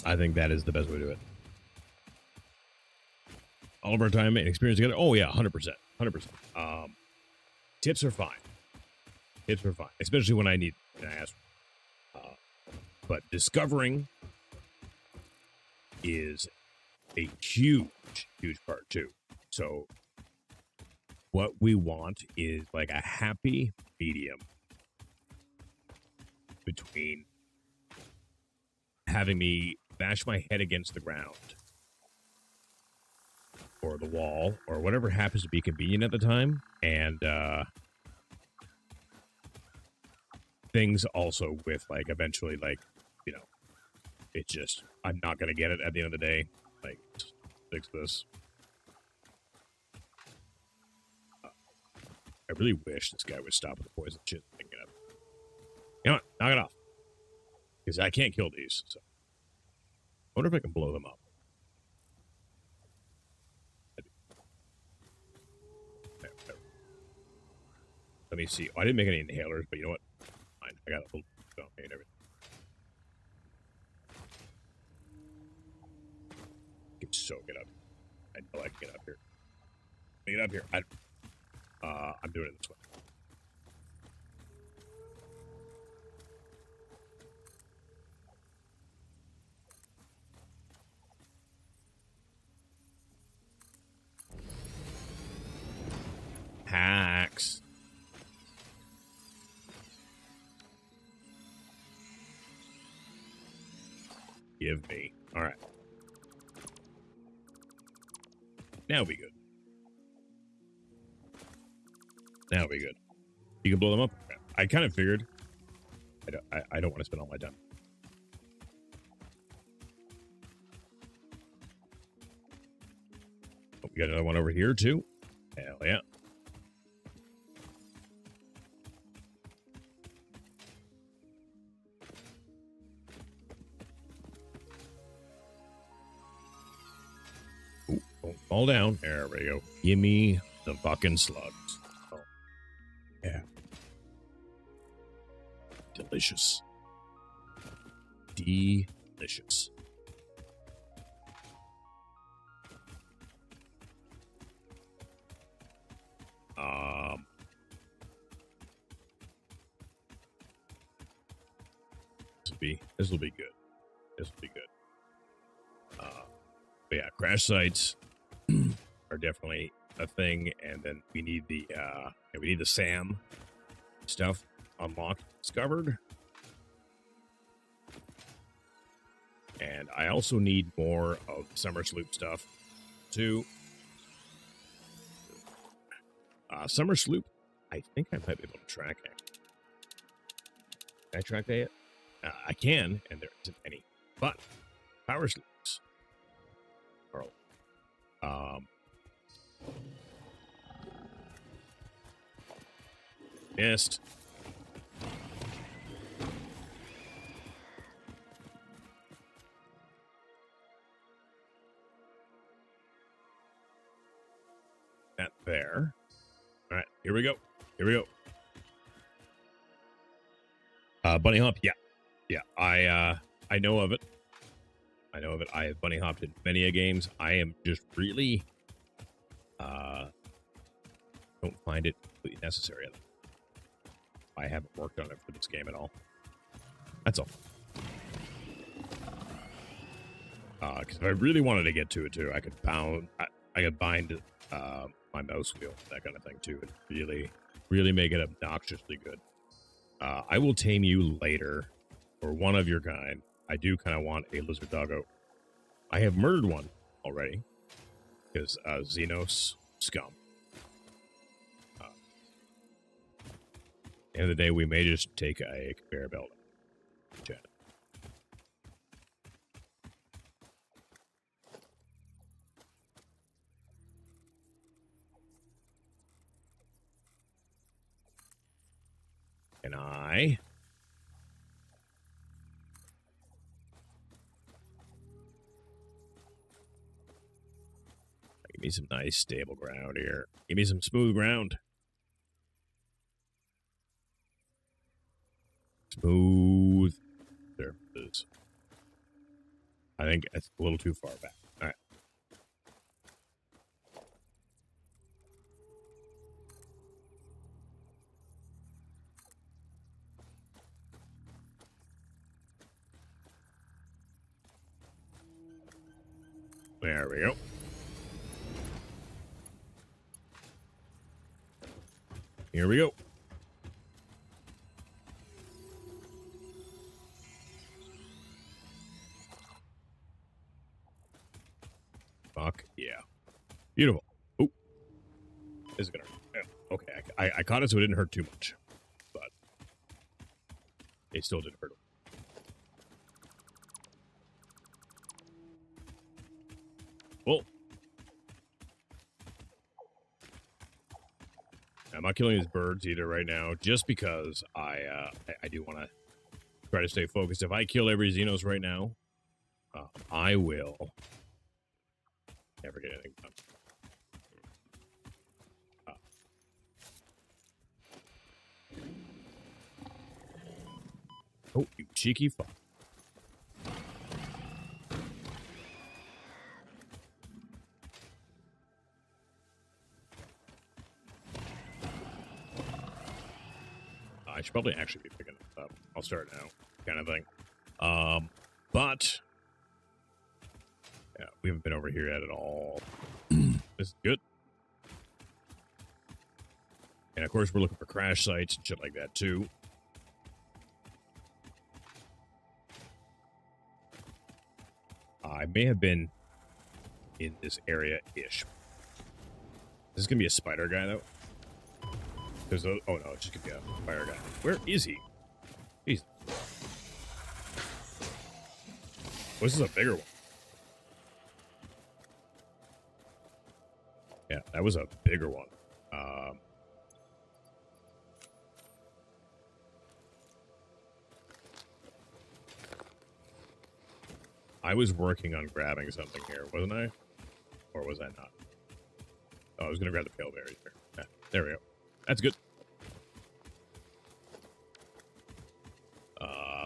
Speaker 1: I think that is the best way to do it. All of our time and experience together. Oh, yeah, 100%. 100%. Tips are fine. Tips are fine. Especially when I need to ask. But discovering is a huge, huge part too. So what we want is like a happy medium between having me bash my head against the ground or the wall or whatever happens to be convenient at the time, and things also with like eventually, like, you know, it's just I'm not gonna get it at the end of the day. Like, fix this. I really wish this guy would stop with the poison shit. Come on, knock it off. Because I can't kill these. So, I wonder if I can blow them up. Let me see. Oh, I didn't make any inhalers, but you know what? Fine. I got a little stone and everything. I can so get up. I know I can get up here. Get up here. I'm doing it this way. Hacks. Give me. All right. Now we good. Now we good. You can blow them up. I kind of figured. I don't want to spend all my time. Oh, we got another one over here too. Hell yeah. Ooh, don't fall down. There we go. Give me the fucking slugs. Oh. Yeah. Delicious. Delicious. This will be good. This will be good. But yeah, crash sites are definitely a thing, and then we need the SAM stuff unlocked, discovered, and I also need more of Summer Sloop stuff too. Summer Sloop, I think I might be able to track it. Can I track that yet? I can, and there isn't any. But power sloops. Missed. That there. All right, here we go. Here we go. Bunny hop, yeah. Yeah, I know of it. I know of it. I have bunny hopped in many a games. I am just really don't find it completely necessary. I haven't worked on it for this game at all. That's all. Because if I really wanted to get to it too, I could bind my mouse wheel, that kind of thing too, and really make it obnoxiously good. I will tame you later, or one of your kind. I do kind of want a lizard doggo. I have murdered one already, because Xenos scum. At the end of the day, we may just take a conveyor belt. Chat. And I give me some nice stable ground here. Give me some smooth ground. Smooth surfaces. I think it's a little too far back. All right. There we go. Here we go. Fuck yeah. Beautiful. Oh. This is gonna hurt. Yeah. Okay, I caught it so it didn't hurt too much. But it still didn't hurt. Well. I'm not killing these birds either right now, just because I do want to try to stay focused. If I kill every Xenos right now, I will never get anything done. Oh, you cheeky fuck. I should probably actually be picking this up. I'll start now, kind of thing. But yeah, we haven't been over here yet at all. This is good. And of course, we're looking for crash sites and shit like that too. I may have been in this area-ish. This is gonna be a spider guy though. There's oh no, it's just gonna be a fire guy. Where is he? Jeez. Oh, this is a bigger one. Yeah, that was a bigger one. I was working on grabbing something here, wasn't I? Or was I not? Oh, I was gonna grab the pale berries here. Yeah, there we go. That's good.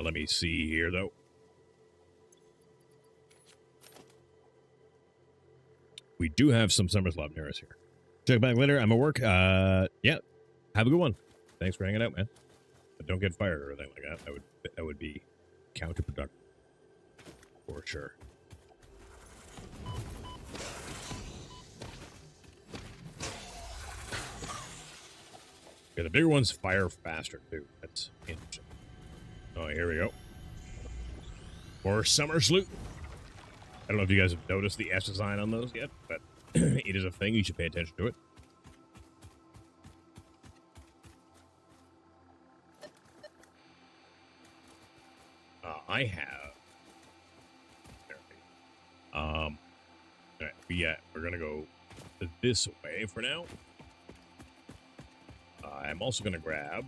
Speaker 1: Let me see here, though. We do have some SummerSlam heroes here. Check back later. I'm at work. Yeah. Have a good one. Thanks for hanging out, man. But don't get fired or anything like that. That would be counterproductive. For sure. Yeah, the bigger ones fire faster, too. That's interesting. Oh, here we go. More summer sloop. I don't know if you guys have noticed the S design on those yet, but it is a thing. You should pay attention to it. I have. All right, we're gonna go this way for now. I'm also gonna grab.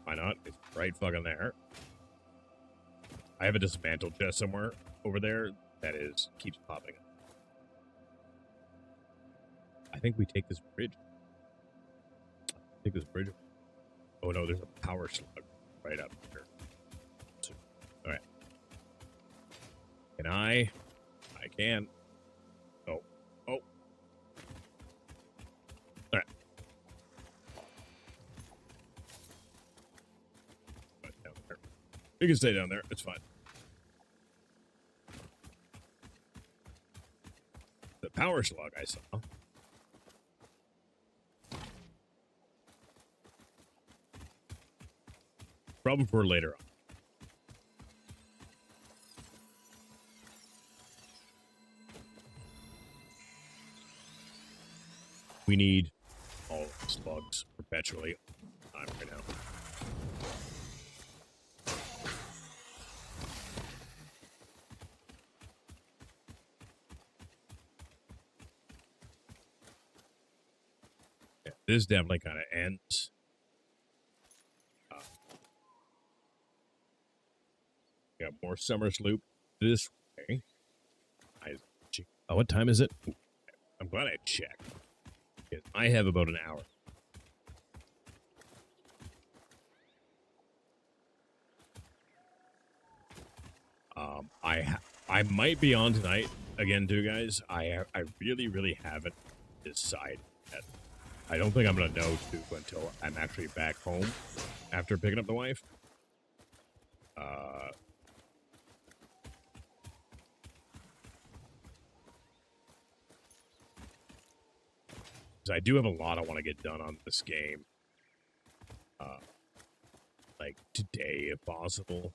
Speaker 1: Why not? It's right fucking there. I have a dismantled chest somewhere over there that keeps popping up. I think we take this bridge. Take this bridge. Oh no, there's a power slug right up here. All right. Can I? I can. Oh. All right. Down there. You can stay down there. It's fine. The power slug I saw. Problem for later on. We need all slugs perpetually on right now. Yeah, this definitely kind of ends. Got more summer sloop this way. Oh, what time is it? Ooh, I'm glad I checked. I have about an hour. I might be on tonight again, too, guys. I really haven't decided yet. I don't think I'm gonna know too until I'm actually back home after picking up the wife. I do have a lot I want to get done on this game. Like today, if possible.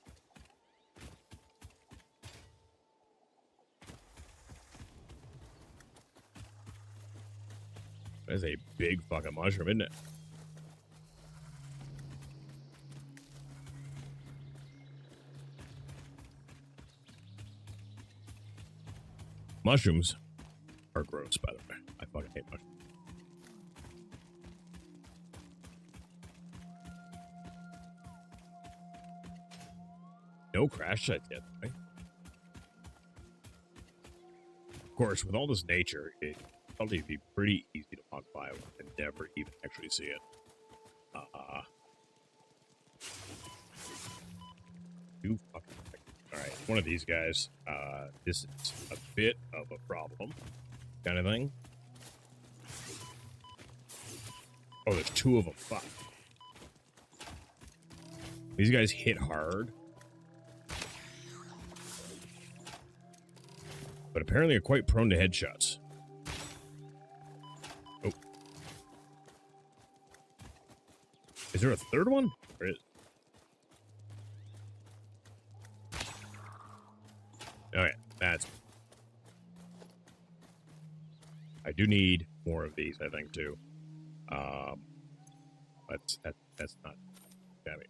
Speaker 1: That's a big fucking mushroom, isn't it? Mushrooms are gross, by the way. I fucking hate mushrooms. No crash sites yet, right? Of course, with all this nature, it probably be pretty easy to walk by and never even actually see it. All right, one of these guys. This is a bit of a problem, kind of thing. Oh, there's two of them. Fuck. These guys hit hard, but apparently are quite prone to headshots. Oh, is there a third one? Or is... Okay, that's. I do need more of these, I think, too. That's not shabby.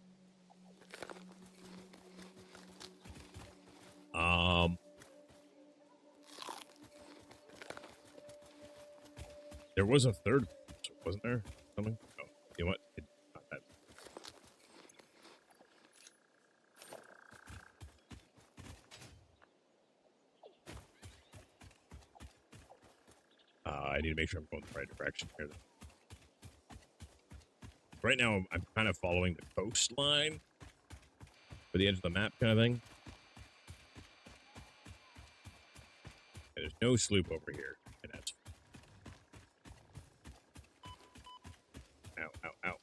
Speaker 1: There was a third, wasn't there? Something? Oh, you know what? It's not that. I need to make sure I'm going the right direction here. Right now, I'm kind of following the coastline for the edge of the map kind of thing. There's no sloop over here, and that's... Ow, ow, ow.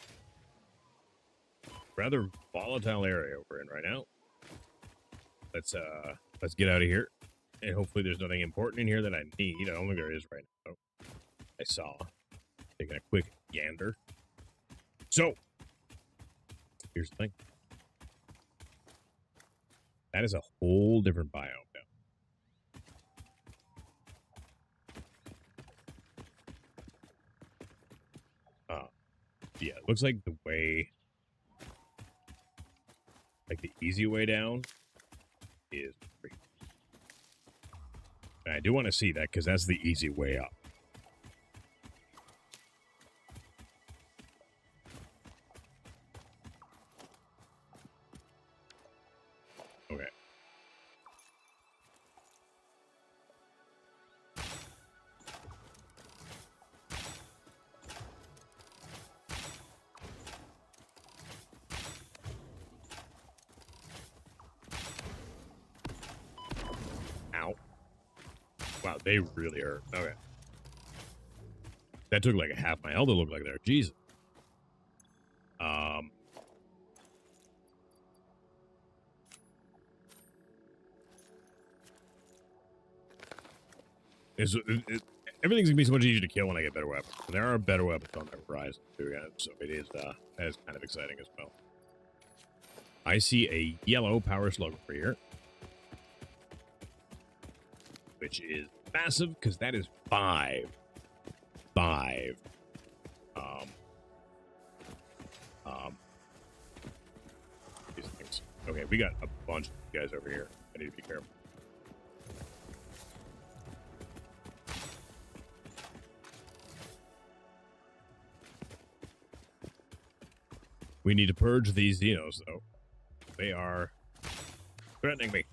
Speaker 1: Rather volatile area we're in right now. Let's get out of here. And hopefully there's nothing important in here that I need. I don't think there is right now. I saw. Taking a quick gander. So, here's the thing. That is a whole different biome now. Yeah, it looks like the way, like the easy way down is free. And I do want to see that because that's the easy way up. Okay. Ow. Wow, they really hurt. Okay. That took like a half my health to look like there. Jesus. Everything's gonna be so much easier to kill when I get better weapons. There are better weapons on the horizon too, guys. So it is that is kind of exciting as well. I see a yellow power slug over here, which is massive because that is 5. These things. Okay, we got a bunch of guys over here. I need to be careful. We need to purge these Xenos, though. They are threatening me.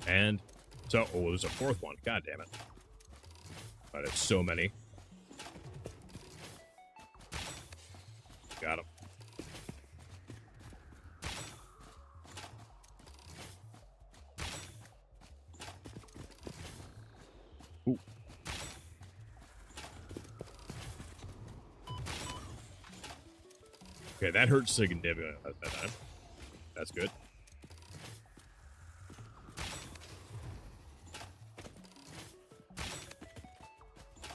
Speaker 1: And so, oh, there's a fourth one. God damn it. But it's so many. Got him. Ooh. Okay, that hurts significantly that time. That's good.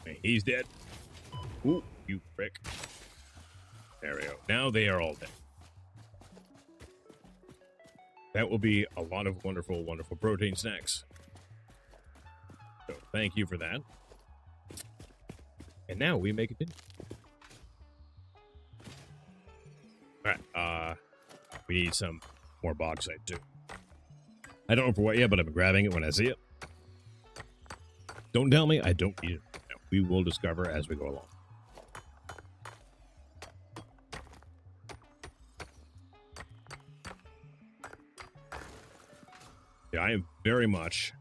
Speaker 1: Okay, he's dead. Ooh, you prick. There we go. Now they are all dead. That will be a lot of wonderful, wonderful protein snacks. So thank you for that. And now we make it in. Alright, we need some more bauxite too. I don't know for what yet, but I'm grabbing it when I see it. Don't tell me I don't need it. No, we will discover as we go along. Yeah, I am very much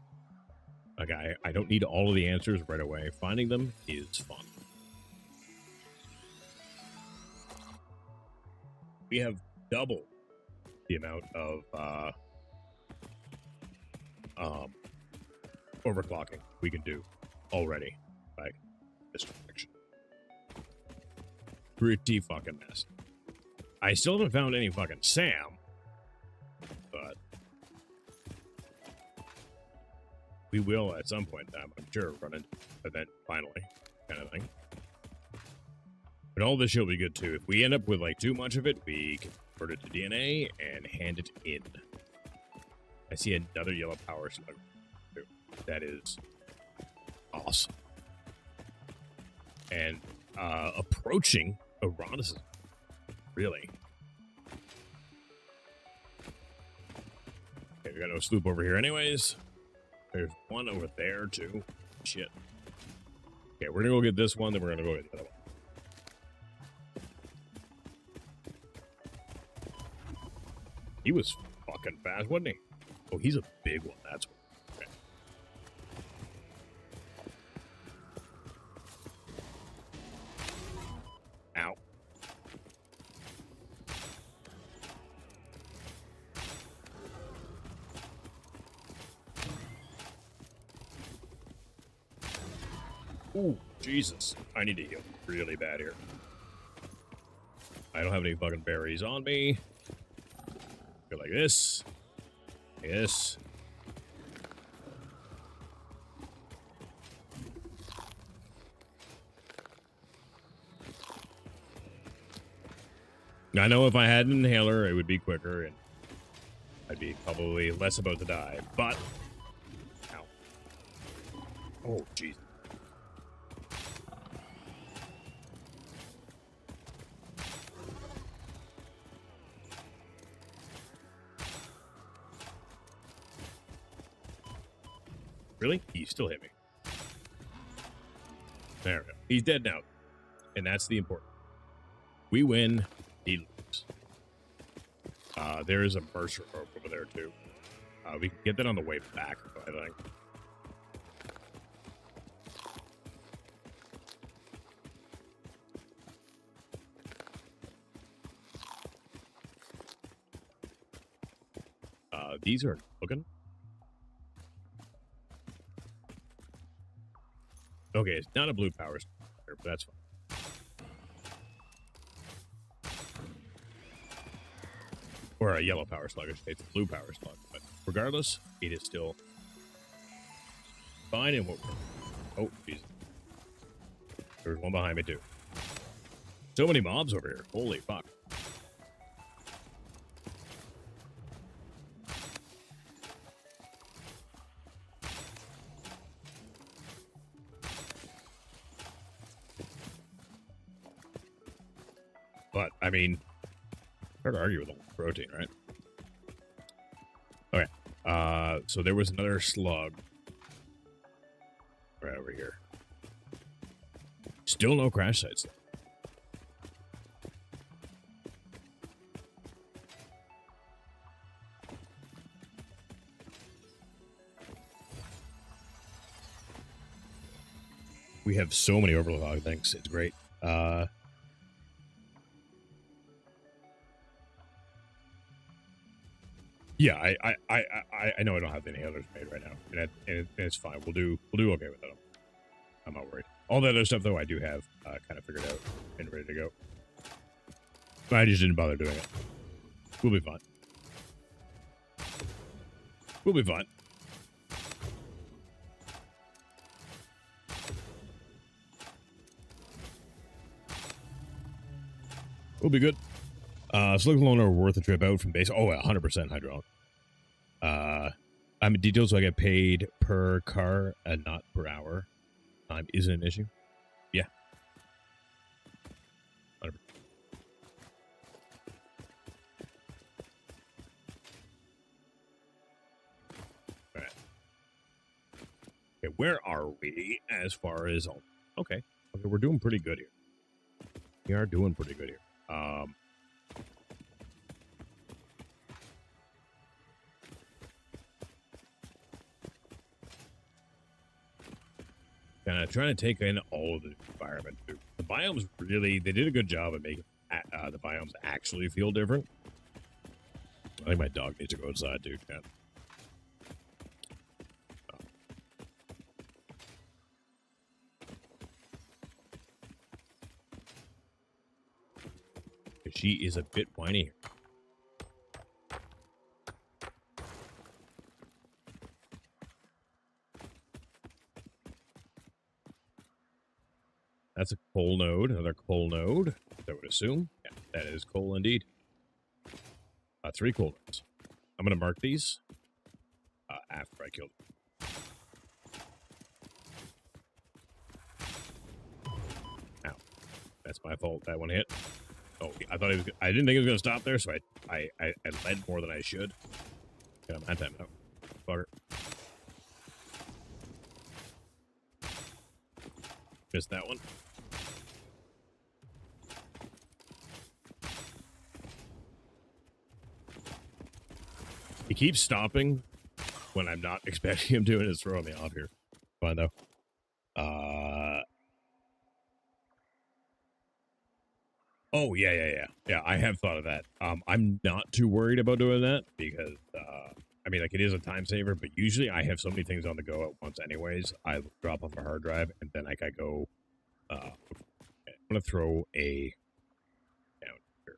Speaker 1: Like, I don't need all of the answers right away. Finding them is fun. We have double the amount of overclocking we can do already by this direction. Pretty fucking messy. I still haven't found any fucking Sam, but we will at some point in time, I'm sure, run an event finally, kind of thing. But all this shit will be good too. If we end up with like too much of it, we can convert it to DNA and hand it in. I see another yellow power slug. That is awesome. And approaching eroticism, really. Okay, we got no sloop over here anyways. There's one over there too. Shit. Okay, we're gonna go get this one, then we're gonna go get the other one. He was fucking fast, wasn't he? Oh, he's a big one. That's what. Okay. Ow. Ooh, Jesus. I need to heal really bad here. I don't have any fucking berries on me. Go like this. Yes. I know if I had an inhaler, it would be quicker, and I'd be probably less about to die, but... Ow. Oh, jeez. Really? He still hit me. There we go. He's dead now. And that's the important. We win, he loses. There is a mercer rope over there, too. We can get that on the way back, I think. These are looking. Okay, it's not a blue power slug, but that's fine. Or a yellow power slug, I should say. It's a blue power slug. But regardless, it is still fine. And what? Oh, jeez. There's one behind me, too. So many mobs over here. Holy fuck. But, I mean, hard to argue with all the protein, right? Okay. So there was another slug right over here. Still no crash sites. We have so many overlog things. It's great. Yeah, I know I don't have any others made right now, and it's fine. We'll do okay with that. I'm not worried. All that other stuff though, I do have kind of figured out and ready to go. I just didn't bother doing it. We'll be fine. We'll be fine. We'll be good. Slugs alone are worth a trip out from base. Oh, 100% hydraulic. I'm in detail, so I get paid per car and not per hour. Time isn't an issue. Yeah. 100%. All right. Okay, where are we as far as all? Okay, we're doing pretty good here. We are doing pretty good here. kind of trying to take in all of the environment. Too. The biomes really, they did a good job of making the biomes actually feel different. I think my dog needs to go outside, dude. Yeah. She is a bit whiny. That's a coal node, another coal node, I would assume. Yeah, that is coal indeed. 3 coal nodes. I'm going to mark these after I kill them. Ow. That's my fault. That one hit. Oh, I thought he was. I didn't think he was going to stop there, so I led more than I should. Yeah, I'm time out. Fucker. Missed that one. He keeps stopping when I'm not expecting him to, and it's throwing me off here. Fine though. Oh yeah. I have thought of that. I'm not too worried about doing that because I mean, like, it is a time saver, but usually I have so many things on the go at once anyways. I drop off a hard drive and then like I go. I'm gonna throw a down here.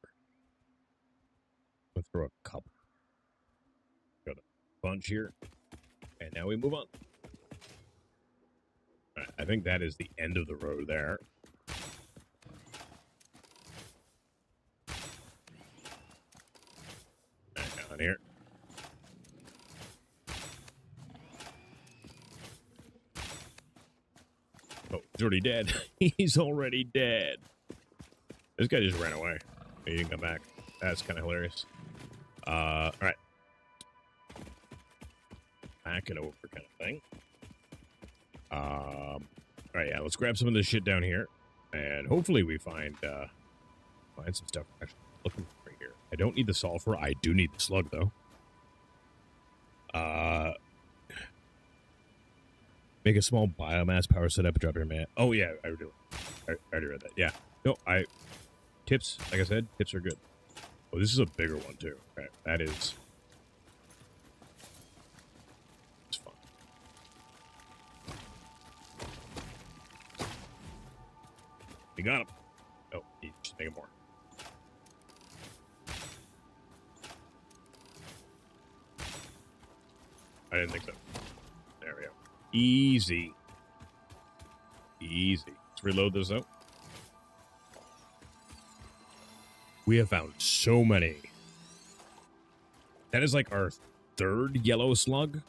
Speaker 1: I'm gonna throw a couple. Got a bunch here, and now we move on. All right, I think that is the end of the road there. Down here. Oh, he's already dead. He's already dead. This guy just ran away. He didn't come back. That's kind of hilarious. All right. Back it over kind of thing. All right, yeah, let's grab some of this shit down here. And hopefully we find some stuff we're actually looking for here. I don't need the sulfur. I do need the slug, though. Make a small biomass power setup, drop your man. Oh, yeah, I already read that. Yeah. No, tips, like I said, tips are good. Oh, this is a bigger one, too. Okay, that is... It's fun. You got him. Oh, he's just making more. I didn't think so. There we go. Easy. Easy. Let's reload this out. We have found so many. That is like our 3rd yellow slug,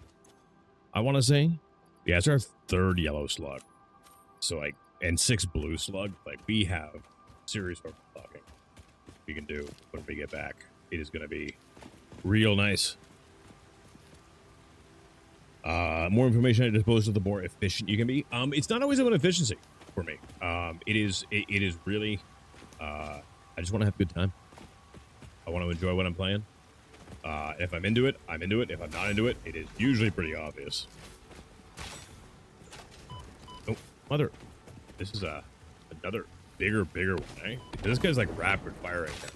Speaker 1: I want to say. Yeah, it's our 3rd yellow slug. So, like, and 6 blue slug. Like, we have serious overclocking we can do when we get back. It is going to be real nice. More information at disposal, the more efficient you can be. It's not always about efficiency for me. It is really, I just want to have a good time. I want to enjoy what I'm playing. If I'm into it, I'm into it. If I'm not into it, it is usually pretty obvious. Oh, mother. This is another bigger one, eh? This guy's like rapid fire right here.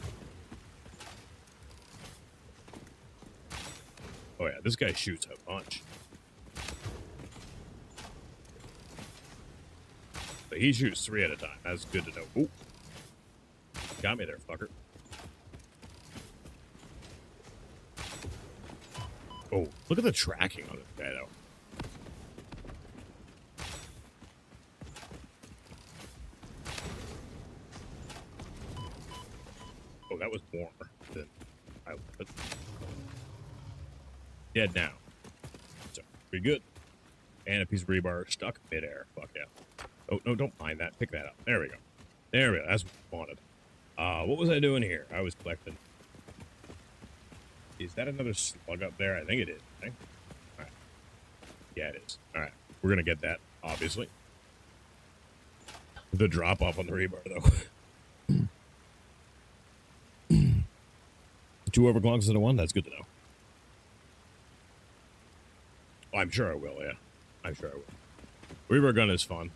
Speaker 1: Oh yeah, this guy shoots a bunch. But he shoots 3 at a time. That's good to know. Ooh. Got me there, fucker. Oh, look at the tracking on this guy, though. Oh, that was more than I was. Dead now. So, pretty good. And a piece of rebar stuck midair. Fuck yeah. Oh, no, don't mind that. Pick that up. There we go. There we go. That's what we wanted. What was I doing here? I was collecting. Is that another slug up there? I think it is. Okay. All right. Yeah, it is. All right. We're going to get that, obviously. The drop off on the rebar, though. 2 overclocks instead of 1? That's good to know. Oh, I'm sure I will, yeah. I'm sure I will. Reaver gun is fun.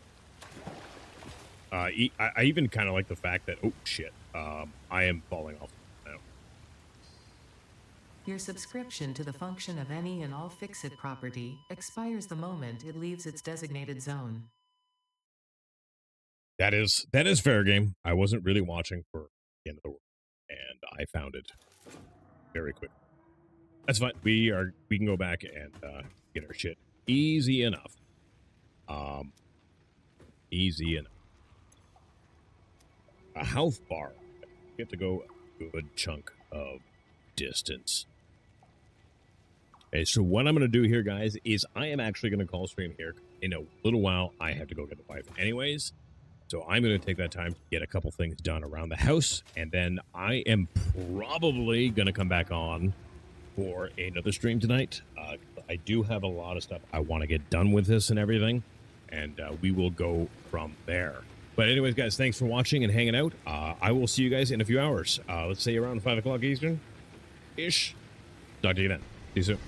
Speaker 1: I even kind of like the fact that, oh shit, I am falling off now.
Speaker 5: Your subscription to the function of any and all Fix-It property expires the moment it leaves its designated zone.
Speaker 1: That is fair game. I wasn't really watching for the end of the world, and I found it very quick. That's fine. We can go back and get our shit easy enough. Easy enough. A health bar. We have to go a good chunk of distance. Okay, so what I'm going to do here, guys, is I am actually going to call stream here. In a little while, I have to go get the wife anyways. So I'm going to take that time to get a couple things done around the house. And then I am probably going to come back on for another stream tonight. I do have a lot of stuff I want to get done with this and everything. And we will go from there. But anyways, guys, thanks for watching and hanging out. I will see you guys in a few hours. Let's say around 5 o'clock Eastern-ish. Talk to you then. See you soon.